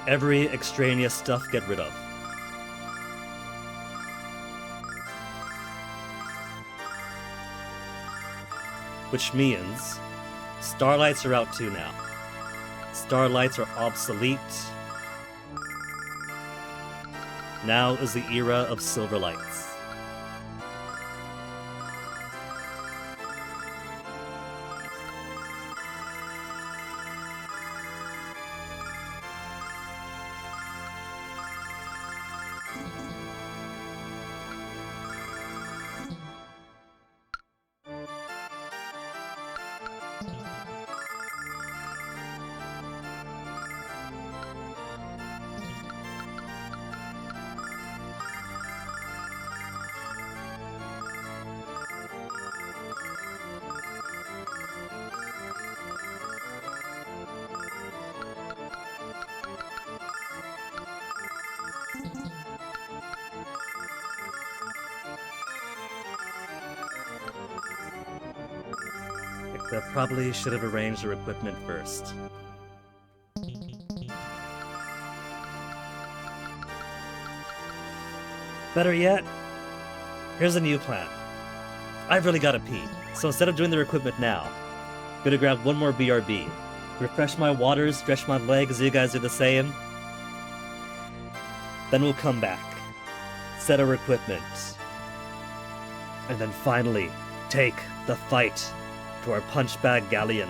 every extraneous stuff get rid of. Which means Starlights are out too now. Starlights are obsolete. Now is the era of Silver Lights. That probably should have arranged their equipment first. Better yet, here's a new plan. I've really gotta pee, so instead of doing their equipment now, I'm gonna grab one more BRB. Refresh my waters, stretch my legs, you guys do the same. Then we'll come back, set our equipment, and then finally take the fight to our punch bag galleon.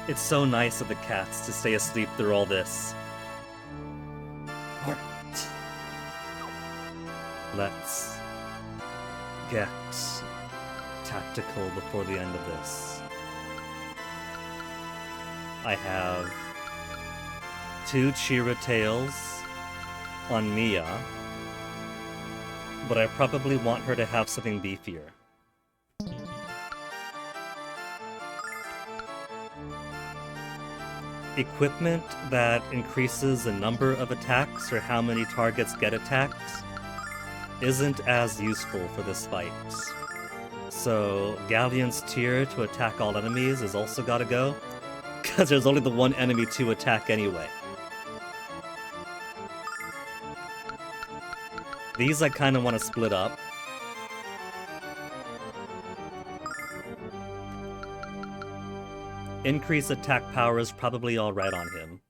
It's so nice of the cats to stay asleep through all this. Alright. Let's get tactical before the end of this. I have 2 Chira tails on Mia, but I probably want her to have something beefier. Equipment that increases the number of attacks or how many targets get attacked isn't as useful for this fight. So Galleon's Tear to attack all enemies is also gotta go, because there's only the one enemy to attack anyway. These I kind of want to split up. Increase attack power is probably alright on him.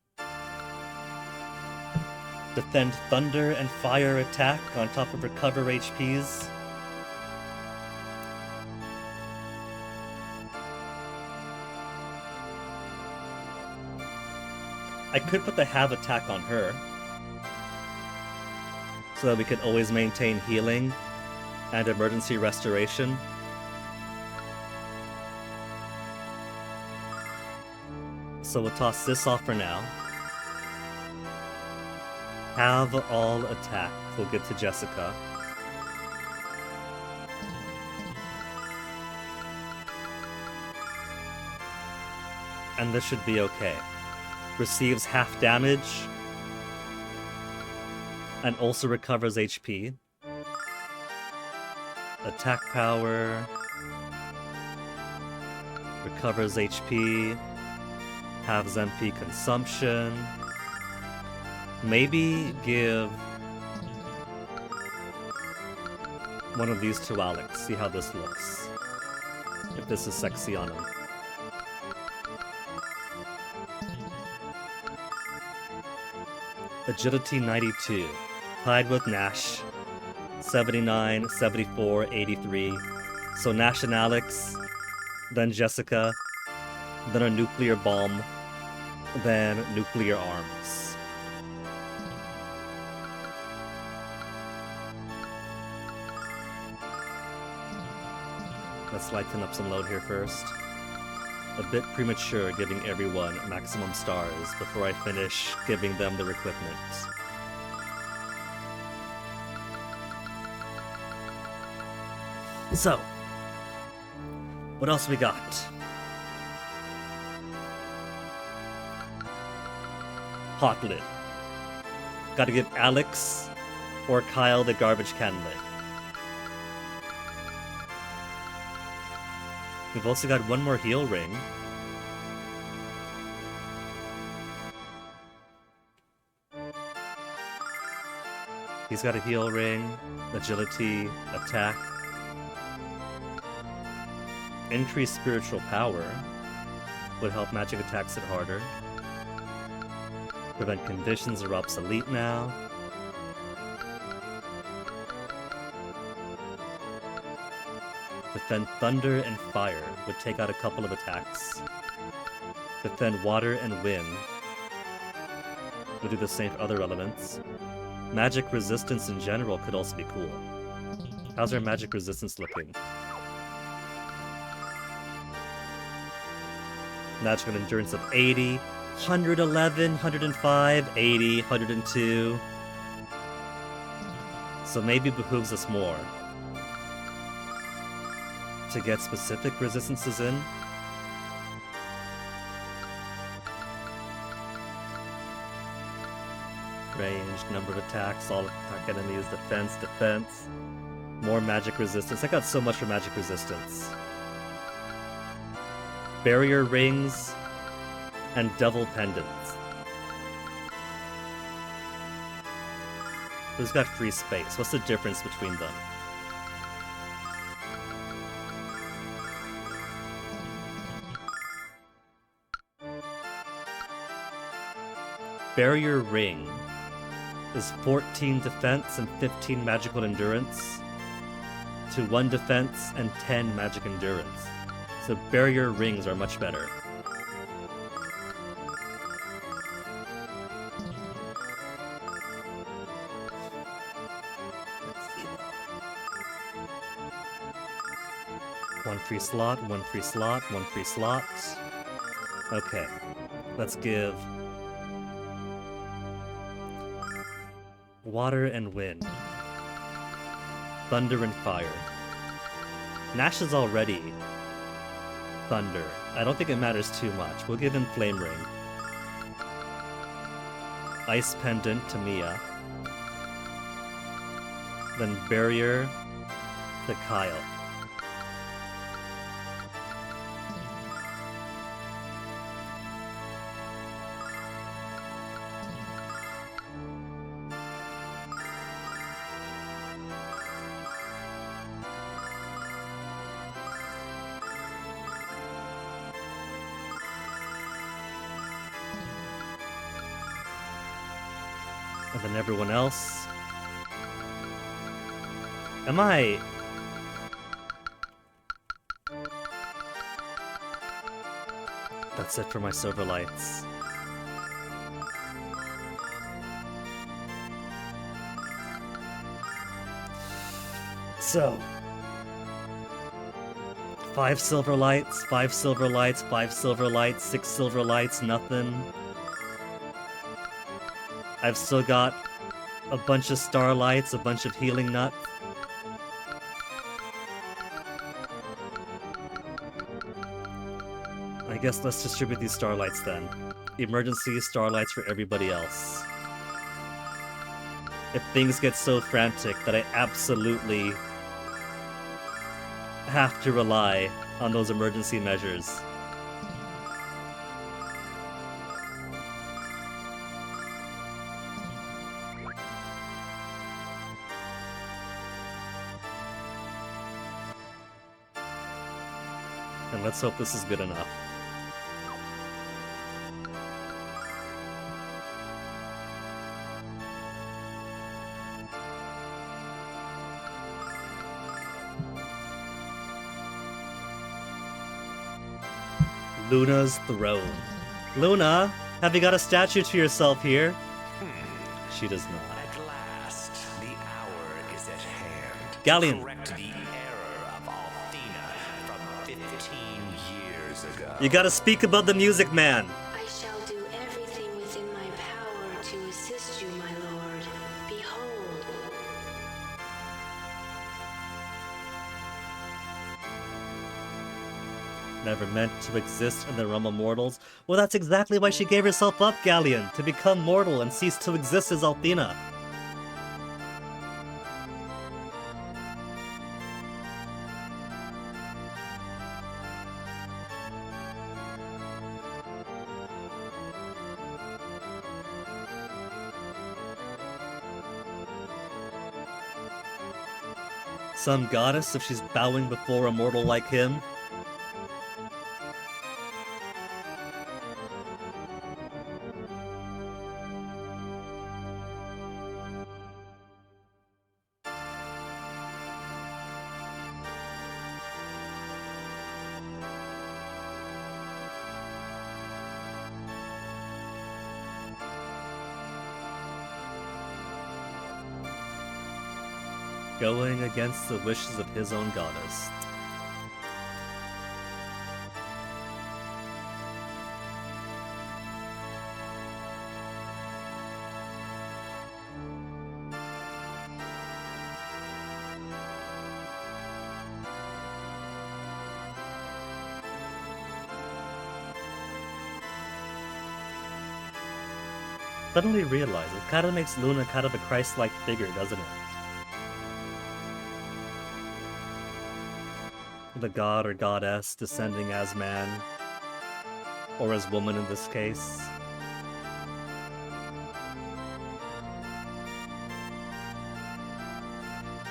Defend thunder and fire attack on top of recover HPs. I could put the have attack on her, so that we could always maintain healing and emergency restoration. So we'll toss this off for now. Have all attack. We'll give to Jessica. And this should be okay. Receives half damage. And also recovers HP. Attack power. Recovers HP. Halves MP consumption. Maybe give one of these to Alex. See how this looks. If this is sexy on him. Agility 92. Tied with Nash. 79, 74, 83. So Nash and Alex. Then Jessica. Then a nuclear bomb. Then nuclear arms. Let's lighten up some load here first. A bit premature giving everyone maximum stars before I finish giving them their equipment. So, what else we got? Hot lid. Gotta give Alex or Kyle the garbage can lid. We've also got one more heal ring. He's got a heal ring, agility, attack. Increased spiritual power would help magic attacks hit harder. Prevent conditions are obsolete now. Defend thunder and fire would take out a couple of attacks. Defend water and wind would do the same for other elements. Magic resistance in general could also be cool. How's our magic resistance looking? Magical endurance of 80, 111, 105, 80, 102. So maybe it behooves us more to get specific resistances in. Range, number of attacks, all attack enemies, defense. More magic resistance. I got so much for magic resistance. Barrier rings and devil pendants. Who's got free space? What's the difference between them? Barrier ring is 14 defense and 15 magical endurance to 1 defense and 10 magic endurance. So barrier rings are much better. One free slot, one free slot, one free slot. Okay, let's give water and wind, thunder and fire. Nash is already thunder. I don't think it matters too much. We'll give him Flame Ring. Ice Pendant to Mia. Then Barrier to Kyle. And then everyone else. Am I... That's it for my silver lights. So... 5 silver lights, 5 silver lights, 5 silver lights, 6 silver lights, nothing. I've still got a bunch of starlights, a bunch of healing nuts. I guess let's distribute these starlights then. Emergency starlights for everybody else. If things get so frantic that I absolutely have to rely on those emergency measures. And let's hope this is good enough. Luna's throne. Luna, have you got a statue to yourself here? She does not. At last, the hour is at hand. Galleon. Correct the error of Althena from 15 years ago. You gotta speak above the music, man. I shall do everything within my power to assist you, my lord. Behold. Never meant to exist in the realm of mortals. Well, that's exactly why she gave herself up, Galleon, to become mortal and cease to exist as Althena. Some goddess if she's bowing before a mortal like him? Going against the wishes of his own goddess. Suddenly realize it kind of makes Luna kind of a Christ-like figure, doesn't it? The god or goddess descending as man, or as woman in this case.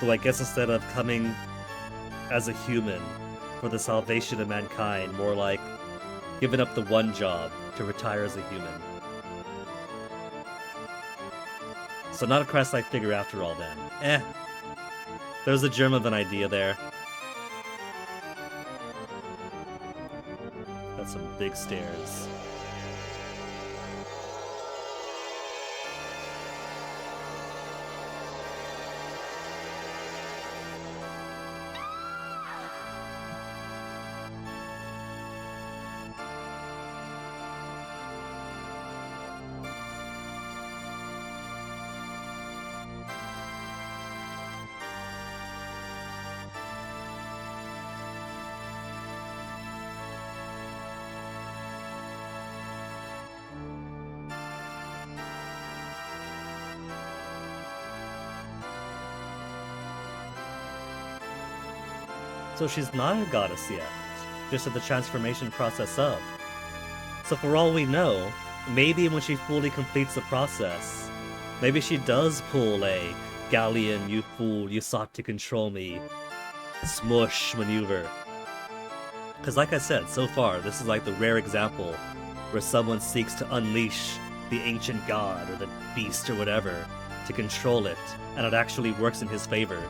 Though I guess instead of coming as a human for the salvation of mankind, more like giving up the one job to retire as a human. So not a Christ-like figure after all then. There's a germ of an idea there. That's some big stairs. So she's not a goddess yet, just at the transformation process of. So for all we know, maybe when she fully completes the process, maybe she does pull a Galleon, you fool, you sought to control me, smush maneuver. Because like I said, so far, this is like the rare example where someone seeks to unleash the ancient god or the beast or whatever to control it, and it actually works in his favor.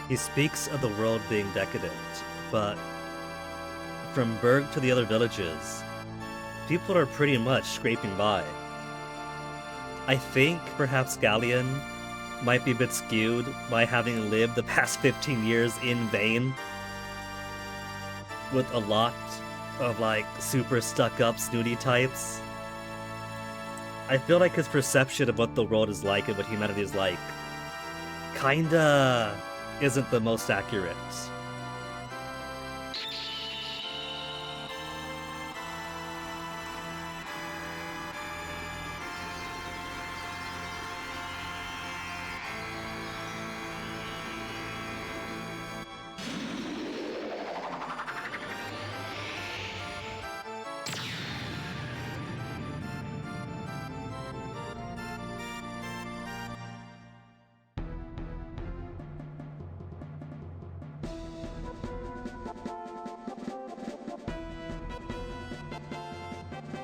He speaks of the world being decadent, but from Berg to the other villages, people are pretty much scraping by. I think perhaps Galleon might be a bit skewed by having lived the past 15 years in Vane with a lot of like super stuck-up snooty types. I feel like his perception of what the world is like and what humanity is like kinda isn't the most accurate.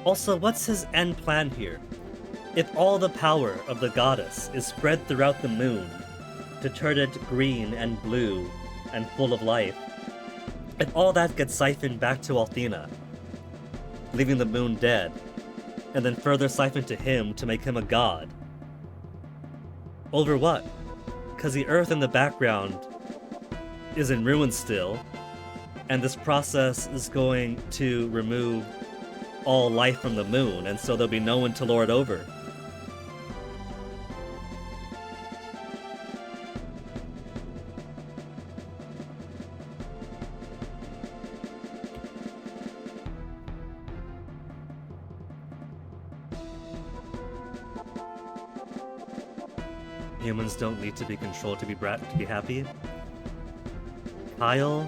Also, what's his end plan here? If all the power of the goddess is spread throughout the moon to turn it green and blue and full of life, if all that gets siphoned back to Althena, leaving the moon dead, and then further siphoned to him to make him a god, over what? Because the earth in the background is in ruins still, and this process is going to remove all life from the moon, and so there'll be no one to lord over. Humans don't need to be controlled to be happy. Kyle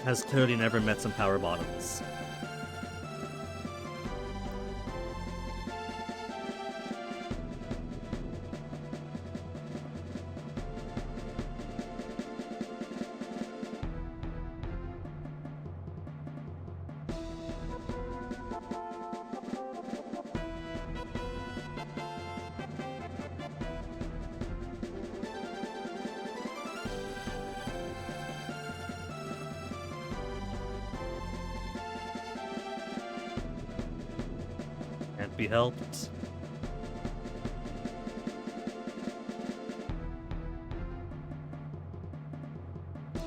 has clearly never met some power bottoms. Can't be helped.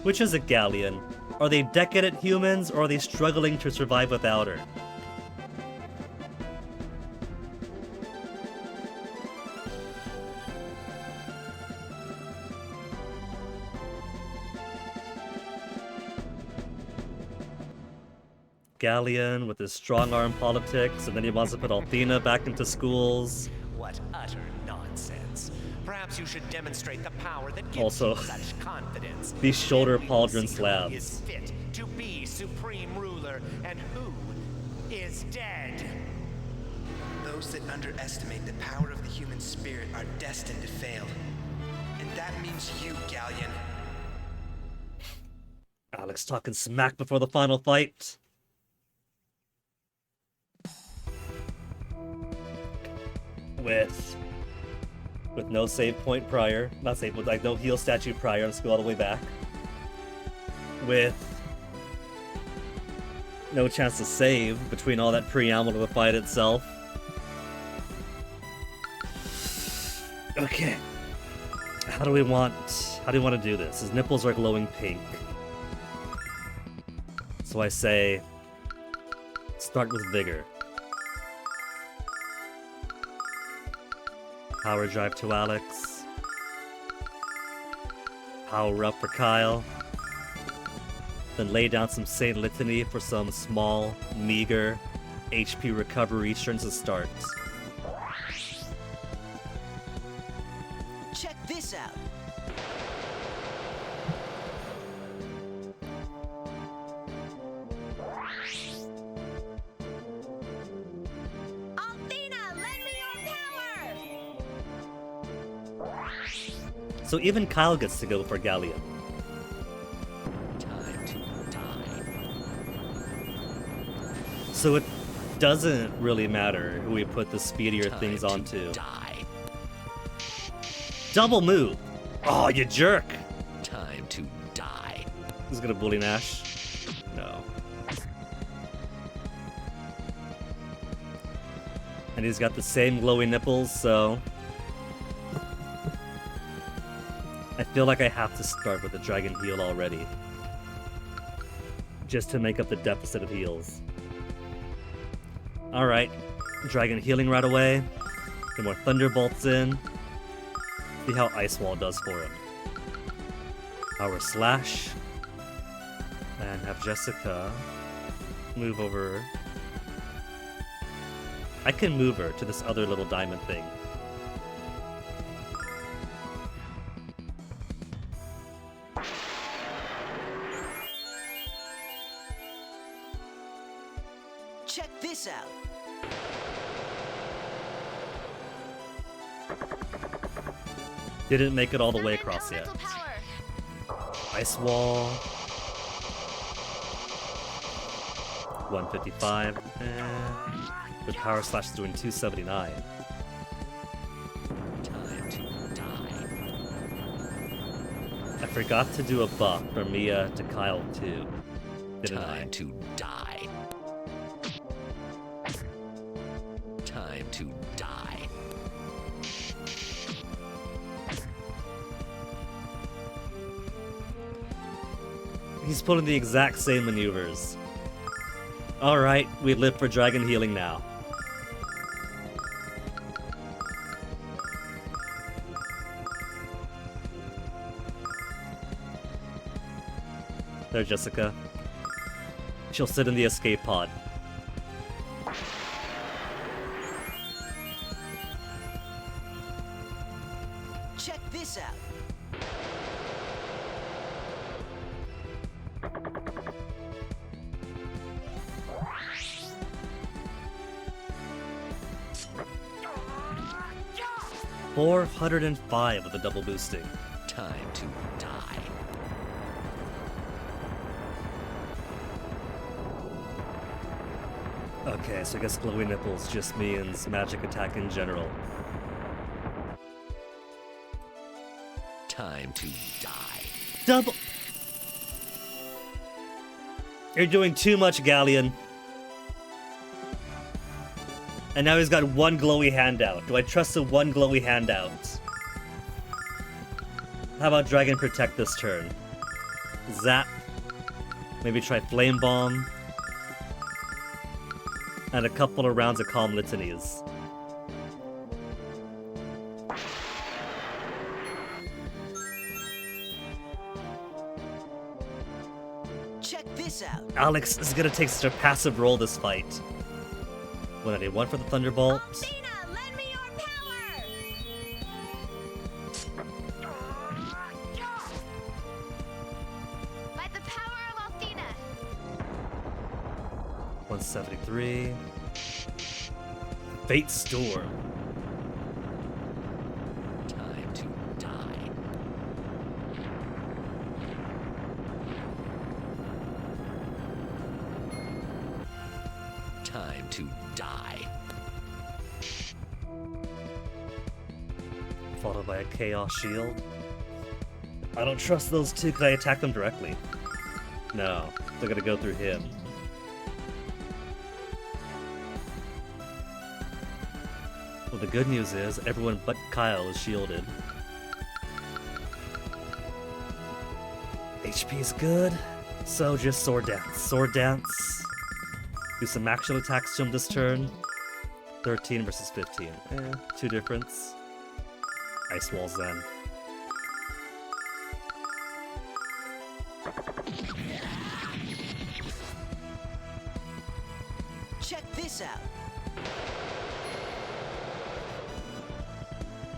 Which is a Galleon? Are they decadent humans, or are they struggling to survive without her? Galleon with his strong arm politics, and then he wants to put Althena back into schools. What utter nonsense. Perhaps you should demonstrate the power that gives Also, you such confidence. these shoulder Then we will pauldron see who slabs. is fit to be supreme ruler and who is dead. Those that underestimate the power of the human spirit are destined to fail. And that means you, Galleon. Alex talking smack before the final fight. With no save point prior, not save, with like no heal statue prior, let's go all the way back. With no chance to save between all that preamble to the fight itself. Okay. How do we want to do this? His nipples are glowing pink. So I say, start with vigor. Power drive to Alex. Power up for Kyle. Then lay down some Saint Litany for some small, meager HP recovery turns to start. Check this out. Althena, lend me your power! So even Kyle gets to go for Galleon. Time to die. So it doesn't really matter who we put the speedier Time things to onto. Die. Double move! Oh, you jerk! Time to die. Who's gonna bully Nash? No. And he's got the same glowy nipples, so... I feel like I have to start with the Dragon Heal already. Just to make up the deficit of heals. Alright, Dragon Healing right away. Get more Thunderbolts in. See how Ice Wall does for him. Power Slash. And have Jessica move over. I can move her to this other little diamond thing. Check this out. Didn't make it all the way across yet. Ice Wall. 155. With Power Slash doing 279. Time to die. I forgot to do a buff from Mia to Kyle too. Didn't Time I? to die. Time to die. He's pulling the exact same maneuvers. Alright, we live for Dragon Healing now. There, Jessica. She'll sit in the escape pod. Check this out. $405 with the double boosting. Time to die. Okay, so I guess Glowy Nipples just means magic attack in general. Time to die. Double! You're doing too much, Galleon. And now he's got one glowy handout. Do I trust the one glowy handout? How about Dragon Protect this turn? Zap. Maybe try Flame Bomb. And a couple of rounds of Calm Litanies. Check this out. Alex is gonna take such a passive role this fight. What, I need one for the Thunderbolt. Althena, lend me your power! By the power of Althena. 173. Fate Storm. Time to die. Time to die. Followed by a Chaos Shield. I don't trust those two. Could I attack them directly? No, they're gonna go through him. Well, the good news is everyone but Kyle is shielded. HP is good, so just Sword Dance. Sword Dance. Do some actual attacks to him this turn. 13 versus 15. 2 difference. Ice Walls then. Check this out.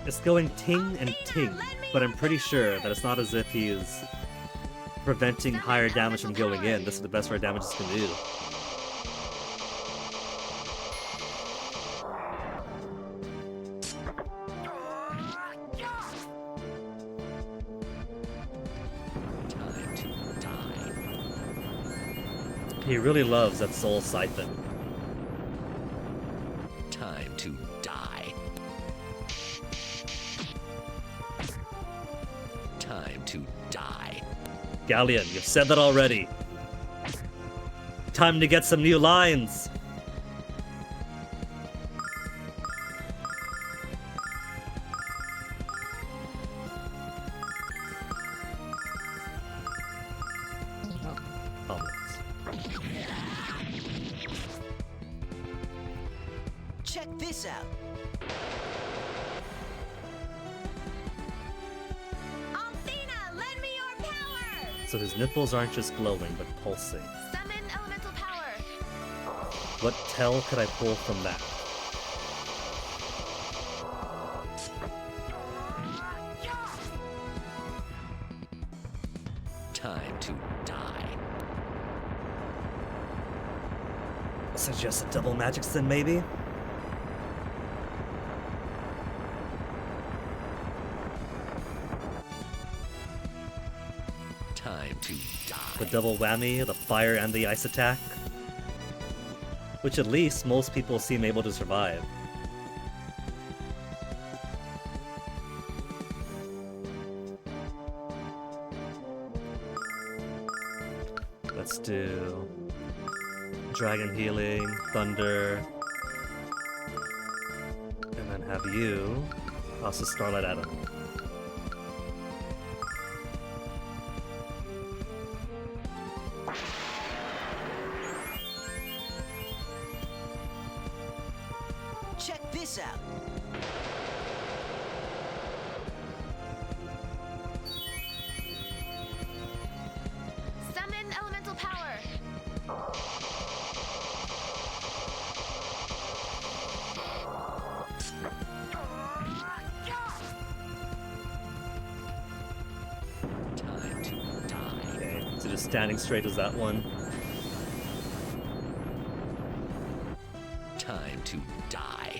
It's going ting and ting, but I'm pretty sure that it's not as if he's preventing higher damage from going in. This is the best rare damage this can do. Time to die. He really loves that Soul Siphon. Time to die. Time to die. Galleon, you've said that already. Time to get some new lines. Oh, Check this out. Althena, lend me your power! so his nipples aren't just glowing, but pulsing. Summon elemental power! What tell could I pull from that? Time to die. Suggest a double magic sin, maybe? Time to die. The double whammy, the fire and the ice attack? Which at least most people seem able to survive. Let's do Dragon Healing, Thunder, and then have you toss a Starlight at him. Check this out. Summon elemental power! Time to die. Okay, so just standing straight as that one. Time to die.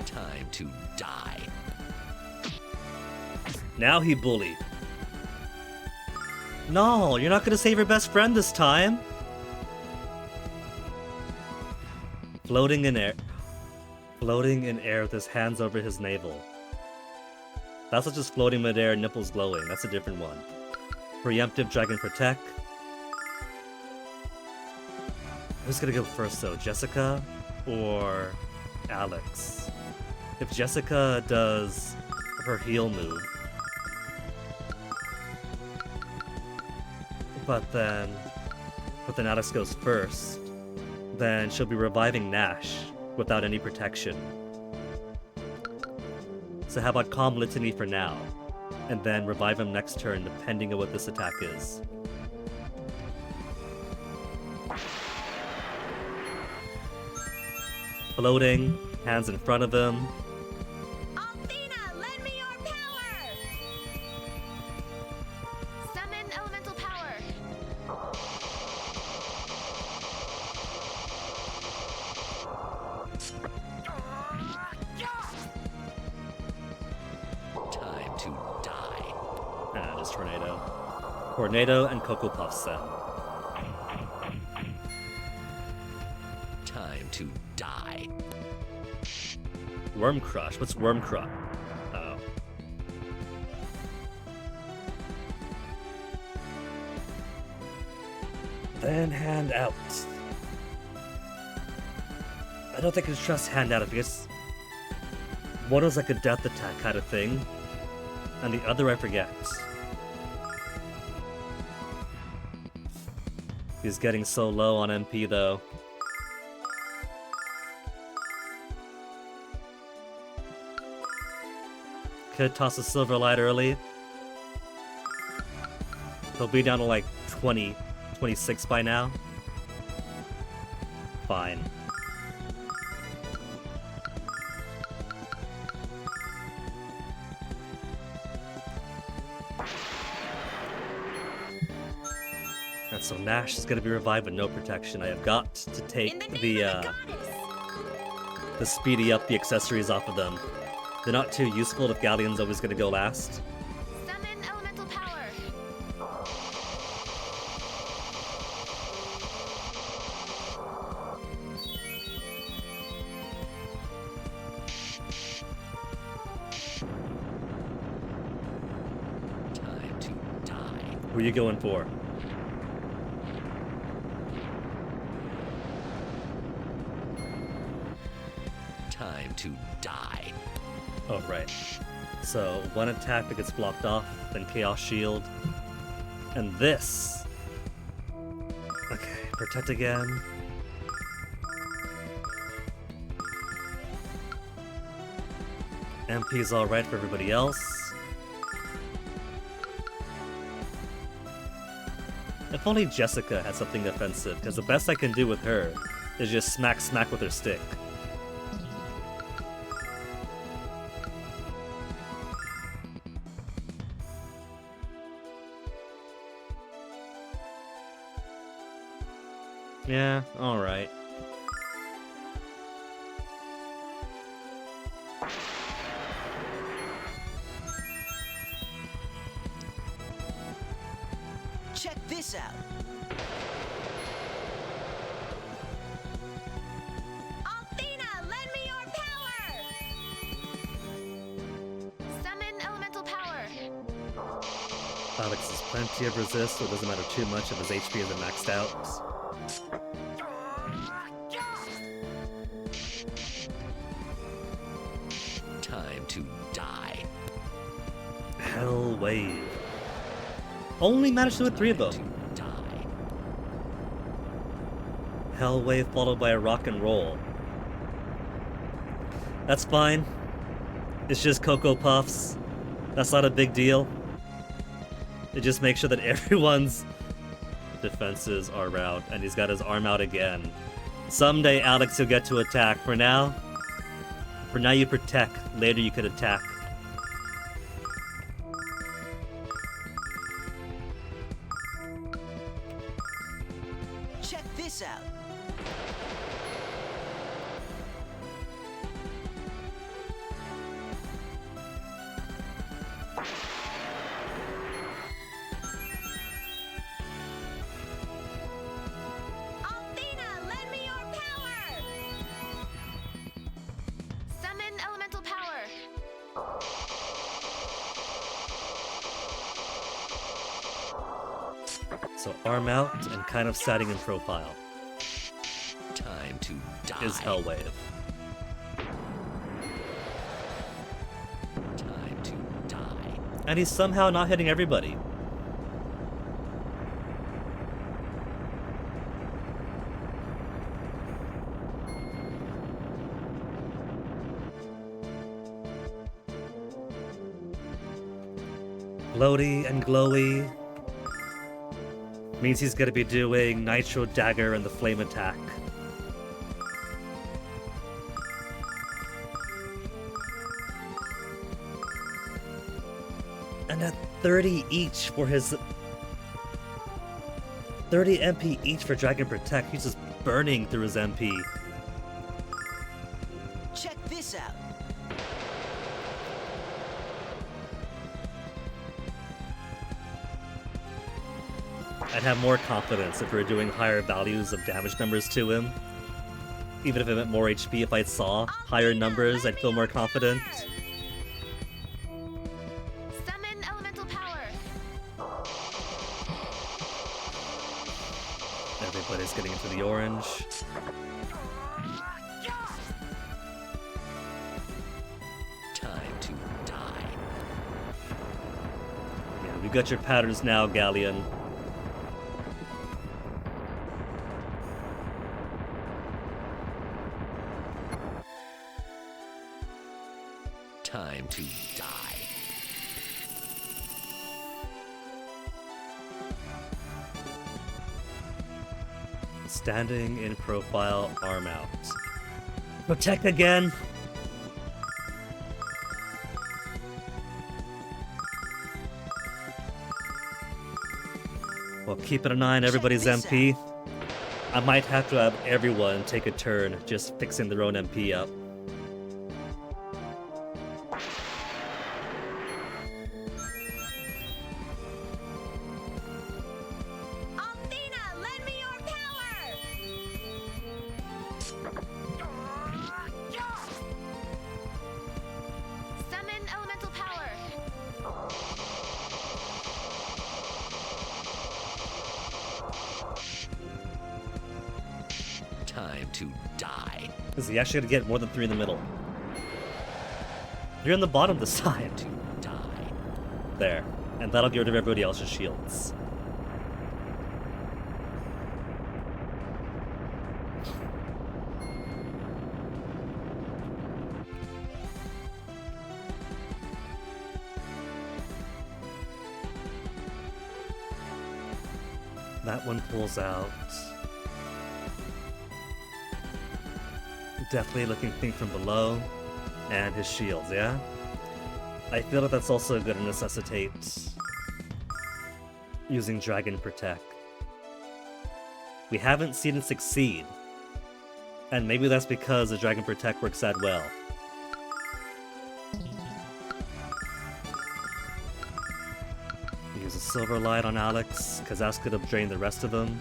Time to die. Now he bullied. No, you're not gonna save your best friend this time. Floating in air. Floating in air with his hands over his navel. That's not just floating midair, nipples glowing. That's a different one. Preemptive Dragon Protect. Who's gonna go first though? Jessica or Alex? If Jessica does her heal move, but then Alex goes first, then she'll be reviving Nash without any protection. So how about Calm Litany for now, and then revive him next turn depending on what this attack is. Floating, hands in front of him. Althena, lend me your power! Summon elemental power! Time to die. Ah, just Tornado. Tornado and Cocoa Puffs then. Time to die. Worm Crush. What's Worm Crush? Oh. Then hand out. I don't think I can trust hand out because one was like a death attack kind of thing, and the other I forget. He's getting so low on MP though. Could toss a Silver Light early. He'll be down to like 20, 26 by now. Fine. And so Nash is gonna be revived with no protection. I have got to take the speedy up the accessories off of them. They're not too useful if Galleon's always gonna go last. Summon elemental power. Time to die. Who are you going for? Time to die. Oh, right. So, one attack that gets blocked off, then Chaos Shield. And this! Okay, protect again. MP's alright for everybody else. If only Jessica had something offensive, because the best I can do with her is just smack with her stick. Yeah, alright. Check this out. Althena, lend me your power! Summon elemental power. Alex has plenty of resist, so it doesn't matter too much if his HP isn't maxed out. Time to die. Hell Wave. Only managed to hit 3 of them. To die. Hell Wave followed by a Rock and Roll. That's fine. It's just Cocoa Puffs. That's not a big deal. It just makes sure that everyone's defenses are out, and he's got his arm out again. Someday Alex will get to attack. For now you protect. Later you could attack. Check this out. Althena, lend me your power! Summon elemental power. So arm out and kind of setting in profile Time to die. is Hell Wave. Time to die. And he's somehow not hitting everybody. Floaty and glowy means he's gonna be doing Nitro Dagger and the Flame Attack. And at 30 each for his 30 MP each for Dragon Protect, he's just burning through his MP. Check this out. I'd have more confidence if we were doing higher values of damage numbers to him. Even if it meant more HP, if I saw higher numbers, I'd feel more confident. Summon elemental power. Everybody's getting into the orange. Time to die. Yeah, we got your patterns now, Galleon. Time to die. Standing in profile, arm out. Protect again! Well, keep an eye on everybody's this MP. I might have to have everyone take a turn just fixing their own MP up. Althena, lend me your power! Summon elemental power. Time to die. Is he actually gonna get more than 3 in the middle? You're in the bottom this time. To die. There. And that'll get rid of everybody else's shields. That one pulls out. Definitely looking thing from below. And his shields, yeah? I feel like that's also going to necessitate using Dragon Protect. We haven't seen it succeed. And maybe that's because the Dragon Protect works that well. Use a Silver Light on Alex, because that's going to drain the rest of them.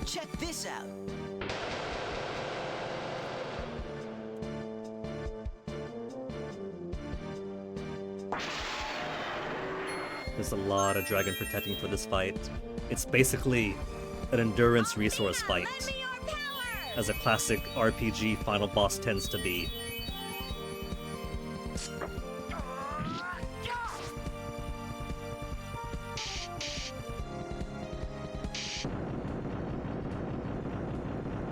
Check this out. There's a lot of Dragon Protecting for this fight. It's basically an endurance resource fight, Lend me your power! as a classic RPG final boss tends to be.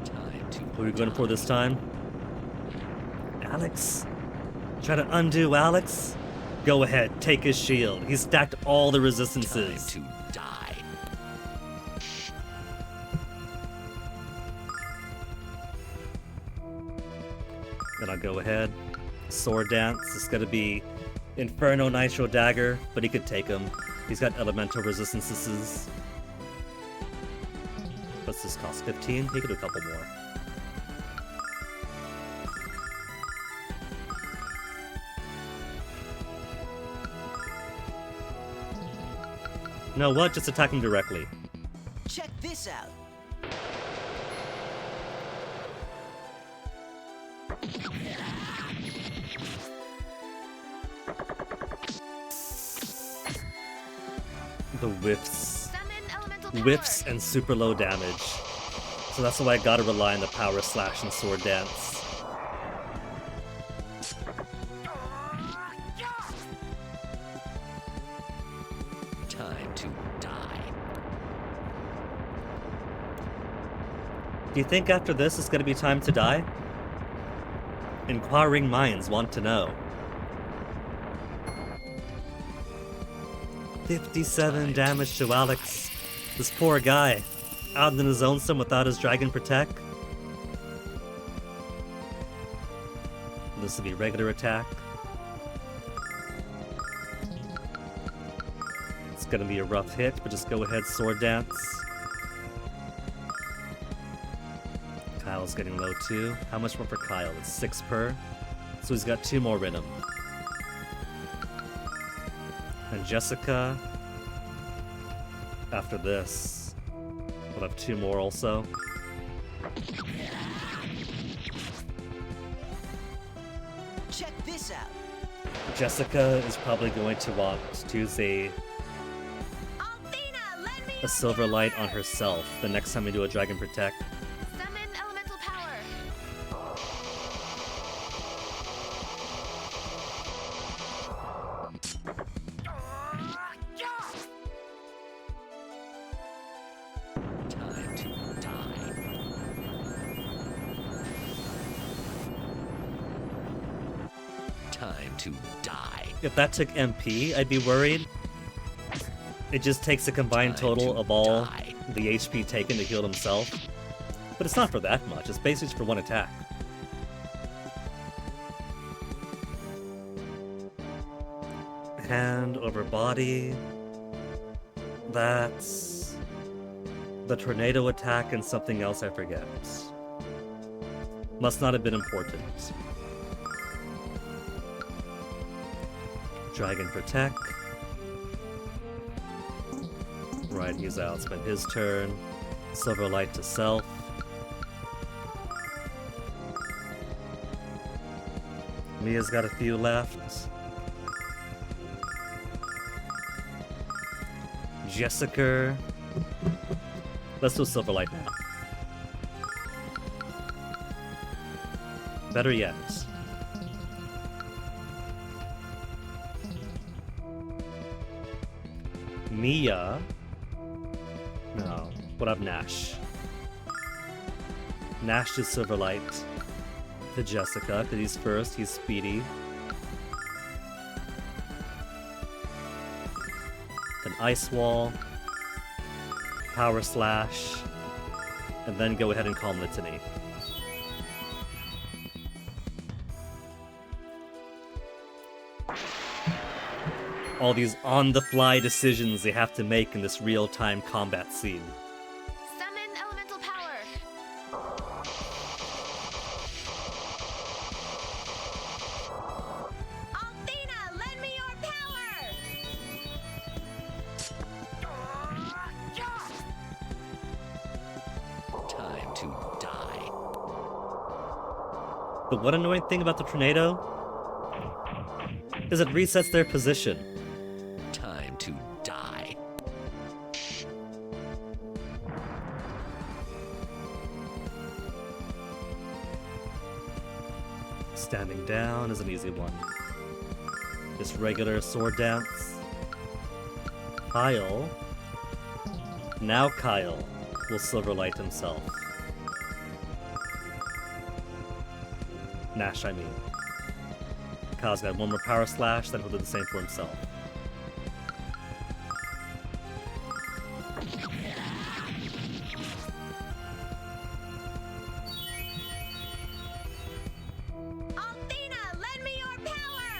Time to Who are we going for this time? Alex? Try to undo Alex? Go ahead, take his shield. He's stacked all the time resistances. to die. Then I'll go ahead. Sword Dance is going to be Inferno Nitro Dagger, but he could take him. He's got elemental resistances. What's this cost? 15? He could do a couple more. No, what? Just attack him directly. Check this out. The whiffs. Summon elemental power. Whiffs and super low damage. So that's why I gotta rely on the Power Slash and Sword Dance. Time to die. Do you think after this it's gonna be time to die? Inquiring minds want to know. 57 damage to Alex. This poor guy. Out in his own sim without his Dragon Protect. This will be regular attack. It's gonna be a rough hit, but just go ahead, Sword Dance. Kyle's getting low too. How much more for Kyle? It's 6 per. So he's got 2 more in him. And Jessica, after this, will have 2 more also. Check this out. Jessica is probably going to want to use Althena, lend me a your Silver Light on power! herself the next time we do a Dragon Protect. Summon elemental power. Time to die. Time to die. If that took MP, I'd be worried. It just takes a combined Time total to of all die. the HP taken to heal himself. But it's not for that much, it's basically just for one attack. Hand over body. That's the tornado attack and something else I forget. Must not have been important. Dragon Protect. Right, he's out. Spend his turn. Silver Light to self. Mia's got a few left. Jessica. Let's do Silver Light now. Better yet. Mia. No. What up, Nash? Nash to Silverlight. To Jessica, because he's first, he's speedy. Then Ice Wall. Power Slash. And then go ahead and Calm Litany. All these on-the-fly decisions they have to make in this real-time combat scene. Summon elemental power. Althena, lend me your power. Time to die. The one annoying thing about the tornado is it resets their position. Time to die. Standing down is an easy one. Just regular sword dance. Kyle. Now Kyle will Silverlight himself. Nash, I mean. Kyle's got one more Power Slash, then he'll do the same for himself. Althena, lend me your power.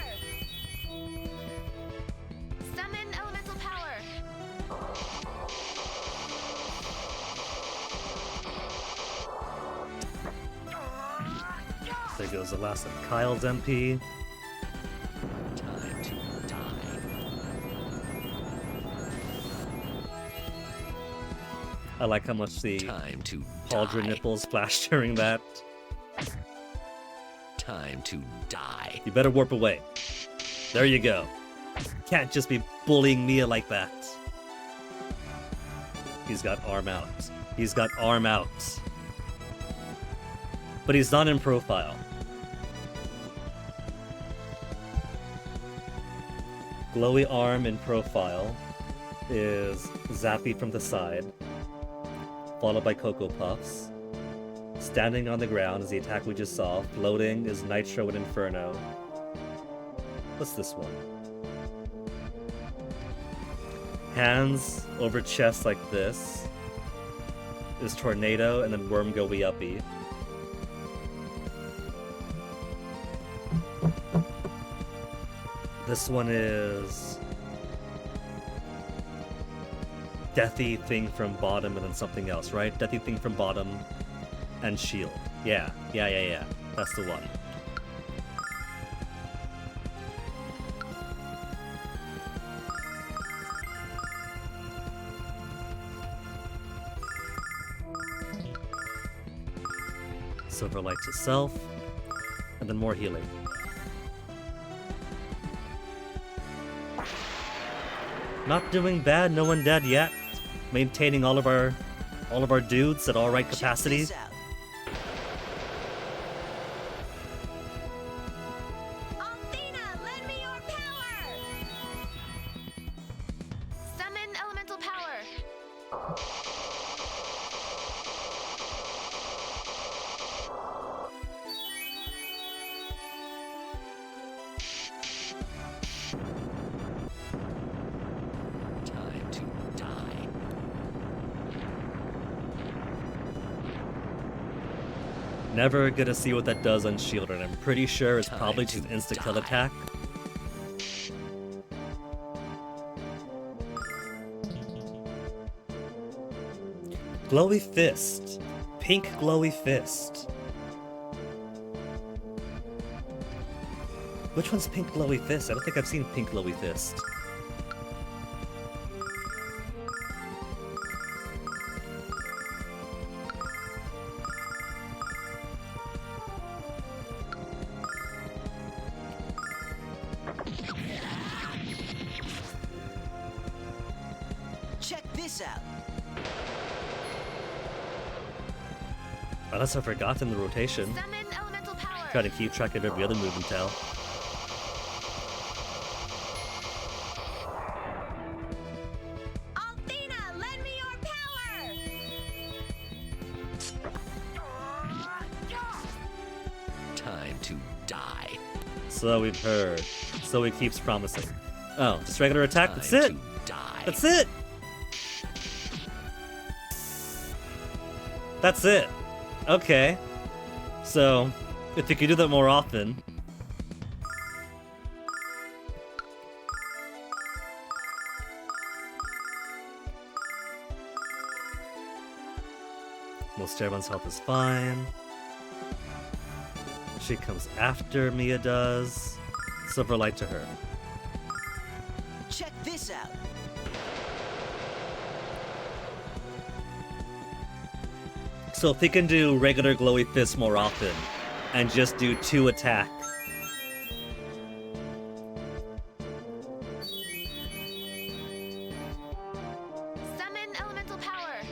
Summon elemental power. There goes the last of Kyle's MP. Time to die. I like how much the Time to pauldron die. nipples flash during that. Time to die. You better warp away. There you go. Can't just be bullying Mia like that. He's got arm out. He's got arm out. But he's not in profile. Glowy arm in profile is Zappy from the side, followed by Cocoa Puffs. Standing on the ground is the attack we just saw. Floating is Nitro and Inferno. What's this one? Hands over chest like this is Tornado, and then Worm Go Wee Uppy. This one is Deathy Thing from bottom and then something else, right? Deathy Thing from bottom and Shield. Yeah. That's the one. Silver Light to self, and then more healing. Not doing bad, no one dead yet. Maintaining all of our dudes at all right capacity. Check this out. Althena, lend me your power. Summon elemental power. Time to die. Never gonna see what that does on shielded. I'm pretty sure it's probably just an insta-kill attack. Glowy Fist. Pink Glowy Fist. Which one's Pink Glowy Fist? I don't think I've seen Pink Glowy Fist. Check this out. Unless I've forgotten the rotation. Summon elemental power. Try to keep track of every other move and tell. Althena, lend me your power. Time to die. So we've heard. So he keeps promising. Oh, just regular attack? That's it! Time to die. That's it! That's it! Okay. So, if you could do that more often... Most everyone's health is fine. She comes after Mia does. Silver light to her. Check this out. So if he can do regular glowy fists more often, and just do 2 attack. Summon elemental power.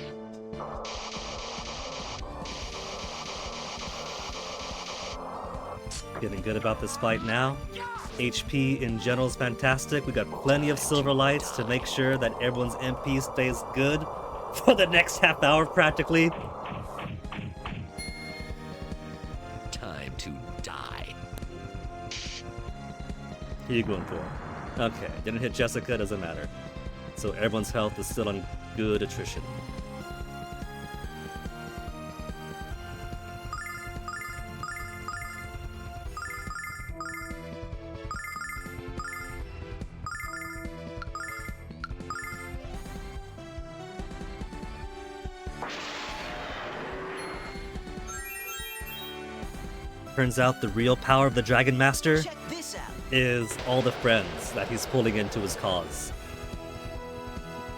Feeling good about this fight now. HP in general is fantastic. We got plenty of silver lights to make sure that everyone's MP stays good for the next half hour practically. Time to die. Who are you going for? Okay, didn't hit Jessica, doesn't matter. So everyone's health is still on good attrition. Turns out the real power of the Dragonmaster Check this out. is all the friends that he's pulling into his cause.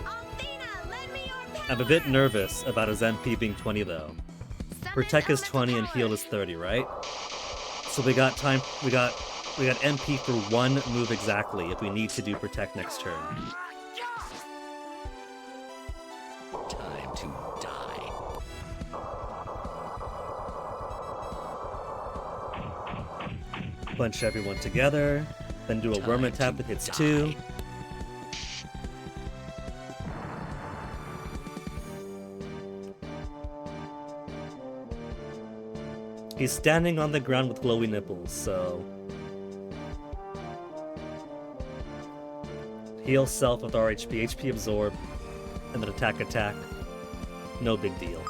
Althena, lend me your power. I'm a bit nervous about his MP being 20 though. Summon Protect is elemental 20 and power. heal is 30, right? So we got time, we got MP for 1 move exactly if we need to do Protect next turn. Time to die. Bunch everyone together, then do a worm Time attack to that hits die. 2. He's standing on the ground with glowy nipples, so... Heal self with our HP, HP absorb, and then attack. No big deal.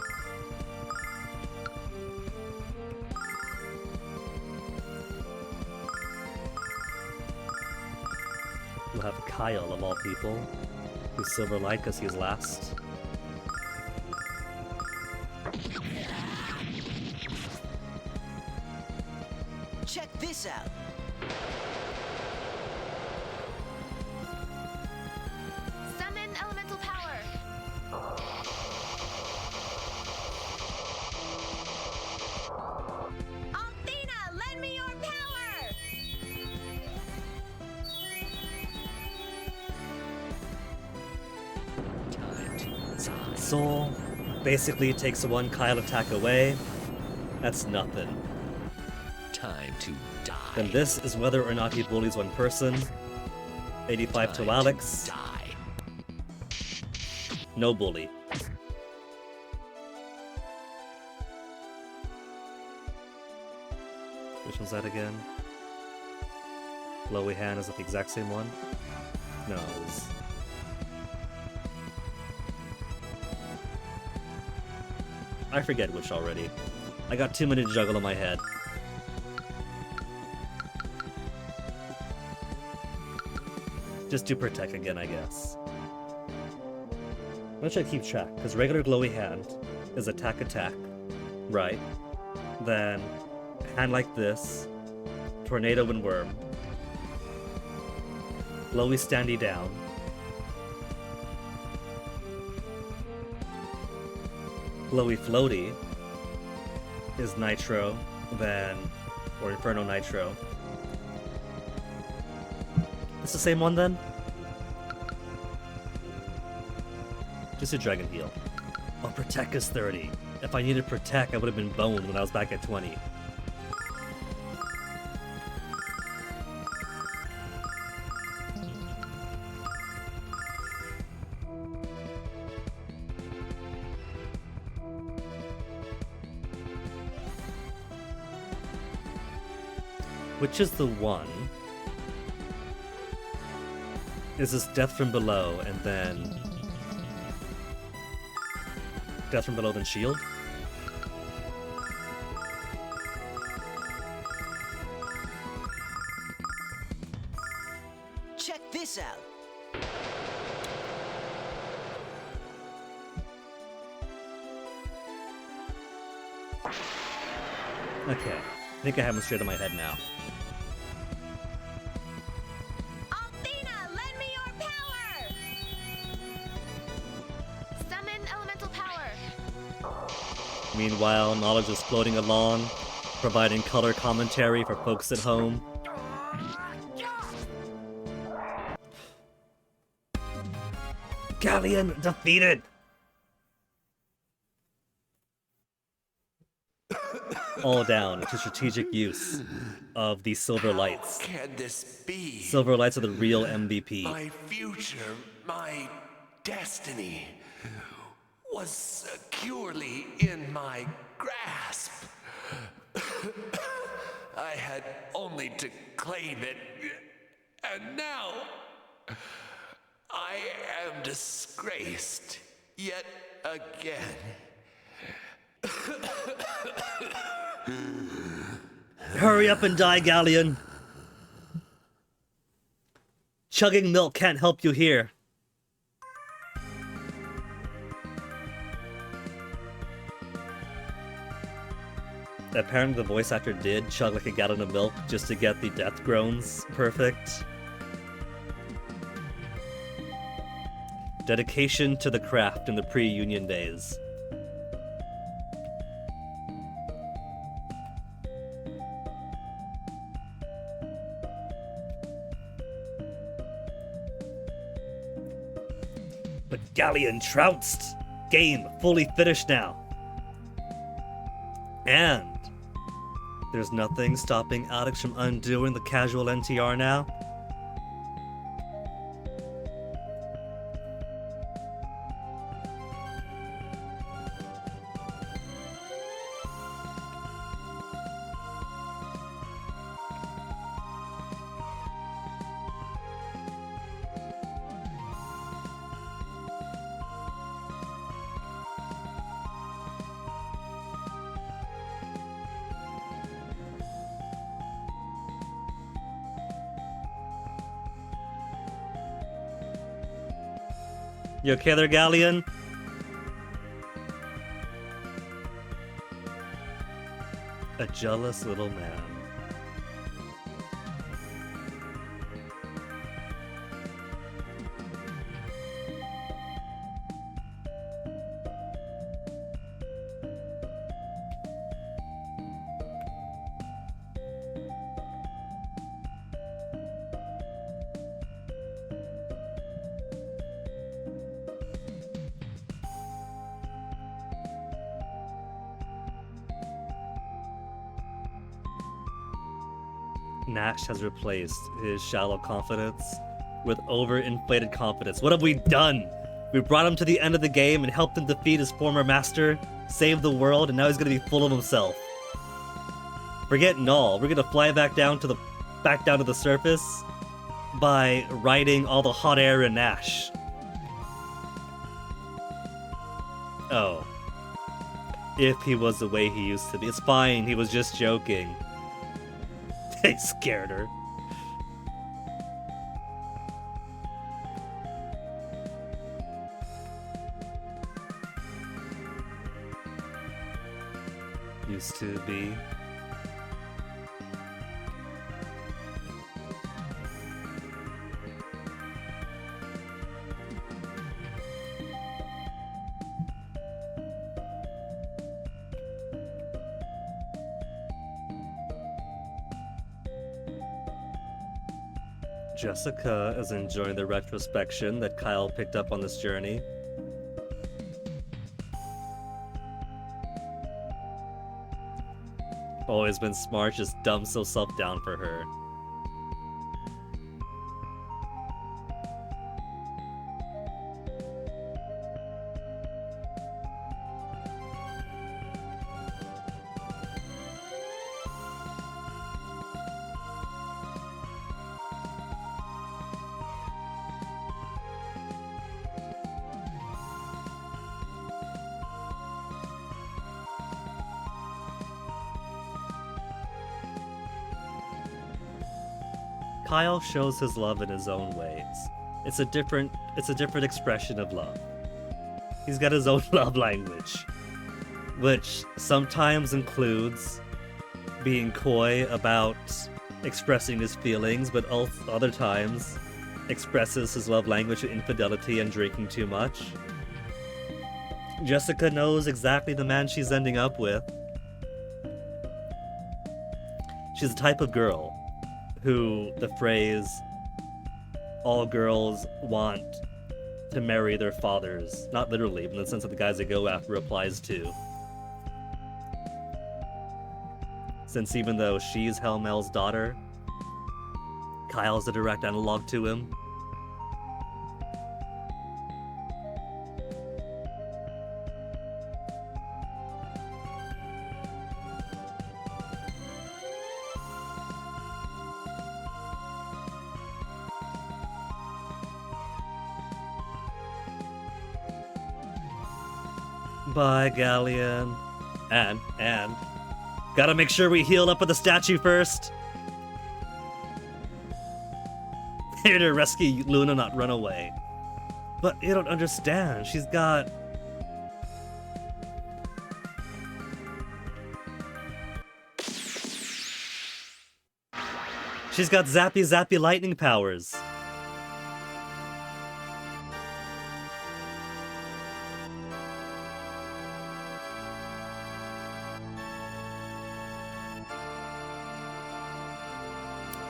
We'll have Kyle, of all people, who's Silver Light because he's last. Check this out. Summon elemental power. Althena, lend me your power. Time to die. Soul basically takes 1 Kyle attack away. That's nothing. Time to die. Then this is whether or not he bullies 1 person. 85 Time to Alex. die. No bully. Which one's that again? Glowy hand, is it the exact same one? No, it was... I forget which already. I got too many to juggle in my head. Just do Protect again, I guess. I'm gonna try to keep track, because regular Glowy hand is attack, right? Then, hand like this, Tornado and Worm. Glowy Standy down. Glowy Floaty is Nitro, then, or Inferno Nitro. It's the same one then? Just a Dragon Heal. Oh, Protect is 30. If I needed Protect, I would have been boned when I was back at 20. Which is the one? Is this Death from Below and then... Death from Below then Shield? Check this out. Okay, I think I have them straight in my head now. Althena, lend me your power! Summon elemental power. Meanwhile, knowledge is floating along, providing color commentary for folks at home. Galleon defeated! All down to strategic use of the silver lights. How can this be? Silver lights are the real MVP. My future, my destiny, was securely in my grasp. I had only to claim it, and now I am disgraced yet again. Hurry up and die, Galleon! Chugging milk can't help you here. Apparently the voice actor did chug like a gallon of milk just to get the death groans perfect. Dedication to the craft in the pre-Union days. But Galleon trounced! Game fully finished now. And there's nothing stopping Alex from undoing the casual NTR now. You okay there, Galleon? A jealous little man. Nash has replaced his shallow confidence with overinflated confidence. What have we done? We brought him to the end of the game and helped him defeat his former master, save the world, and now he's gonna be full of himself. Forget Null. We're gonna fly back down to the back down to the surface by riding all the hot air in Ash. Oh. If he was the way he used to be. It's fine, he was just joking. They scared her. Used to be. Jessica is enjoying the retrospection that Kyle picked up on this journey. Always been smart, just dumps himself down for her. Kyle shows his love in his own ways. It's a different expression of love. He's got his own love language, which sometimes includes being coy about expressing his feelings, but other times expresses his love language with infidelity and drinking too much. Jessica knows exactly the man she's ending up with. She's the type of girl who the phrase, all girls want to marry their fathers, not literally, but in the sense that the guys they go after applies to. Since even though she's Hellmel's daughter, Kyle's a direct analog to him. Bye, Galleon. And gotta make sure we heal up with the statue first. Here to rescue Luna, not run away. But you don't understand. She's got... zappy lightning powers.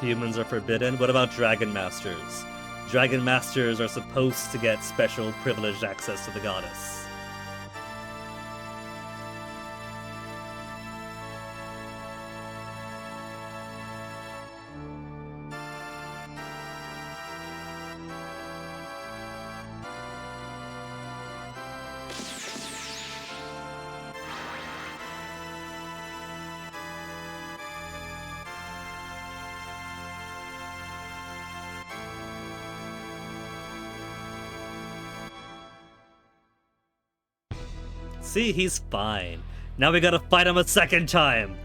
Humans are forbidden. What about Dragonmasters? Dragonmasters are supposed to get special privileged access to the goddess. See, he's fine. Now we gotta fight him a second time.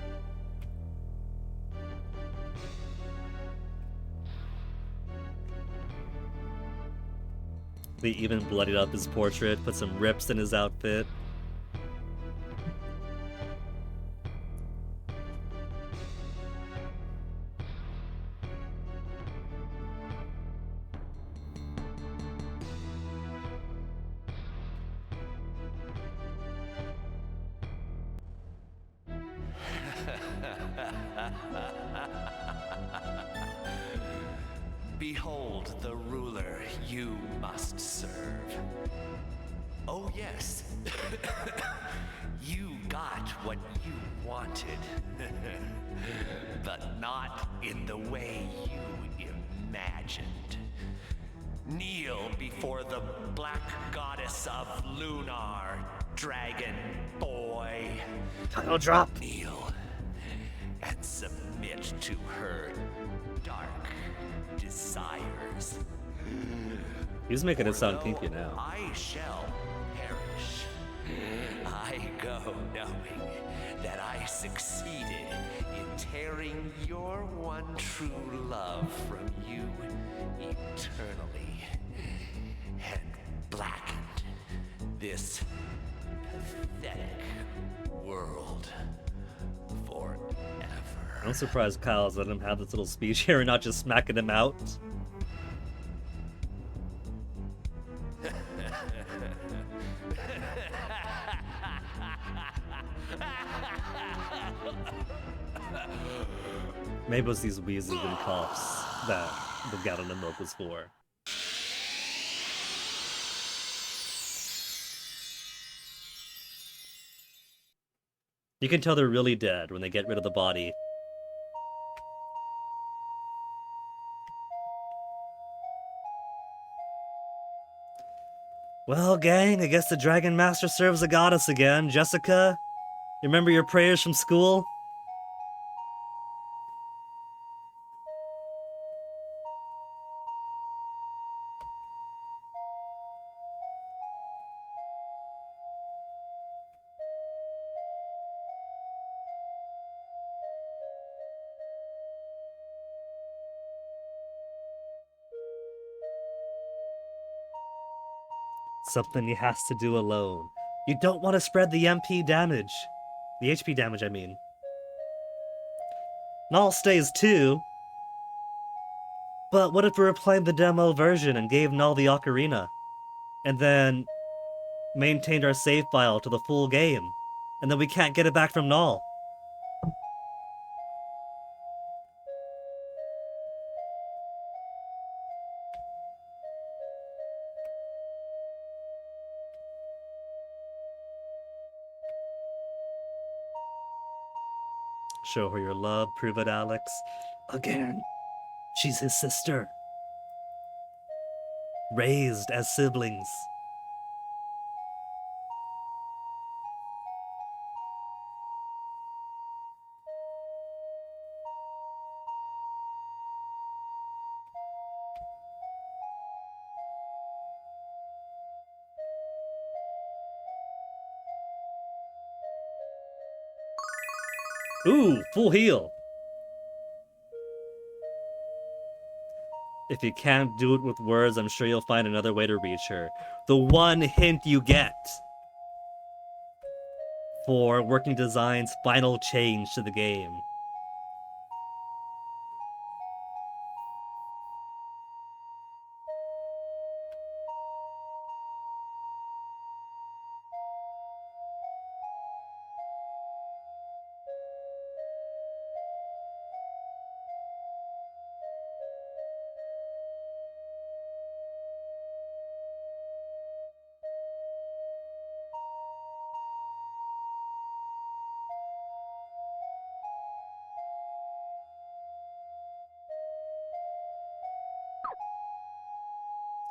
They even bloodied up his portrait, put some rips in his outfit. Behold the ruler you must serve. Oh yes, you got what you wanted, but not in the way you imagined. Kneel before the black goddess of Lunar, dragon boy. Title drop. Kneel and submit to her dark desires. He's making it For sound though kinky now. I shall perish, I go knowing that I succeeded in tearing your one true love from you eternally and blackened this pathetic world forever. I'm surprised Kyle's letting him have this little speech here and not just smacking him out. Maybe it was these wheezes and coughs that the gallon of milk was for. You can tell they're really dead when they get rid of the body. Well, gang, I guess the Dragon Master serves a goddess again. Jessica, you remember your prayers from school? Something he has to do alone. You don't want to spread the MP damage. The HP damage, I mean. Null stays too. But what if we were playing the demo version and gave Null the ocarina? And then maintained our save file to the full game? And then we can't get it back from Null? Show her your love, prove it, Alex. Again, she's his sister. Raised as siblings. Ooh, full heal. If you can't do it with words, I'm sure you'll find another way to reach her. The one hint you get for Working Design's final change to the game.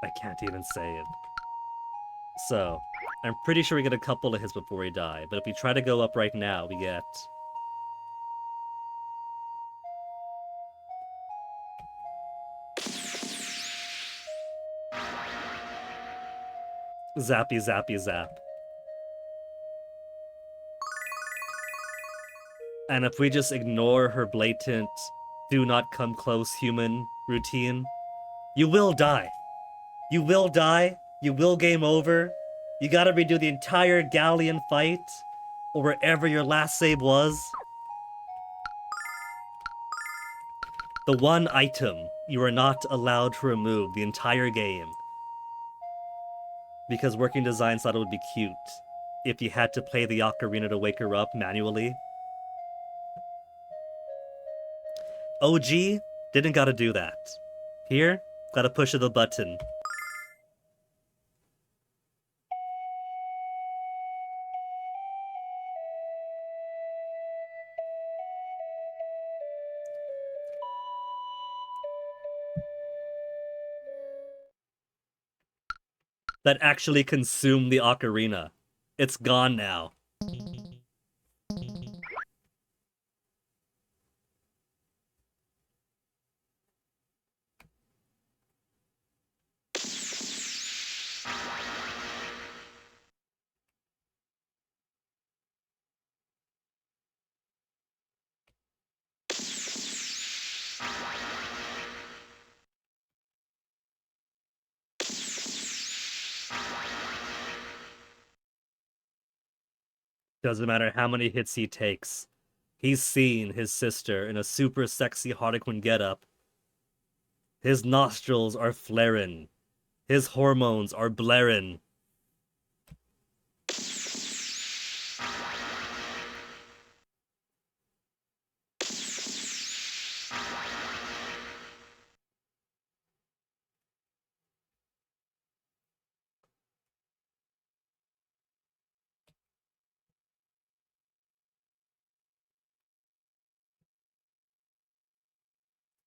I can't even say it. So, I'm pretty sure we get a couple of hits before we die, but if we try to go up right now, we get... Zappy, zappy, zap. And if we just ignore her blatant, do not come close human routine, you will die. You will die, you will game over, you gotta redo the entire Galleon fight, or wherever your last save was. The one item you are not allowed to remove the entire game. Because Working Design thought it would be cute if you had to play the ocarina to wake her up manually. OG didn't gotta do that. Here, gotta push the button. That actually consumed the ocarina. It's gone now. Doesn't matter how many hits he takes. He's seen his sister in a super sexy Harlequin getup. His nostrils are flaring. His hormones are blaring.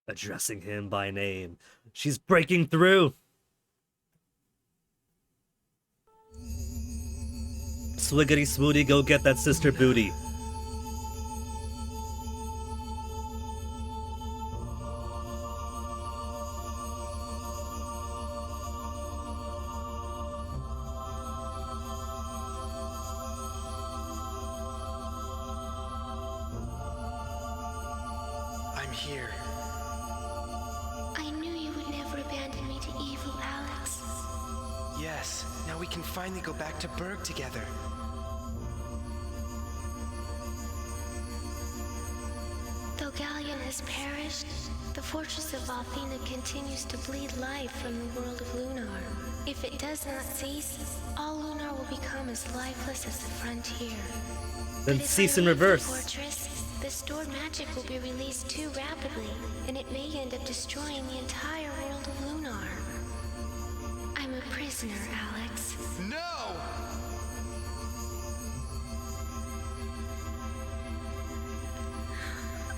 Addressing him by name. She's breaking through! Swiggity swooty, go get that sister booty. I'm here. I knew you would never abandon me to evil, Alex. Yes, now we can finally go back to Berg together. Though Galleon has perished, the fortress of Althena continues to bleed life from the world of Lunar. If it does not cease, all Lunar will become as lifeless as the frontier. Then But if cease I in leave the reverse. fortress, the stored magic will be released too rapidly, and it may end up destroying the entire world of Lunar. I'm a prisoner, Alex. No!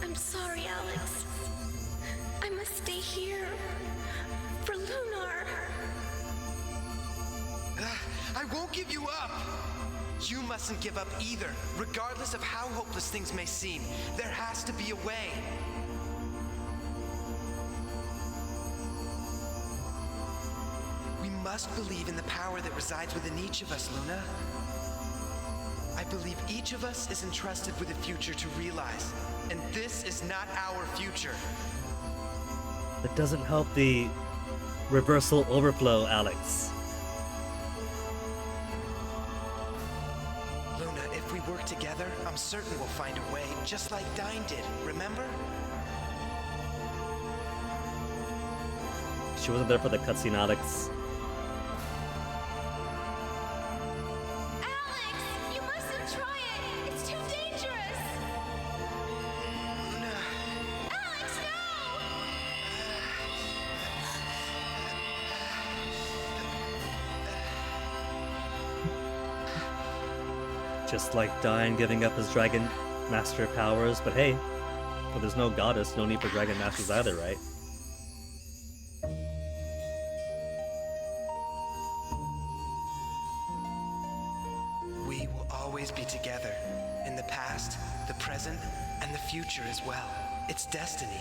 I'm sorry, Alex. I must stay here. For Lunar. I won't give you up! You mustn't give up either. Regardless of how hopeless things may seem, there has to be a way. We must believe in the power that resides within each of us, Luna. I believe each of us is entrusted with a future to realize, and this is not our future. That doesn't help the reversal overflow, Alex. Luna, if we work together, I'm certain we'll find a way, just like Dyne did, remember? She wasn't there for the cutscene, Alex. Alex, you mustn't try it. It's too dangerous. Luna. Alex, no! Just like Dyne giving up his Dragon Master powers, but hey, well, there's no goddess, no need for Dragon Masters either, right? We will always be together. In the past, the present, and the future as well. It's destiny.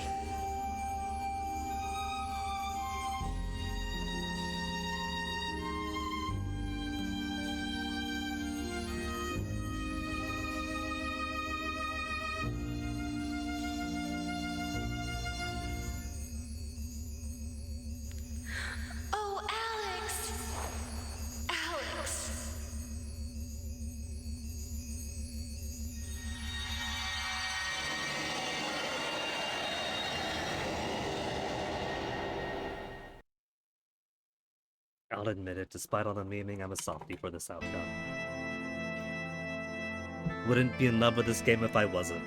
Oh, Alex! Alex! I'll admit it, despite all the memeing, I'm a softie for this outcome. Wouldn't be in love with this game if I wasn't.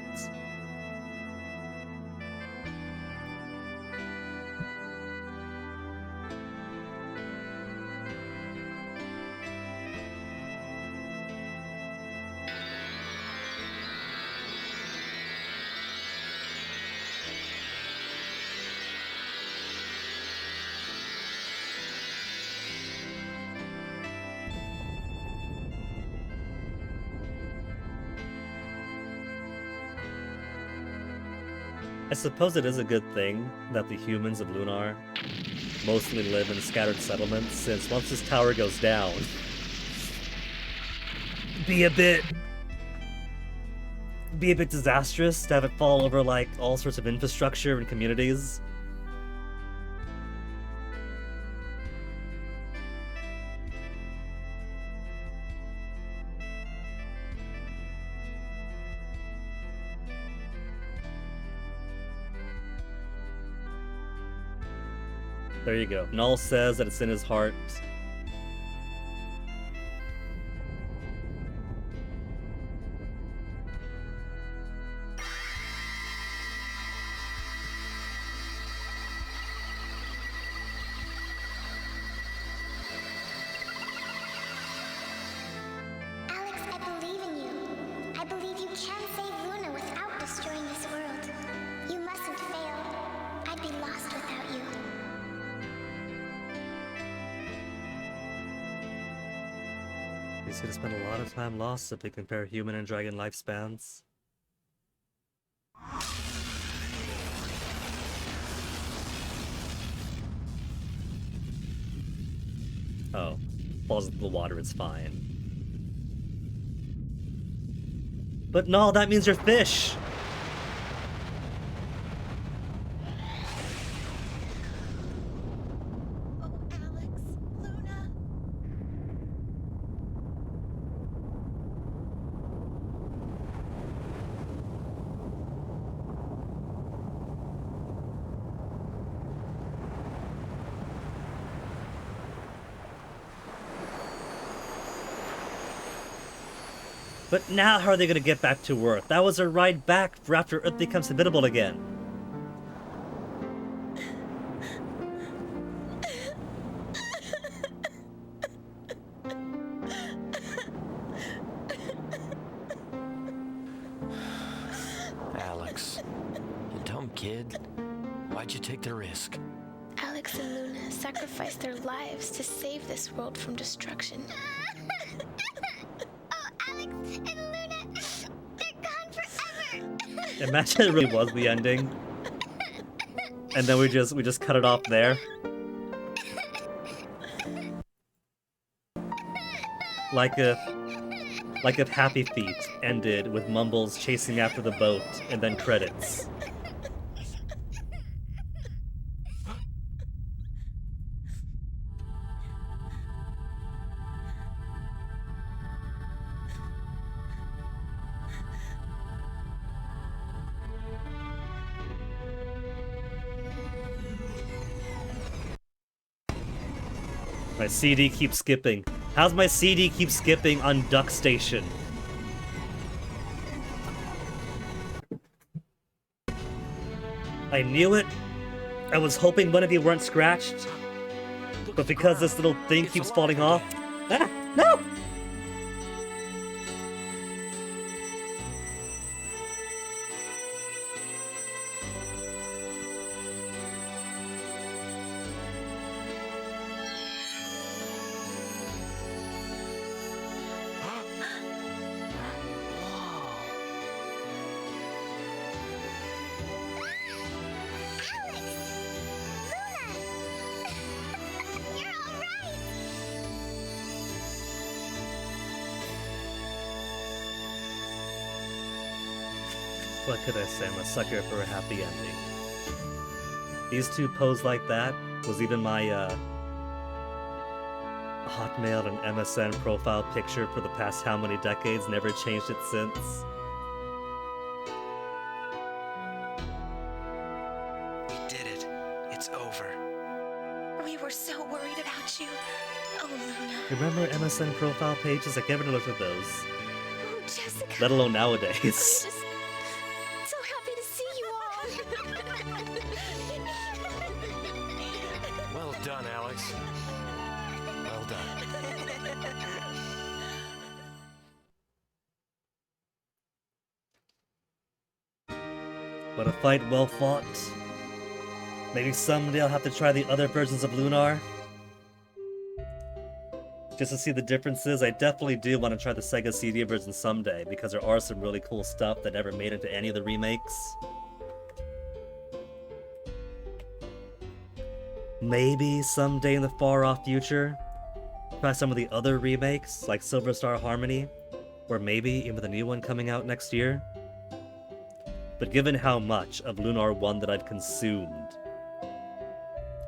I suppose it is a good thing that the humans of Lunar mostly live in scattered settlements, since once this tower goes down, be a bit disastrous to have it fall over like all sorts of infrastructure and communities. There you go. Null says that it's in his heart. Alex, I believe in you. I believe you can save Luna without destroying this world. You mustn't fail. I'd be lost without you. He's gonna spend a lot of time lost if we compare human and dragon lifespans. Oh, falls into the water, it's fine. But no, that means you're fish! Oh, Alex, Luna. But now how are they gonna get back to Earth? That was a ride back for after Earth becomes habitable again. Alex, you dumb kid. Why'd you take the risk? Alex and Luna sacrificed their lives to save this world from destruction. Oh, Alex and Luna, they're gone forever. Imagine it really was the ending. And then we just cut it off there. Like if Happy Feet ended with Mumbles chasing after the boat and then credits. My CD keeps skipping. How's my CD keep skipping on Duck Station? I knew it. I was hoping one of you weren't scratched. But because this little thing keeps falling off... Ah! No! What could I say? I'm a sucker for a happy ending. These two pose like that was even my Hotmail and MSN profile picture for the past how many decades, never changed it since. We did it. It's over. We were so worried about you. Oh, Luna. Remember MSN profile pages? I never looked at those. Oh, Jessica. Let alone I was nowadays. just so happy to see you all. Well done, Alex. Well done. But a fight well fought. Maybe someday I'll have to try the other versions of Lunar. Just to see the differences. I definitely do want to try the Sega CD version someday, because there are some really cool stuff that never made it into any of the remakes. Maybe someday in the far-off future, try some of the other remakes, like Silver Star Harmony, or maybe even the new one coming out next year. But given how much of Lunar 1 that I've consumed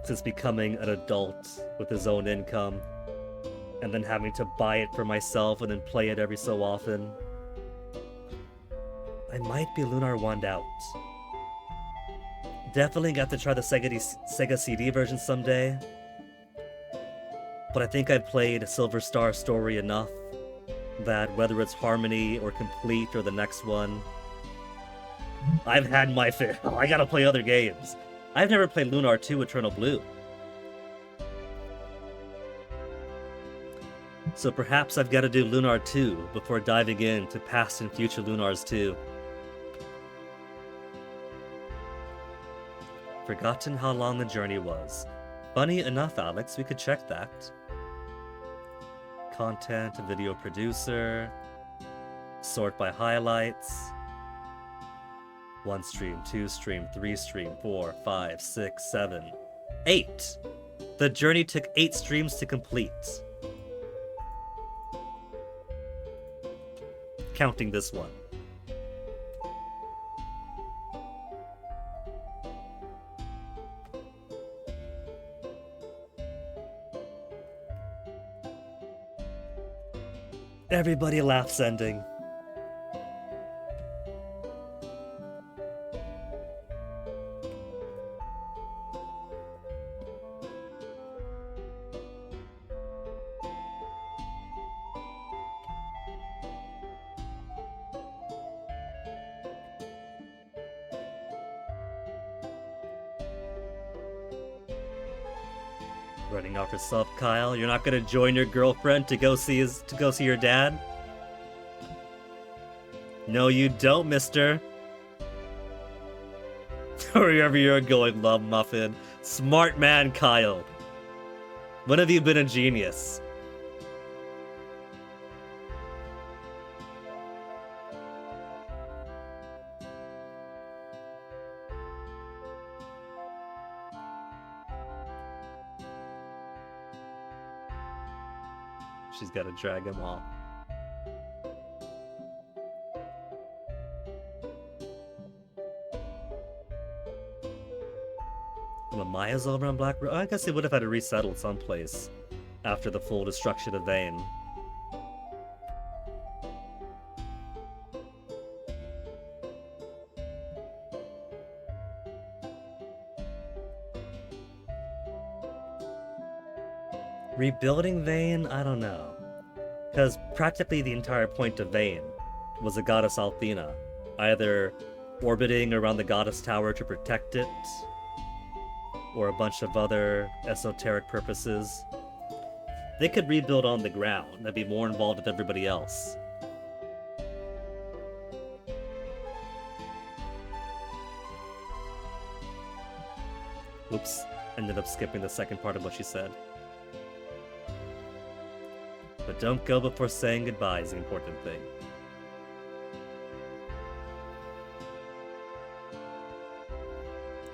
since becoming an adult with his own income, and then having to buy it for myself and then play it every so often, I might be Lunar 1'd out. Definitely got to try the Sega CD version someday. But I think I played Silver Star Story enough that whether it's Harmony or Complete or the next one, I've had my fill. I gotta play other games. I've never played Lunar 2 Eternal Blue. So perhaps I've got to do Lunar 2 before diving into past and future Lunars 2. Forgotten how long the journey was. Funny enough, Alex, we could check that. Content, video producer, sort by highlights. 1 stream, 2 stream, 3 stream, 4, 5, 6, 7, 8. The journey took 8 streams to complete. Counting this one. Everybody laughs ending. Running off yourself, Kyle. You're not gonna join your girlfriend to go see your dad? No, you don't, mister. Wherever you're going, Love Muffin. Smart man, Kyle. When have you been a genius? She's gotta drag him off. Well, Maya's over on Black Road. I guess they would have had to resettle someplace after the full destruction of Vayne. Rebuilding Vayne? I don't know. Because practically the entire point of Vayne was the goddess Althena, either orbiting around the goddess tower to protect it, or a bunch of other esoteric purposes. They could rebuild on the ground and be more involved with everybody else. Oops, ended up skipping the second part of what she said. But don't go before saying goodbye is the important thing.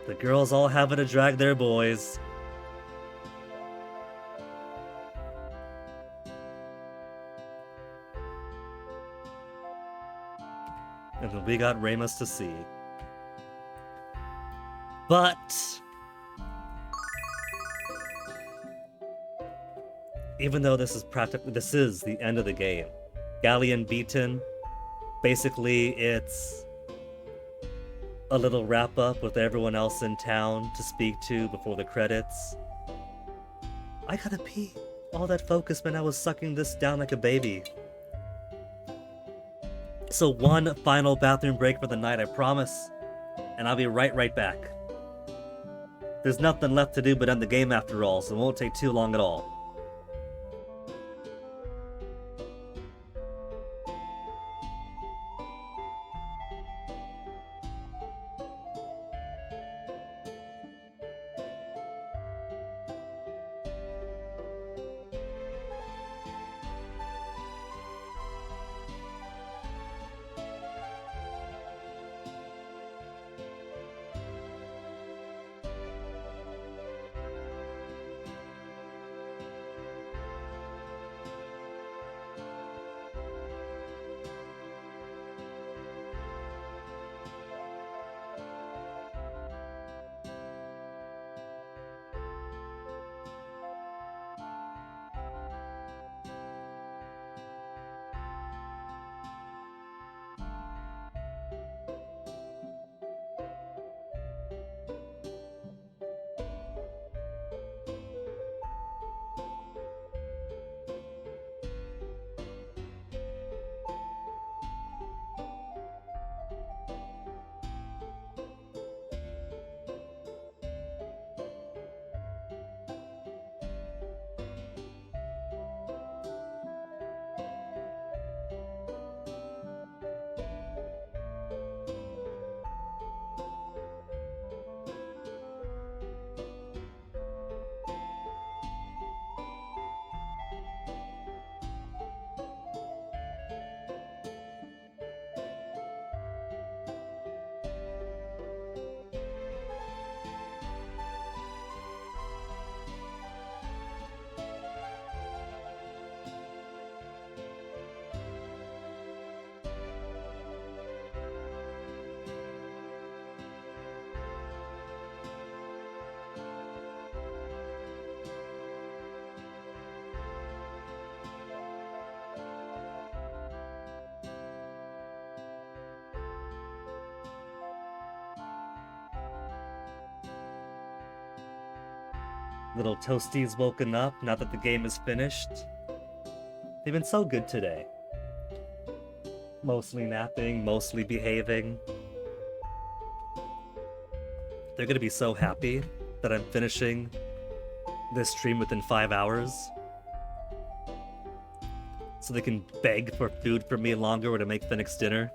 The girls all having to drag their boys. And then we got Ramus to see. But even though this is the end of the game. Galleon beaten. Basically, it's a little wrap up with everyone else in town to speak to before the credits. I gotta pee. All that focus meant I was sucking this down like a baby. So one final bathroom break for the night, I promise. And I'll be right back. There's nothing left to do but end the game after all, so it won't take too long at all. Little Toasty's woken up now that the game is finished. They've been so good today. Mostly napping, mostly behaving. They're gonna be so happy that I'm finishing this stream within 5 hours. So they can beg for food from me longer or to make the next dinner.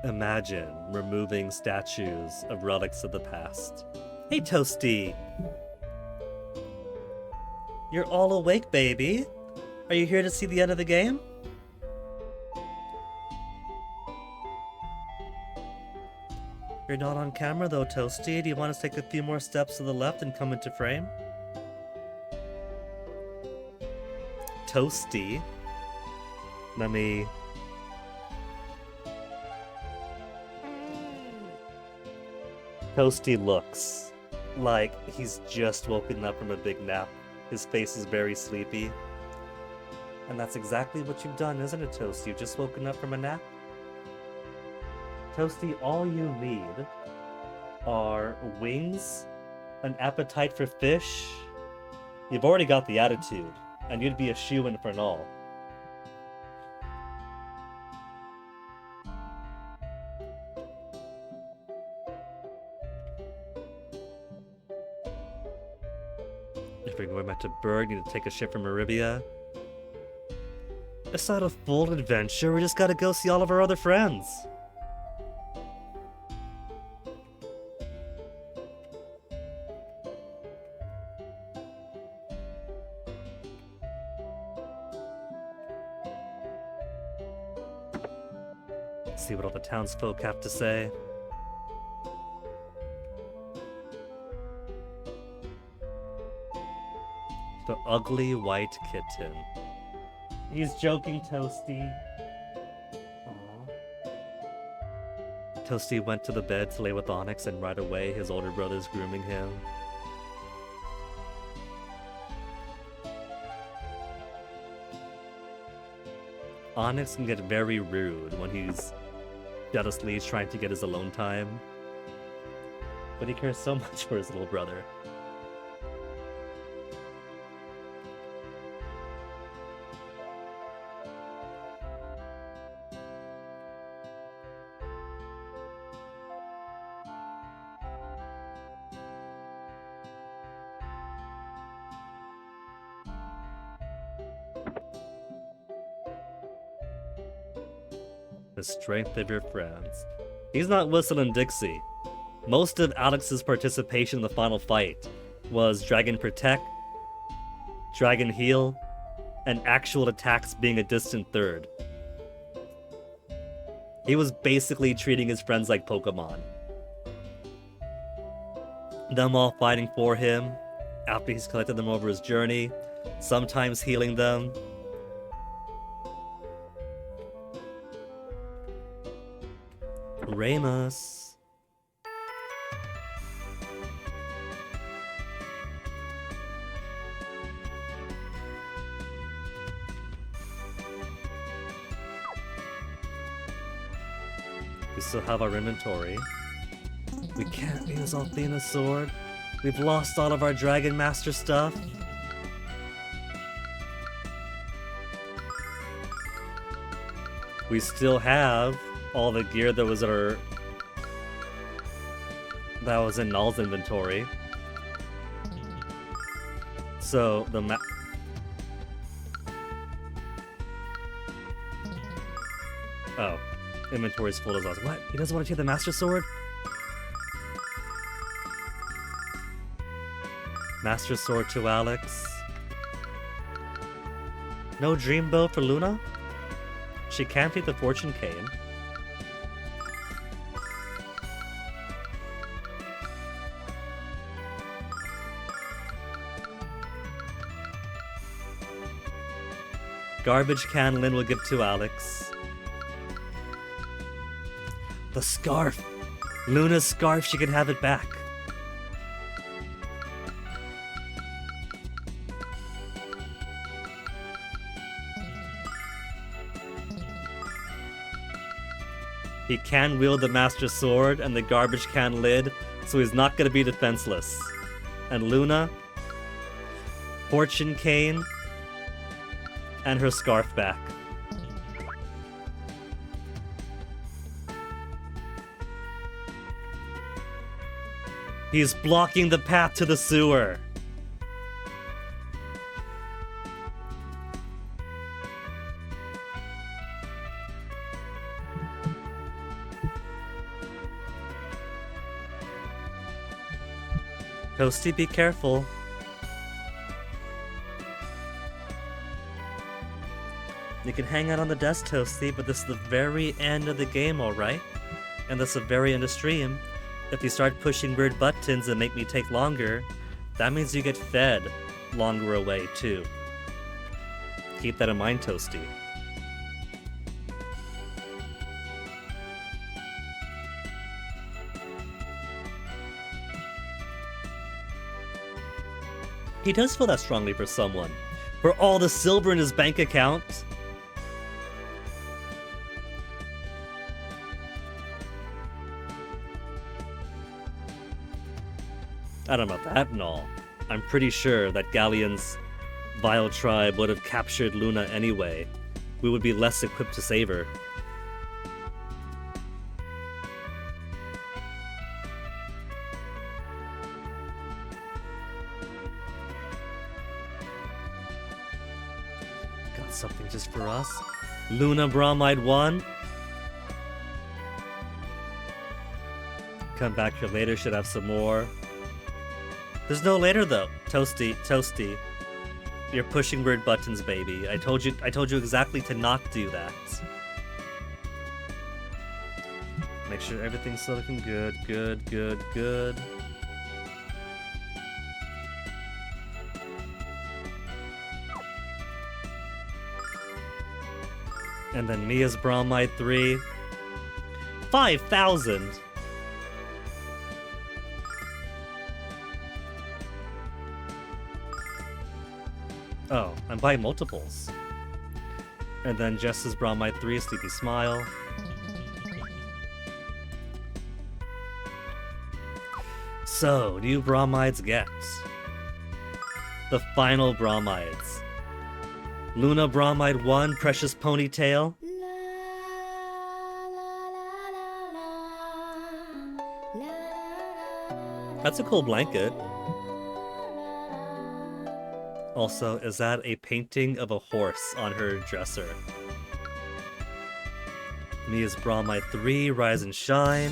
Imagine removing statues of relics of the past. Hey, Toasty! You're all awake, baby. Are you here to see the end of the game? You're not on camera though, Toasty. Do you want to take a few more steps to the left and come into frame? Toasty. Let me... Toasty looks like he's just woken up from a big nap. His face is very sleepy. And that's exactly what you've done, isn't it, Toasty? You've just woken up from a nap? Toasty, all you need are wings, an appetite for fish. You've already got the attitude, and you'd be a shoo-in for an all. If we're going back to Berg, need to take a ship from Arabia. It's not a full adventure, we just gotta go see all of our other friends. See what all the townsfolk have to say. The ugly white kitten. He's joking, Toasty. Aww. Toasty went to the bed to lay with Onyx, and right away his older brother's grooming him. Onyx can get very rude when he's jealously trying to get his alone time. But he cares so much for his little brother. The strength of your friends. He's not whistling Dixie. Most of Alex's participation in the final fight was Dragon Protect, Dragon Heal, and actual attacks being a distant third. He was basically treating his friends like Pokemon. Them all fighting for him after he's collected them over his journey, sometimes healing them. Ramus. We still have our inventory. We can't use Althena's sword. We've lost all of our Dragonmaster stuff. We still have all the gear that was in Null's inventory. So the oh, inventory's full as I was. What? He doesn't want to take the Master Sword? Master Sword to Alex. No Dreambow for Luna? She can't take the Fortune Cane. Garbage Can Lynn will give to Alex. The scarf! Luna's scarf, she can have it back. He can wield the Master Sword and the Garbage Can lid, So he's not gonna be defenseless. And Luna, Fortune Cane, and her scarf back. He's blocking the path to the sewer. Toasty, be careful. You can hang out on the desk, Toasty, but this is the very end of the game, alright? And that's the very end of stream. If you start pushing weird buttons and make me take longer, that means you get fed longer away, too. Keep that in mind, Toasty. He does feel that strongly for someone. For all the silver in his bank account. I don't know about that and all. I'm pretty sure that Galleon's vile tribe would have captured Luna anyway. We would be less equipped to save her. Got something just for us? Luna Bromide 1? Come back here later, should have some more. There's no later though. Toasty, Toasty. You're pushing weird buttons, baby. I told you exactly to not do that. Make sure everything's looking good, good, good, good. And then Mia's Bromide 3. 5,000! Oh, I'm buying multiples. And then Jess's Bromide 3, Sleepy Smile. So, new Bromides get. The final Bromides. Luna Bromide 1, Precious Ponytail. That's a cool blanket. Also, is that a painting of a horse on her dresser? Mia's Bromide 3, Rise and Shine.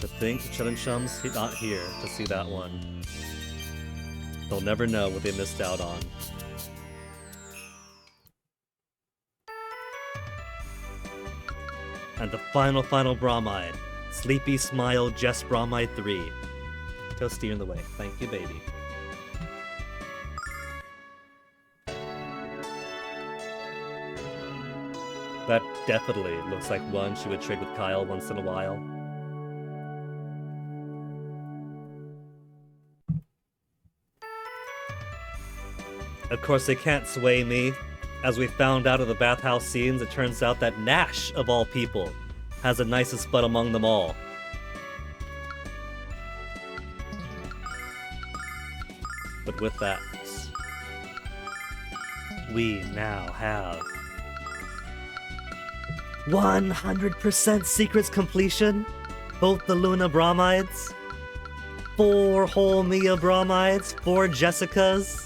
To think Chillin' Chum's not here to see that one. They'll never know what they missed out on. And the final Bromide. Sleepy Smile, Jess Bromide 3. Toasty in the way. Thank you, baby. That definitely looks like one she would trade with Kyle once in a while. Of course, they can't sway me. As we found out of the bathhouse scenes, it turns out that Nash, of all people, has the nicest butt among them all. But with that, we now have 100% secrets completion, both the Luna Bromides, 4 whole Mia Bromides, 4 Jessicas,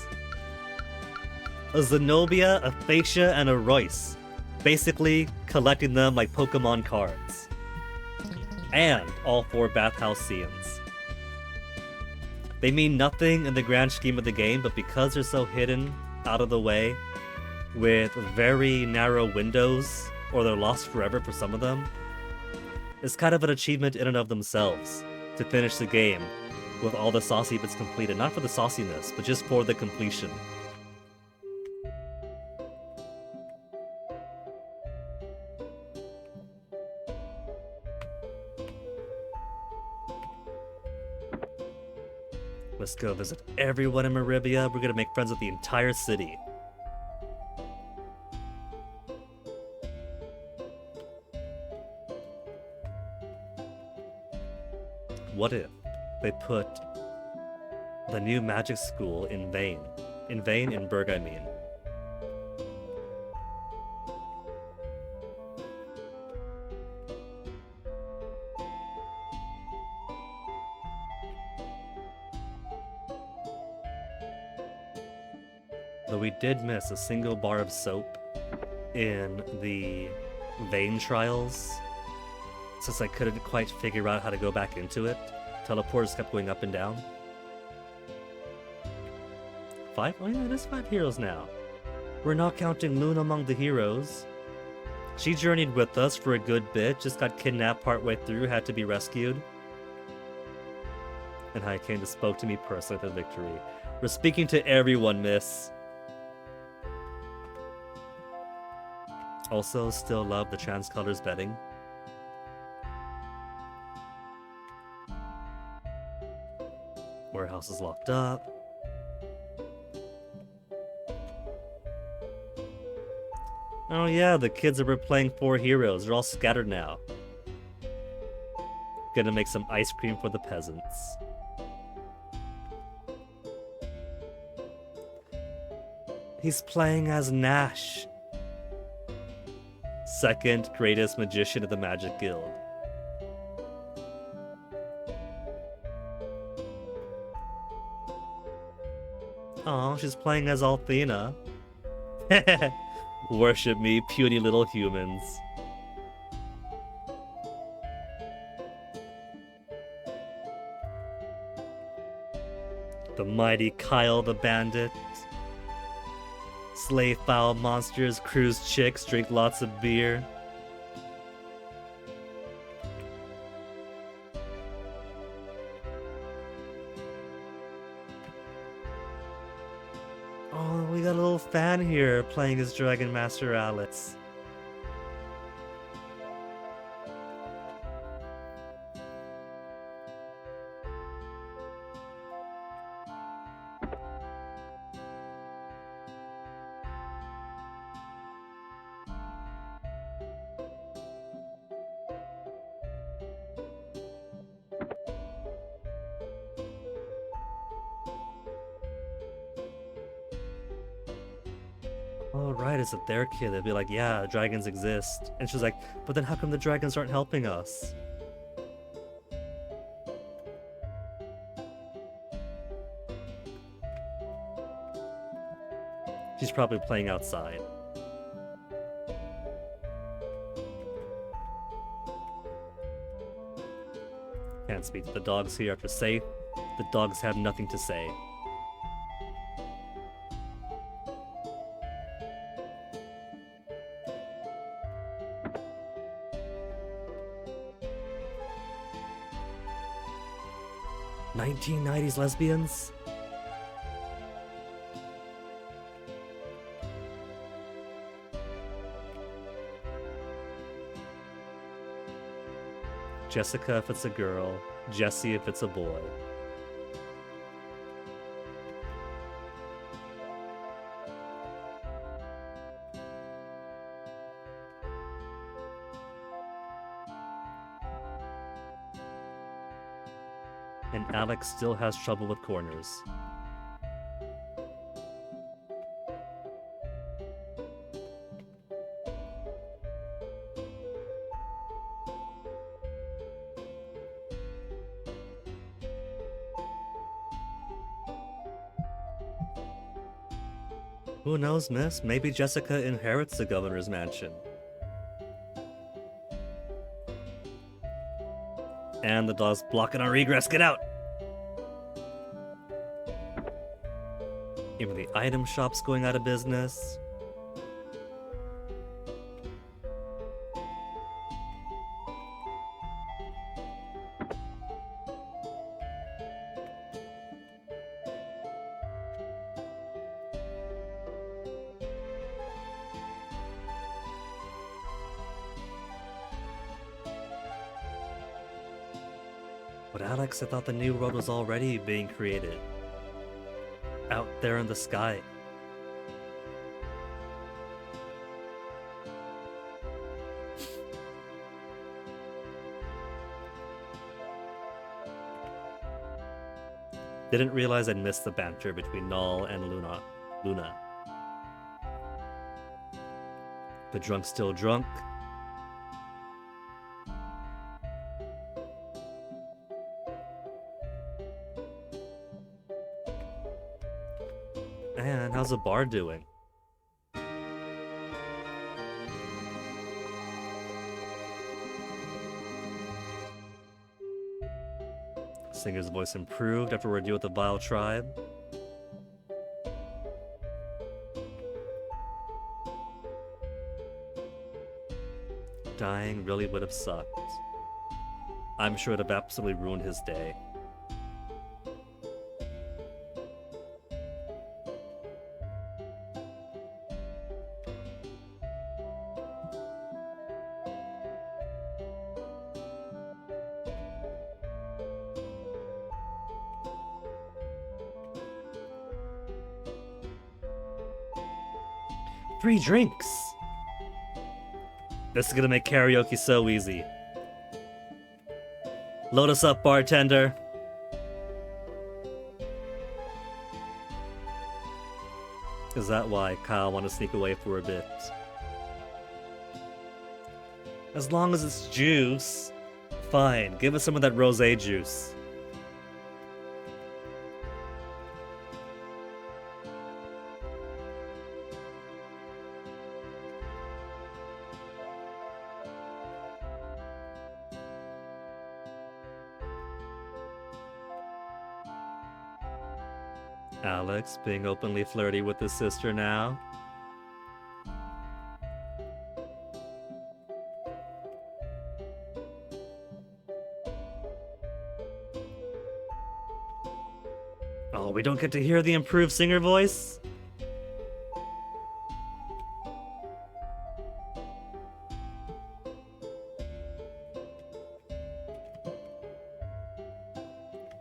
a Zenobia, a Phasia, and a Royce. Basically, collecting them like Pokemon cards. And all 4 bathhouse scenes. They mean nothing in the grand scheme of the game, but because they're so hidden, out of the way, with very narrow windows, or they're lost forever for some of them, it's kind of an achievement in and of themselves to finish the game with all the saucy bits completed. Not for the sauciness, but just for the completion. Let's go visit everyone in Maribia. We're gonna make friends with the entire city. what if they put the new magic school in Vane? In Berg, I mean. Though we did miss a single bar of soap in the Vane trials, since I couldn't quite figure out how to go back into it. Teleporters kept going up and down. 5? Oh yeah, it is 5 heroes now. We're not counting Luna among the heroes. She journeyed with us for a good bit, just got kidnapped partway through, had to be rescued. And Haikane spoke to me personally at the victory. We're speaking to everyone, miss. Also, still love the trans colors betting. Warehouse is locked up. Oh yeah, the kids that were playing 4 heroes, they're all scattered now. Gonna make some ice cream for the peasants. He's playing as Nash. Second greatest magician of the Magic Guild. Oh, she's playing as Althena. Worship me, puny little humans. The mighty Kyle the Bandit. Slay foul monsters, cruise chicks, drink lots of beer. Oh, we got a little fan here playing as Dragonmaster Alex. Oh, right, it's their kid. They'd be like, yeah, dragons exist. And she's like, but then how come the dragons aren't helping us? She's probably playing outside. Can't speak to the dogs here after safe. The dogs have nothing to say. "1990s lesbians?" Jessica if it's a girl, Jesse if it's a boy. And Alex still has trouble with corners. Who knows, miss? Maybe Jessica inherits the governor's mansion. And the dog's blocking our egress. Get out! Even the item shop's going out of business. But Alex, I thought the new world was already being created. Out there in the sky. Didn't realize I'd missed the banter between Null and Luna. But drunk still drunk. And how's the bar doing? Singer's voice improved after ordeal with the Vile Tribe. Dying really would have sucked. I'm sure it would have absolutely ruined his day. Free drinks! This is gonna make karaoke so easy. Load us up, bartender. Is that why Kyle wanted to sneak away for a bit? As long as it's juice, fine. Give us some of that rosé juice. Alex being openly flirty with his sister now. Oh, we don't get to hear the improved singer voice?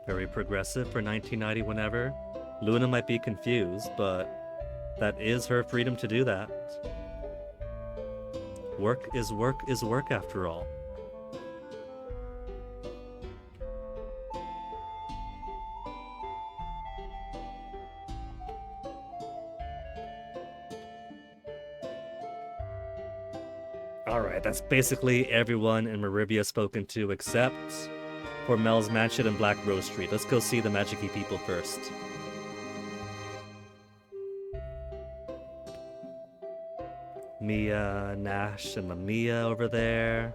Very progressive for 1990 whenever. Luna might be confused, but that is her freedom to do that. Work is work after all. Alright, that's basically everyone in Merivia spoken to except for Mel's Mansion and Black Rose Street. Let's go see the Magic-y people first. Mia, Nash, and Mamiya over there.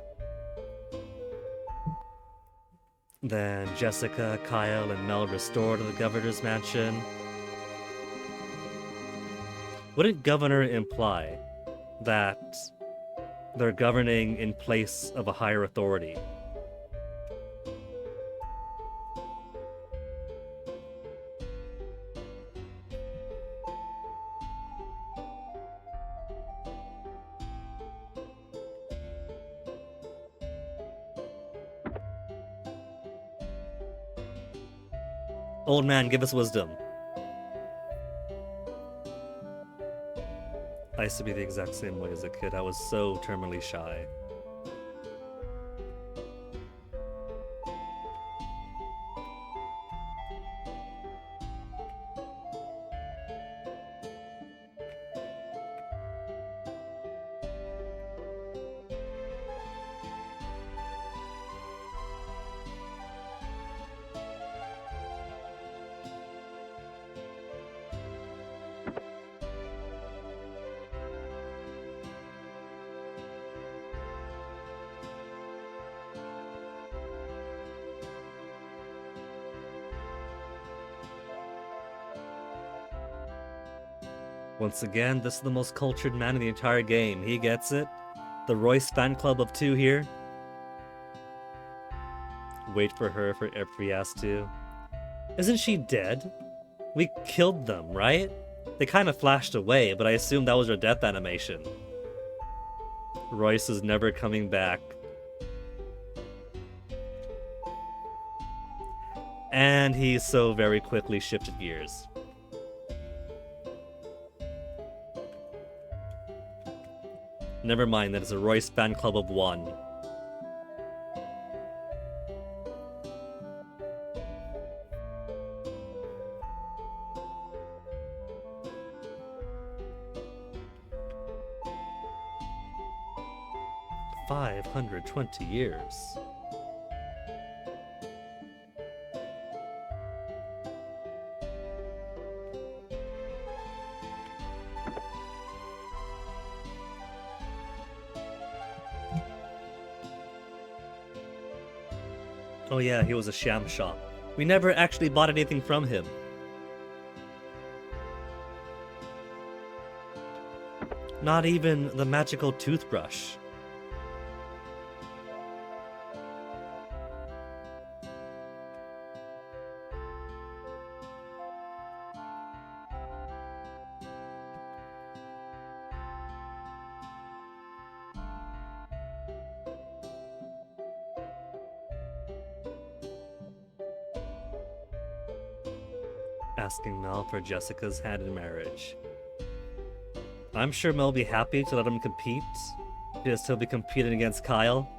Then Jessica, Kyle, and Mel restored to the governor's mansion. Wouldn't governor imply that they're governing in place of a higher authority? Old man, give us wisdom. I used to be the exact same way as a kid. I was so terminally shy. Once again, this is the most cultured man in the entire game. He gets it. The Royce fan club of 2 here. Wait for her if he has to. Isn't she dead? We killed them, right? They kind of flashed away, but I assume that was her death animation. Royce is never coming back. And he so very quickly shifted gears. Never mind, that is a Royce fan club of 1. 520 years. Oh yeah, he was a sham shop. We never actually bought anything from him. Not even the magical toothbrush. Asking Mel for Jessica's hand in marriage. I'm sure Mel will be happy to let him compete. Because he'll be competing against Kyle.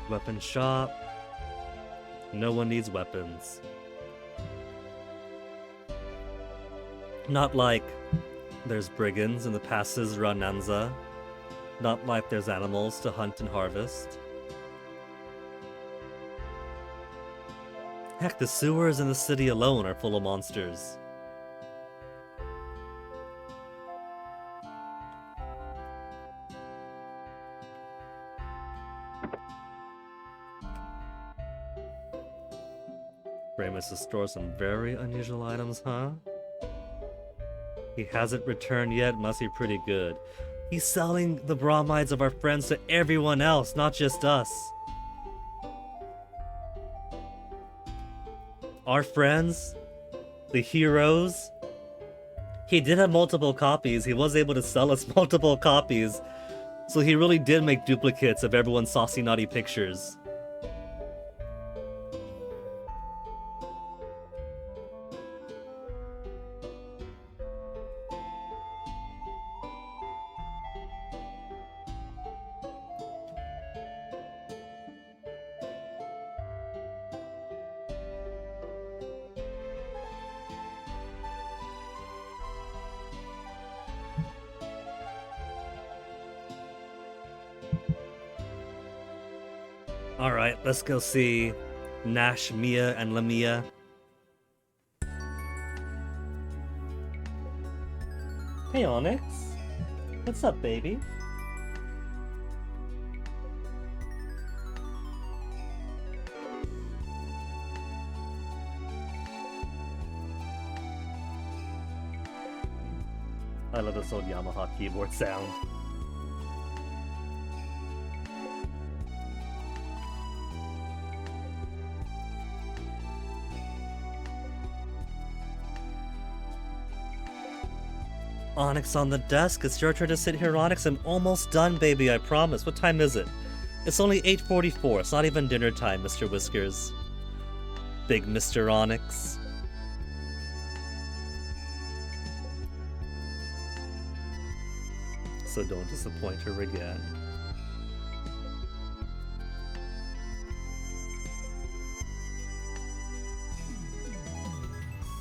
Weapon shop. No one needs weapons. Not like there's brigands in the passes around Nanza. Not like there's animals to hunt and harvest. Heck, the sewers in the city alone are full of monsters. Ramus has stored some very unusual items, huh? He hasn't returned yet, must be pretty good. He's selling the bromides of our friends to everyone else, not just us. Our friends? The heroes? He did have multiple copies, he was able to sell us multiple copies. So he really did make duplicates of everyone's saucy naughty pictures. Alright, let's go see Nash, Mia, and Lamia. Hey Onyx. What's up, baby? I love this old Yamaha keyboard sound. Onyx on the desk. It's your turn to sit here, Onyx. I'm almost done, baby, I promise. What time is it? It's only 8:44. It's not even dinner time, Mr. Whiskers. Big Mr. Onyx. So don't disappoint her again.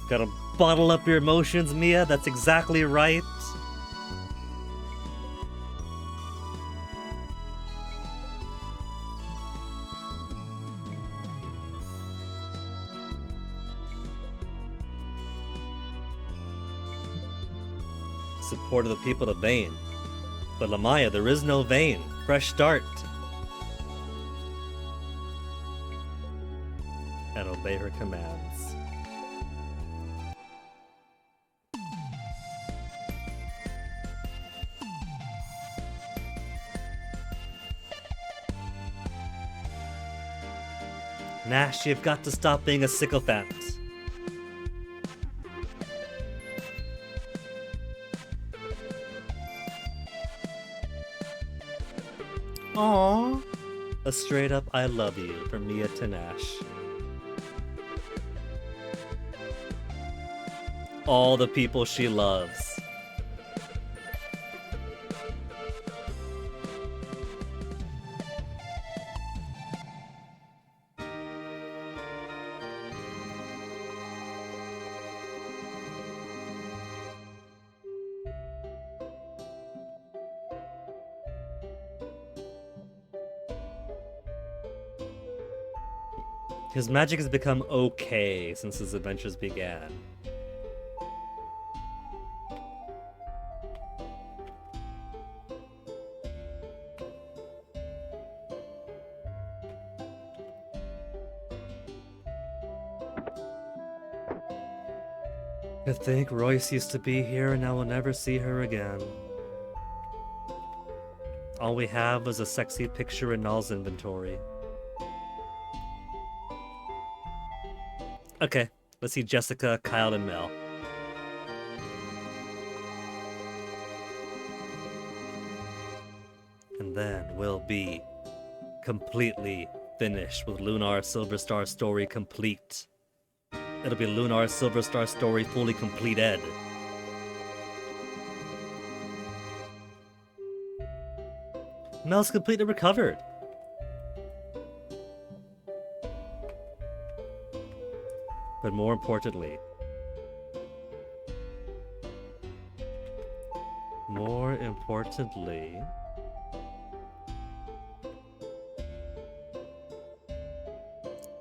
Gotta bottle up your emotions, Mia. That's exactly right. Support of the people of Vane. But Lamaya, there is no Vane. Fresh start. And obey her commands. Nash, you've got to stop being a sycophant. Aww. A straight up I love you from Mia to Nash. All the people she loves. His magic has become okay since his adventures began. To think Royce used to be here and I will never see her again. All we have is a sexy picture in Null's inventory. Okay, let's see Jessica, Kyle, and Mel. And then we'll be completely finished with Lunar Silver Star Story complete. It'll be Lunar Silver Star Story fully completed. Mel's completely recovered. But more importantly,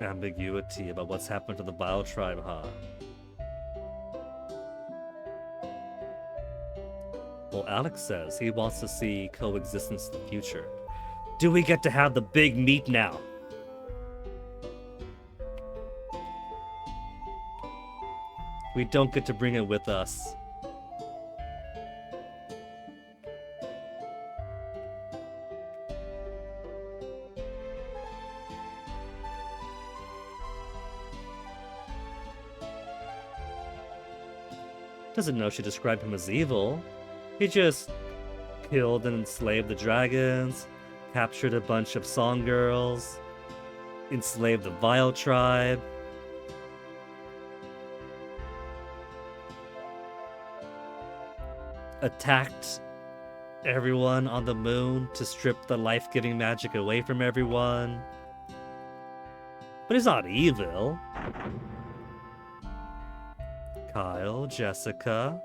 ambiguity about what's happened to the Bile tribe, huh? Well, Alex says he wants to see coexistence in the future. Do we get to have the big meet now? We don't get to bring it with us. Doesn't know she described him as evil. He just killed and enslaved the dragons, captured a bunch of song girls, enslaved the Vile tribe. Attacked everyone on the moon to strip the life-giving magic away from everyone. But he's not evil. Kyle, Jessica.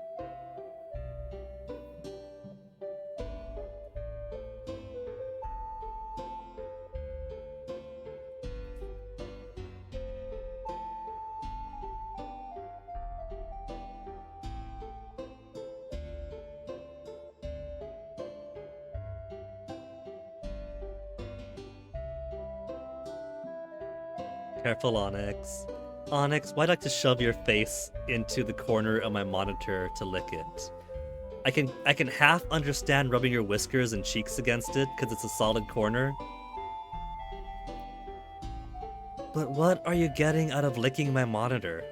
Careful, Onyx. Onyx, why'd I like to shove your face into the corner of my monitor to lick it? I can half understand rubbing your whiskers and cheeks against it because it's a solid corner. But what are you getting out of licking my monitor?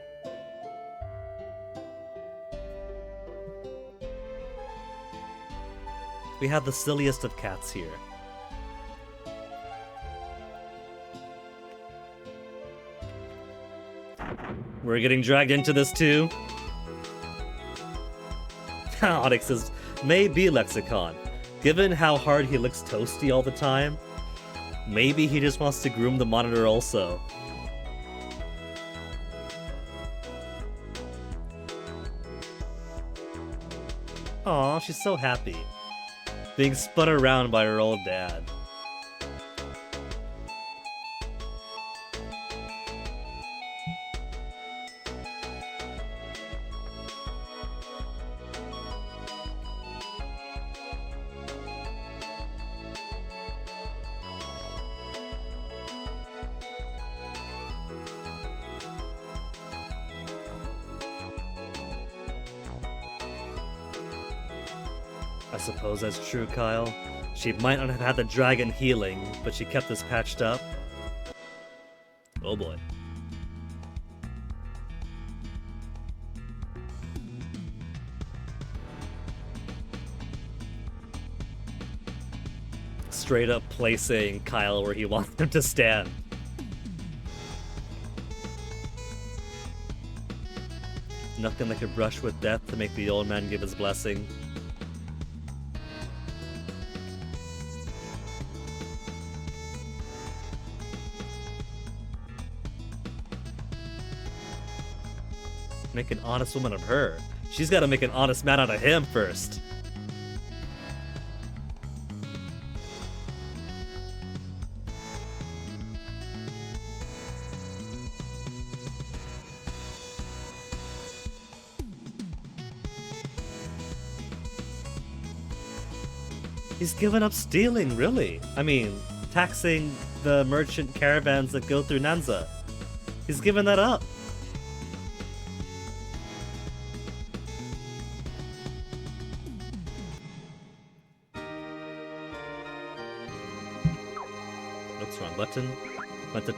We have the silliest of cats here. We're getting dragged into this too. Onyx says, maybe Lexicon. Given how hard he looks toasty all the time, maybe he just wants to groom the monitor also. Aw, she's so happy. Being spun around by her old dad. I suppose that's true, Kyle. She might not have had the dragon healing, but she kept us patched up. Oh boy. straight up placing Kyle where he wants him to stand. Nothing like a brush with death to make the old man give his blessing. Make an honest woman of her. She's gotta make an honest man out of him first. He's given up stealing, really. I mean, taxing the merchant caravans that go through Nanza. He's given that up. Oops, wrong button. Meant to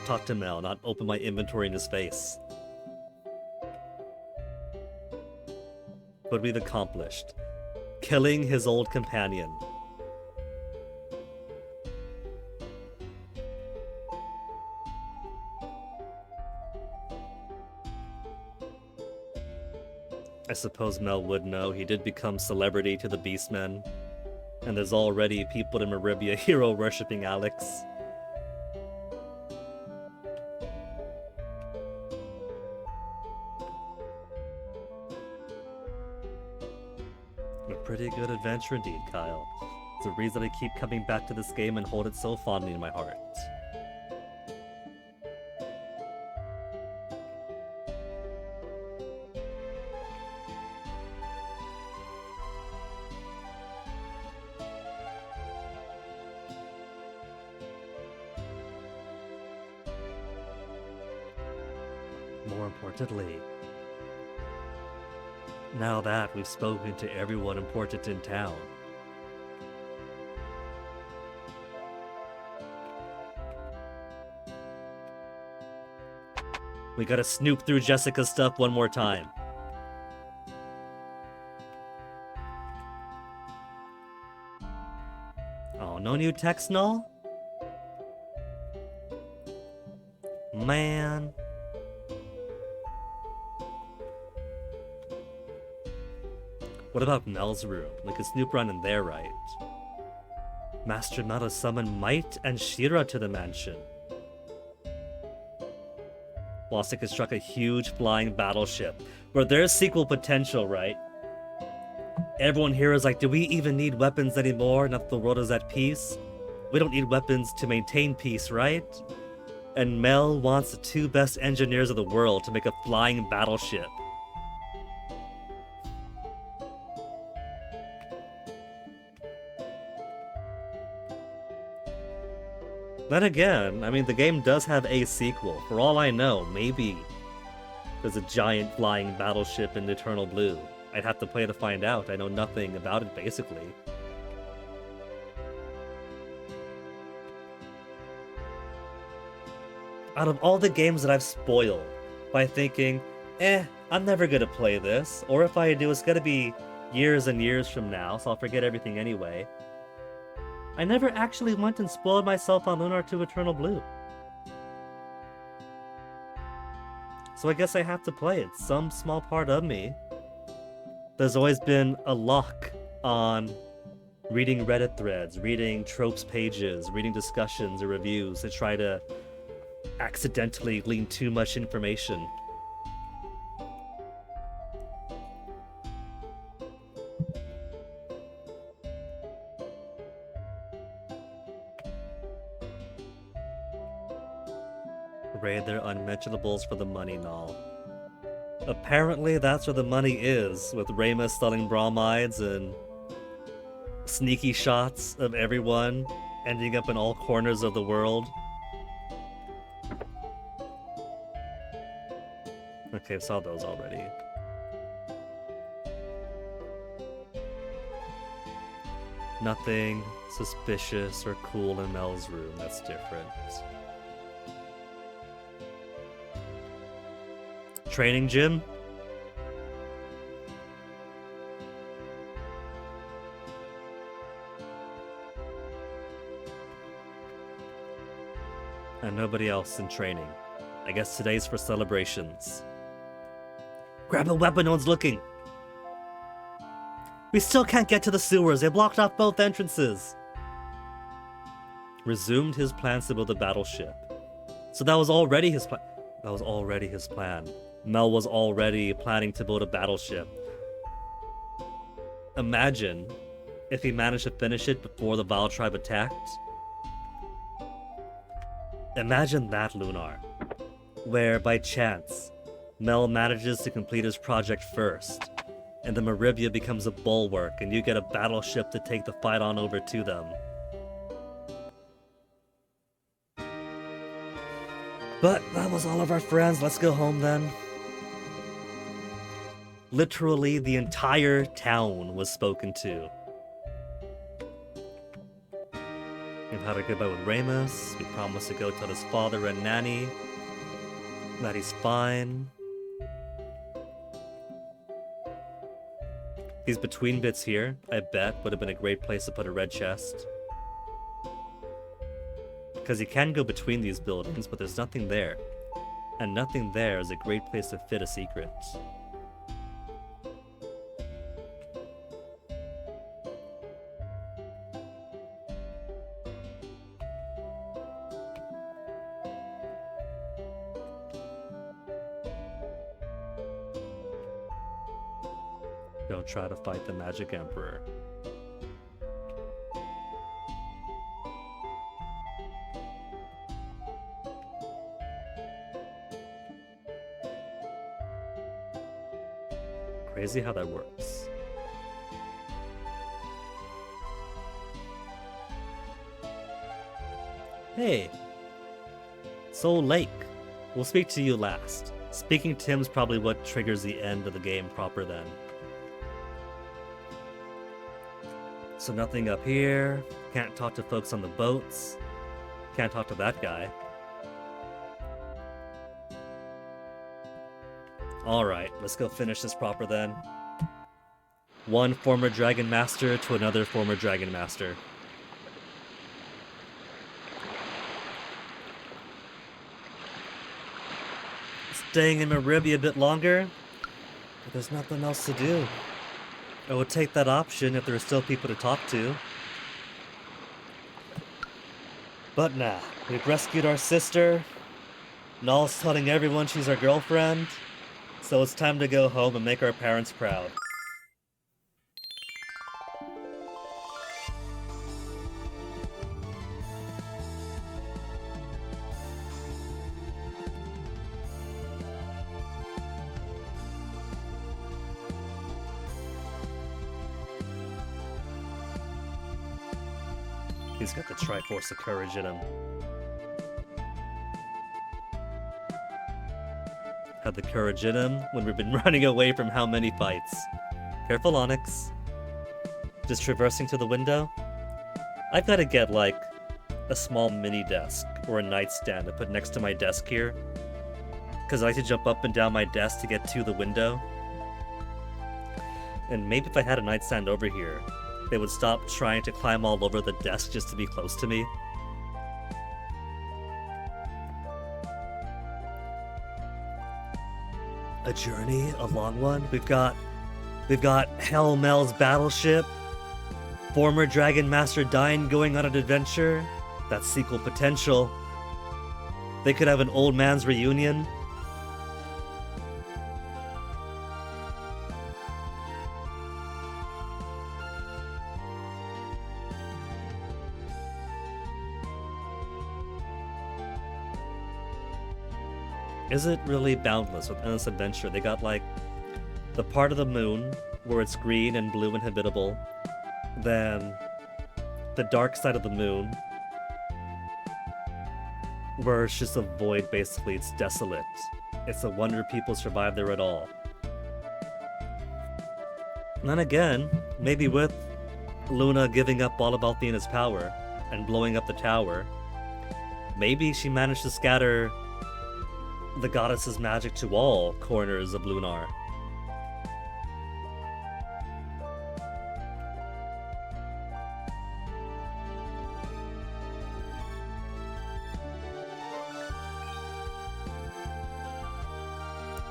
talk to Mel, not open my inventory in his face. What we've accomplished. Killing his old companion. I suppose Mel would know he did become celebrity to the Beastmen, and there's already people in Maribia hero worshipping Alex. A pretty good adventure indeed, Kyle. It's the reason I keep coming back to this game and hold it so fondly in my heart. More importantly, now that we've spoken to everyone important in town, we gotta snoop through Jessica's stuff one more time. Oh, no new text null? Man. What about Mel's room? We could snoop around in there, right? Master Mel has summoned Might and Shira to the mansion. Wants to construct a huge flying battleship. But there's sequel potential, right? Everyone here is like, do we even need weapons anymore now that the world is at peace? We don't need weapons to maintain peace, right? And Mel wants the two best engineers of the world to make a flying battleship. Then again, I mean, the game does have a sequel. For all I know, maybe there's a giant flying battleship in Eternal Blue. I'd have to play to find out. I know nothing about it, basically. Out of all the games that I've spoiled by thinking, I'm never gonna play this, or if I do, it's gonna be years and years from now, so I'll forget everything anyway. I never actually went and spoiled myself on Lunar 2 Eternal Blue. So I guess I have to play it. Some small part of me. There's always been a lock on reading Reddit threads, reading tropes pages, reading discussions or reviews to try to accidentally glean too much information. Raid their unmentionables for the money, null. Apparently that's where the money is, with Ramus selling bromides and sneaky shots of everyone ending up in all corners of the world. Okay, saw those already. Nothing suspicious or cool in Mel's room, that's different. Training gym? And nobody else in training. I guess today's for celebrations. Grab a weapon, no one's looking! We still can't get to the sewers, they blocked off both entrances! Resumed his plans to build a battleship. So that was already his plan. That was already his plan. Mel was already planning to build a battleship. Imagine if he managed to finish it before the Vile Tribe attacked. Imagine that, Lunar. Where, by chance, Mel manages to complete his project first, and the Maribia becomes a bulwark, and you get a battleship to take the fight on over to them. But that was all of our friends, let's go home then. Literally, the entire town was spoken to. We've had a goodbye with Ramus. We promised to go tell his father and Nanny that he's fine. These between bits here, I bet, would have been a great place to put a red chest. Because you can go between these buildings, but there's nothing there. And nothing there is a great place to fit a secret. Don't try to fight the Magic Emperor. Crazy how that works. Hey! Soul Lake. We'll speak to you last. Speaking to him's probably what triggers the end of the game proper then. So nothing up here. Can't talk to folks on the boats. Can't talk to that guy. Alright, let's go finish this proper then. One former Dragon Master to another former Dragon Master. Staying in Maribia a bit longer, but there's nothing else to do. I would take that option if there were still people to talk to. But nah, we've rescued our sister. Null's telling everyone she's our girlfriend. So it's time to go home and make our parents proud. He's got the Triforce of Courage in him. Had the courage in him when we've been running away from how many fights. Careful, Onyx. Just traversing to the window? I've got to get, like, a small mini desk or a nightstand to put next to my desk here. Because I like to jump up and down my desk to get to the window. And maybe if I had a nightstand over here, they would stop trying to climb all over the desk just to be close to me. A journey, a long one. We've got Hell Mel's battleship, former Dragon Master Dine going on an adventure. That's sequel potential. They could have an old man's reunion. Is it really boundless with endless adventure? They got like the part of the moon where it's green and blue and habitable, then the dark side of the moon where it's just a void basically, it's desolate. It's a wonder people survive there at all. And then again, maybe with Luna giving up all of Althena's power and blowing up the tower, maybe she managed to scatter the goddess's magic to all corners of Lunar.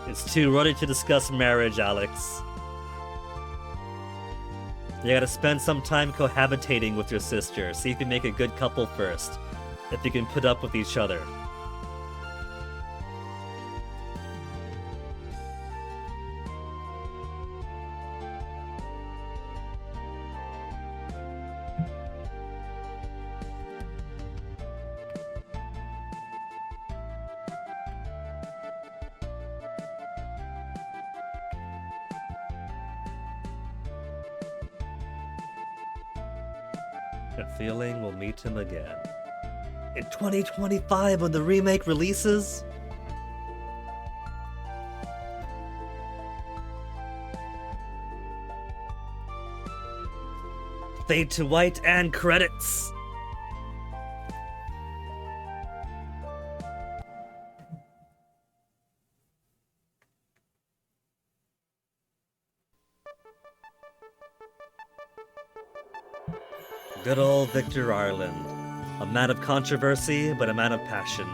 It's too early to discuss marriage, Alex. You gotta spend some time cohabitating with your sister. See if you make a good couple first. If you can put up with each other. A feeling we'll meet him again. In 2025 when the remake releases? Fade to white and credits! Good old Victor Ireland. A man of controversy, but a man of passion.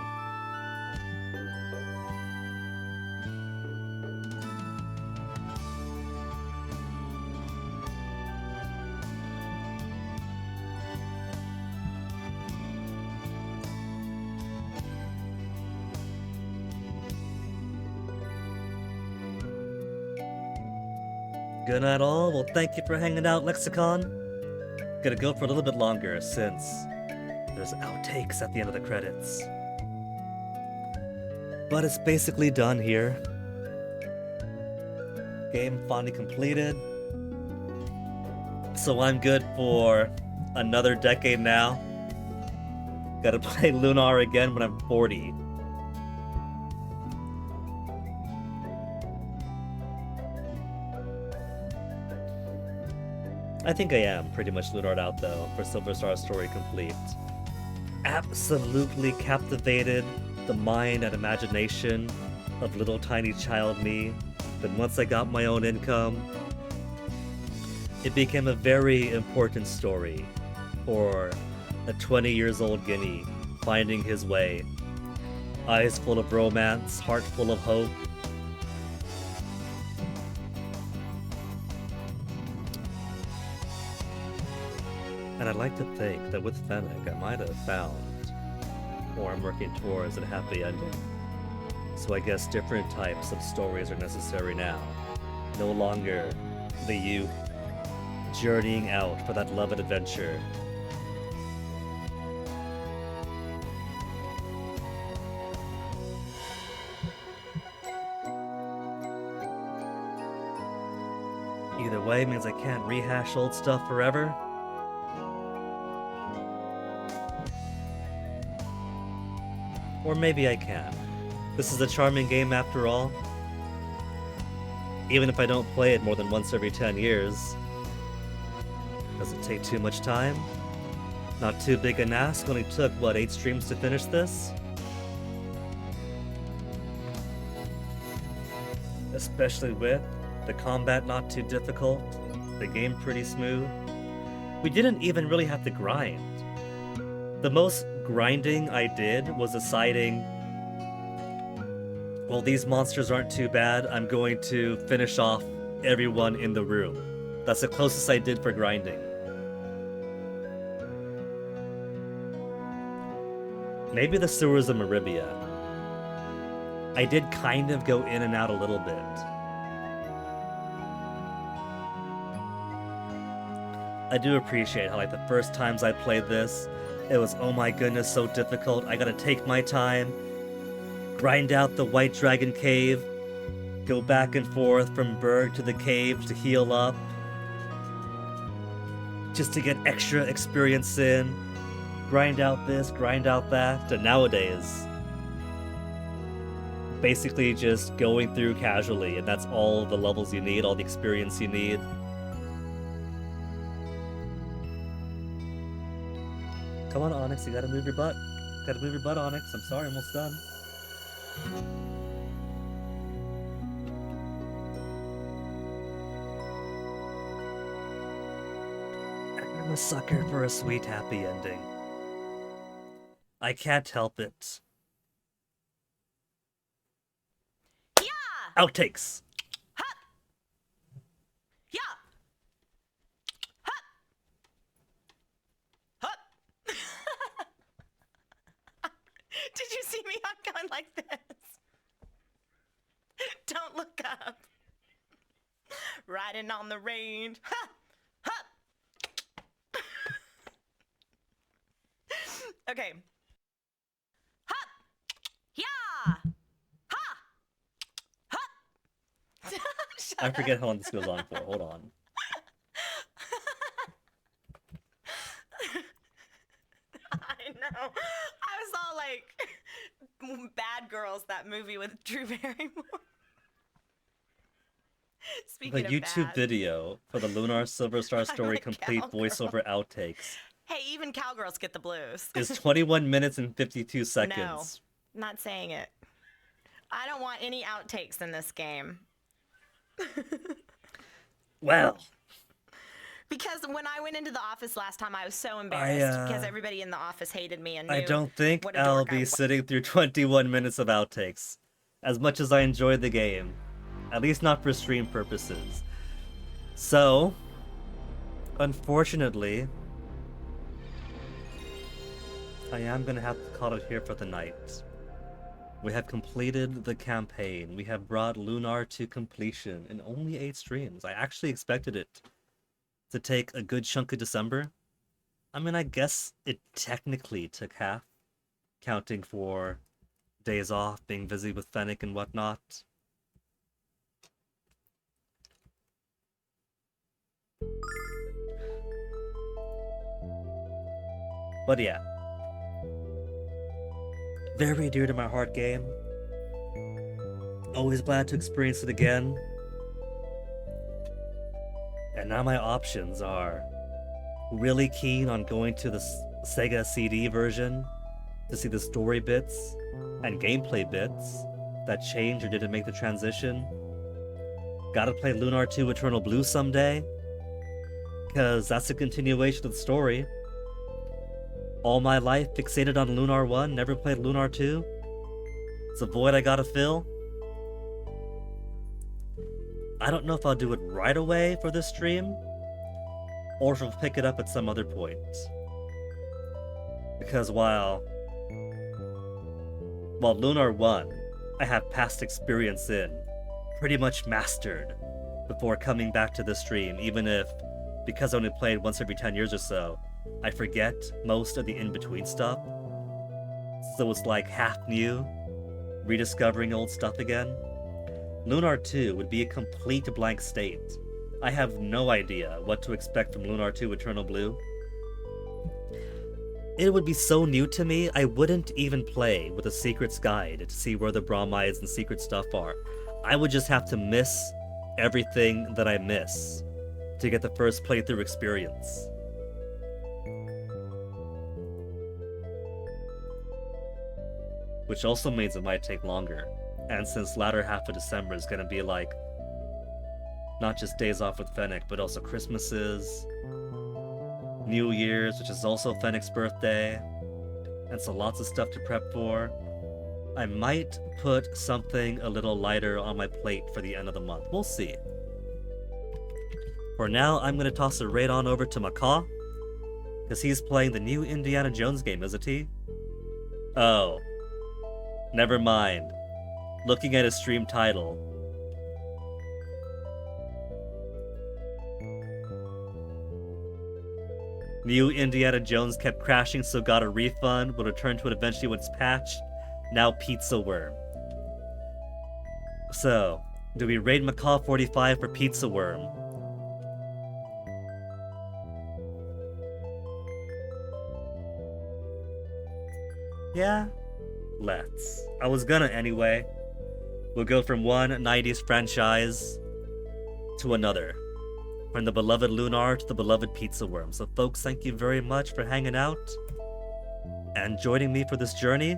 Good night all. Well, thank you for hanging out, Lexicon. Gonna go for a little bit longer since there's outtakes at the end of the credits. But it's basically done here. Game finally completed. So I'm good for another decade now. Gotta play Lunar again when I'm 40. I think I am pretty much Lunared out though for Silver Star Story Complete. Absolutely captivated the mind and imagination of little tiny child me. But once I got my own income, it became a very important story for a 20 years old Guinea finding his way. Eyes full of romance, heart full of hope. And I'd like to think that with Fennec, I might have found, or I'm working towards, a happy ending. So I guess different types of stories are necessary now. No longer the youth journeying out for that love and adventure. Either way means I can't rehash old stuff forever. Or maybe I can. This is a charming game after all. Even if I don't play it more than once every 10 years. Does it take too much time? Not too big an ask, only took, what, 8 streams to finish this? Especially with the combat not too difficult, the game pretty smooth. We didn't even really have to grind. The most grinding I did was deciding, well, these monsters aren't too bad, I'm going to finish off everyone in the room. That's the closest I did for grinding. Maybe the sewers of Maribia. I did kind of go in and out a little bit. I do appreciate how, like, the first times I played this, it was, oh my goodness, so difficult. I gotta take my time, grind out the White Dragon Cave, go back and forth from Berg to the cave to heal up, just to get extra experience in, grind out this, grind out that, and nowadays, basically just going through casually, and that's all the levels you need, all the experience you need. Come on, Onyx, you gotta move your butt. Gotta move your butt, Onyx. I'm sorry, I'm almost done. I'm a sucker for a sweet, happy ending. I can't help it. Yeah! Outtakes. Yeah. Hup. Hup. Did you see me? I'm going like this. Don't look up. Riding on the range. Ha! Hup. Okay. Hup. Yeah. Ha. Hup. I forget how long this goes on for. Hold on. I know. I was all like, Bad Girls, that movie with Drew Barrymore. Speaking The of YouTube bad. video for the Lunar Silver Star Story like complete cowgirl. voiceover outtakes Hey, even cowgirls get the blues. is 21 minutes and 52 seconds. No, not saying it. I don't want any outtakes in this game. Well, Because when I went into the office last time, I was so embarrassed because everybody in the office hated me and knew I don't think what a I'll dork I be was. sitting through 21 minutes of outtakes. As much as I enjoyed the game. At least not for stream purposes. So, unfortunately, I am going to have to call it here for the night. We have completed the campaign. We have brought Lunar to completion in only 8 streams. I actually expected it to take a good chunk of December. I mean, I guess it technically took half, counting for days off, being busy with Fennec and whatnot. But yeah. Very dear to my heart game. Always glad to experience it again. And now my options are really keen on going to the Sega CD version to see the story bits and gameplay bits that changed or didn't make the transition. Gotta play Lunar 2 Eternal Blue someday, because that's a continuation of the story. All my life fixated on Lunar 1, never played Lunar 2. It's a void I gotta fill. I don't know if I'll do it right away for this stream, or if I'll pick it up at some other point. Because while Lunar 1, I have past experience in, pretty much mastered, before coming back to this stream, even if, because I only played once every 10 years or so, I forget most of the in-between stuff. So it's like half new, rediscovering old stuff again. Lunar 2 would be a complete blank state. I have no idea what to expect from Lunar 2 Eternal Blue. It would be so new to me, I wouldn't even play with a secrets guide to see where the bromides and secret stuff are. I would just have to miss everything that I miss to get the first playthrough experience. Which also means it might take longer. And since latter half of December is gonna be like, not just days off with Fennec, but also Christmases, New Year's, which is also Fennec's birthday, and so lots of stuff to prep for, I might put something a little lighter on my plate for the end of the month. We'll see. For now, I'm gonna toss it right on over to Macaw, because he's playing the new Indiana Jones game, isn't he? Oh. Never mind. Looking at his stream title. New Indiana Jones kept crashing, so got a refund. Will return to it eventually when it's patched. Now Pizza Worm. So, do we raid Macaw 45 for Pizza Worm? Yeah? Let's. I was gonna anyway. We'll go from one 90s franchise to another. From the beloved Lunar to the beloved Pizza Worm. So folks, thank you very much for hanging out and joining me for this journey.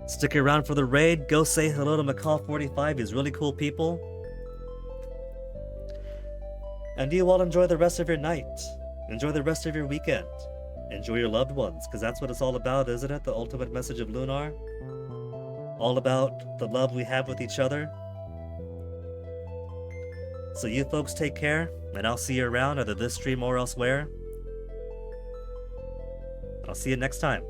Stick around for the raid. Go say hello to Macaw45. He's really cool people. And you all enjoy the rest of your night. Enjoy the rest of your weekend. Enjoy your loved ones, because that's what it's all about, isn't it? The ultimate message of Lunar. all about the love we have with each other. So you folks take care, and I'll see you around either this stream or elsewhere. I'll see you next time.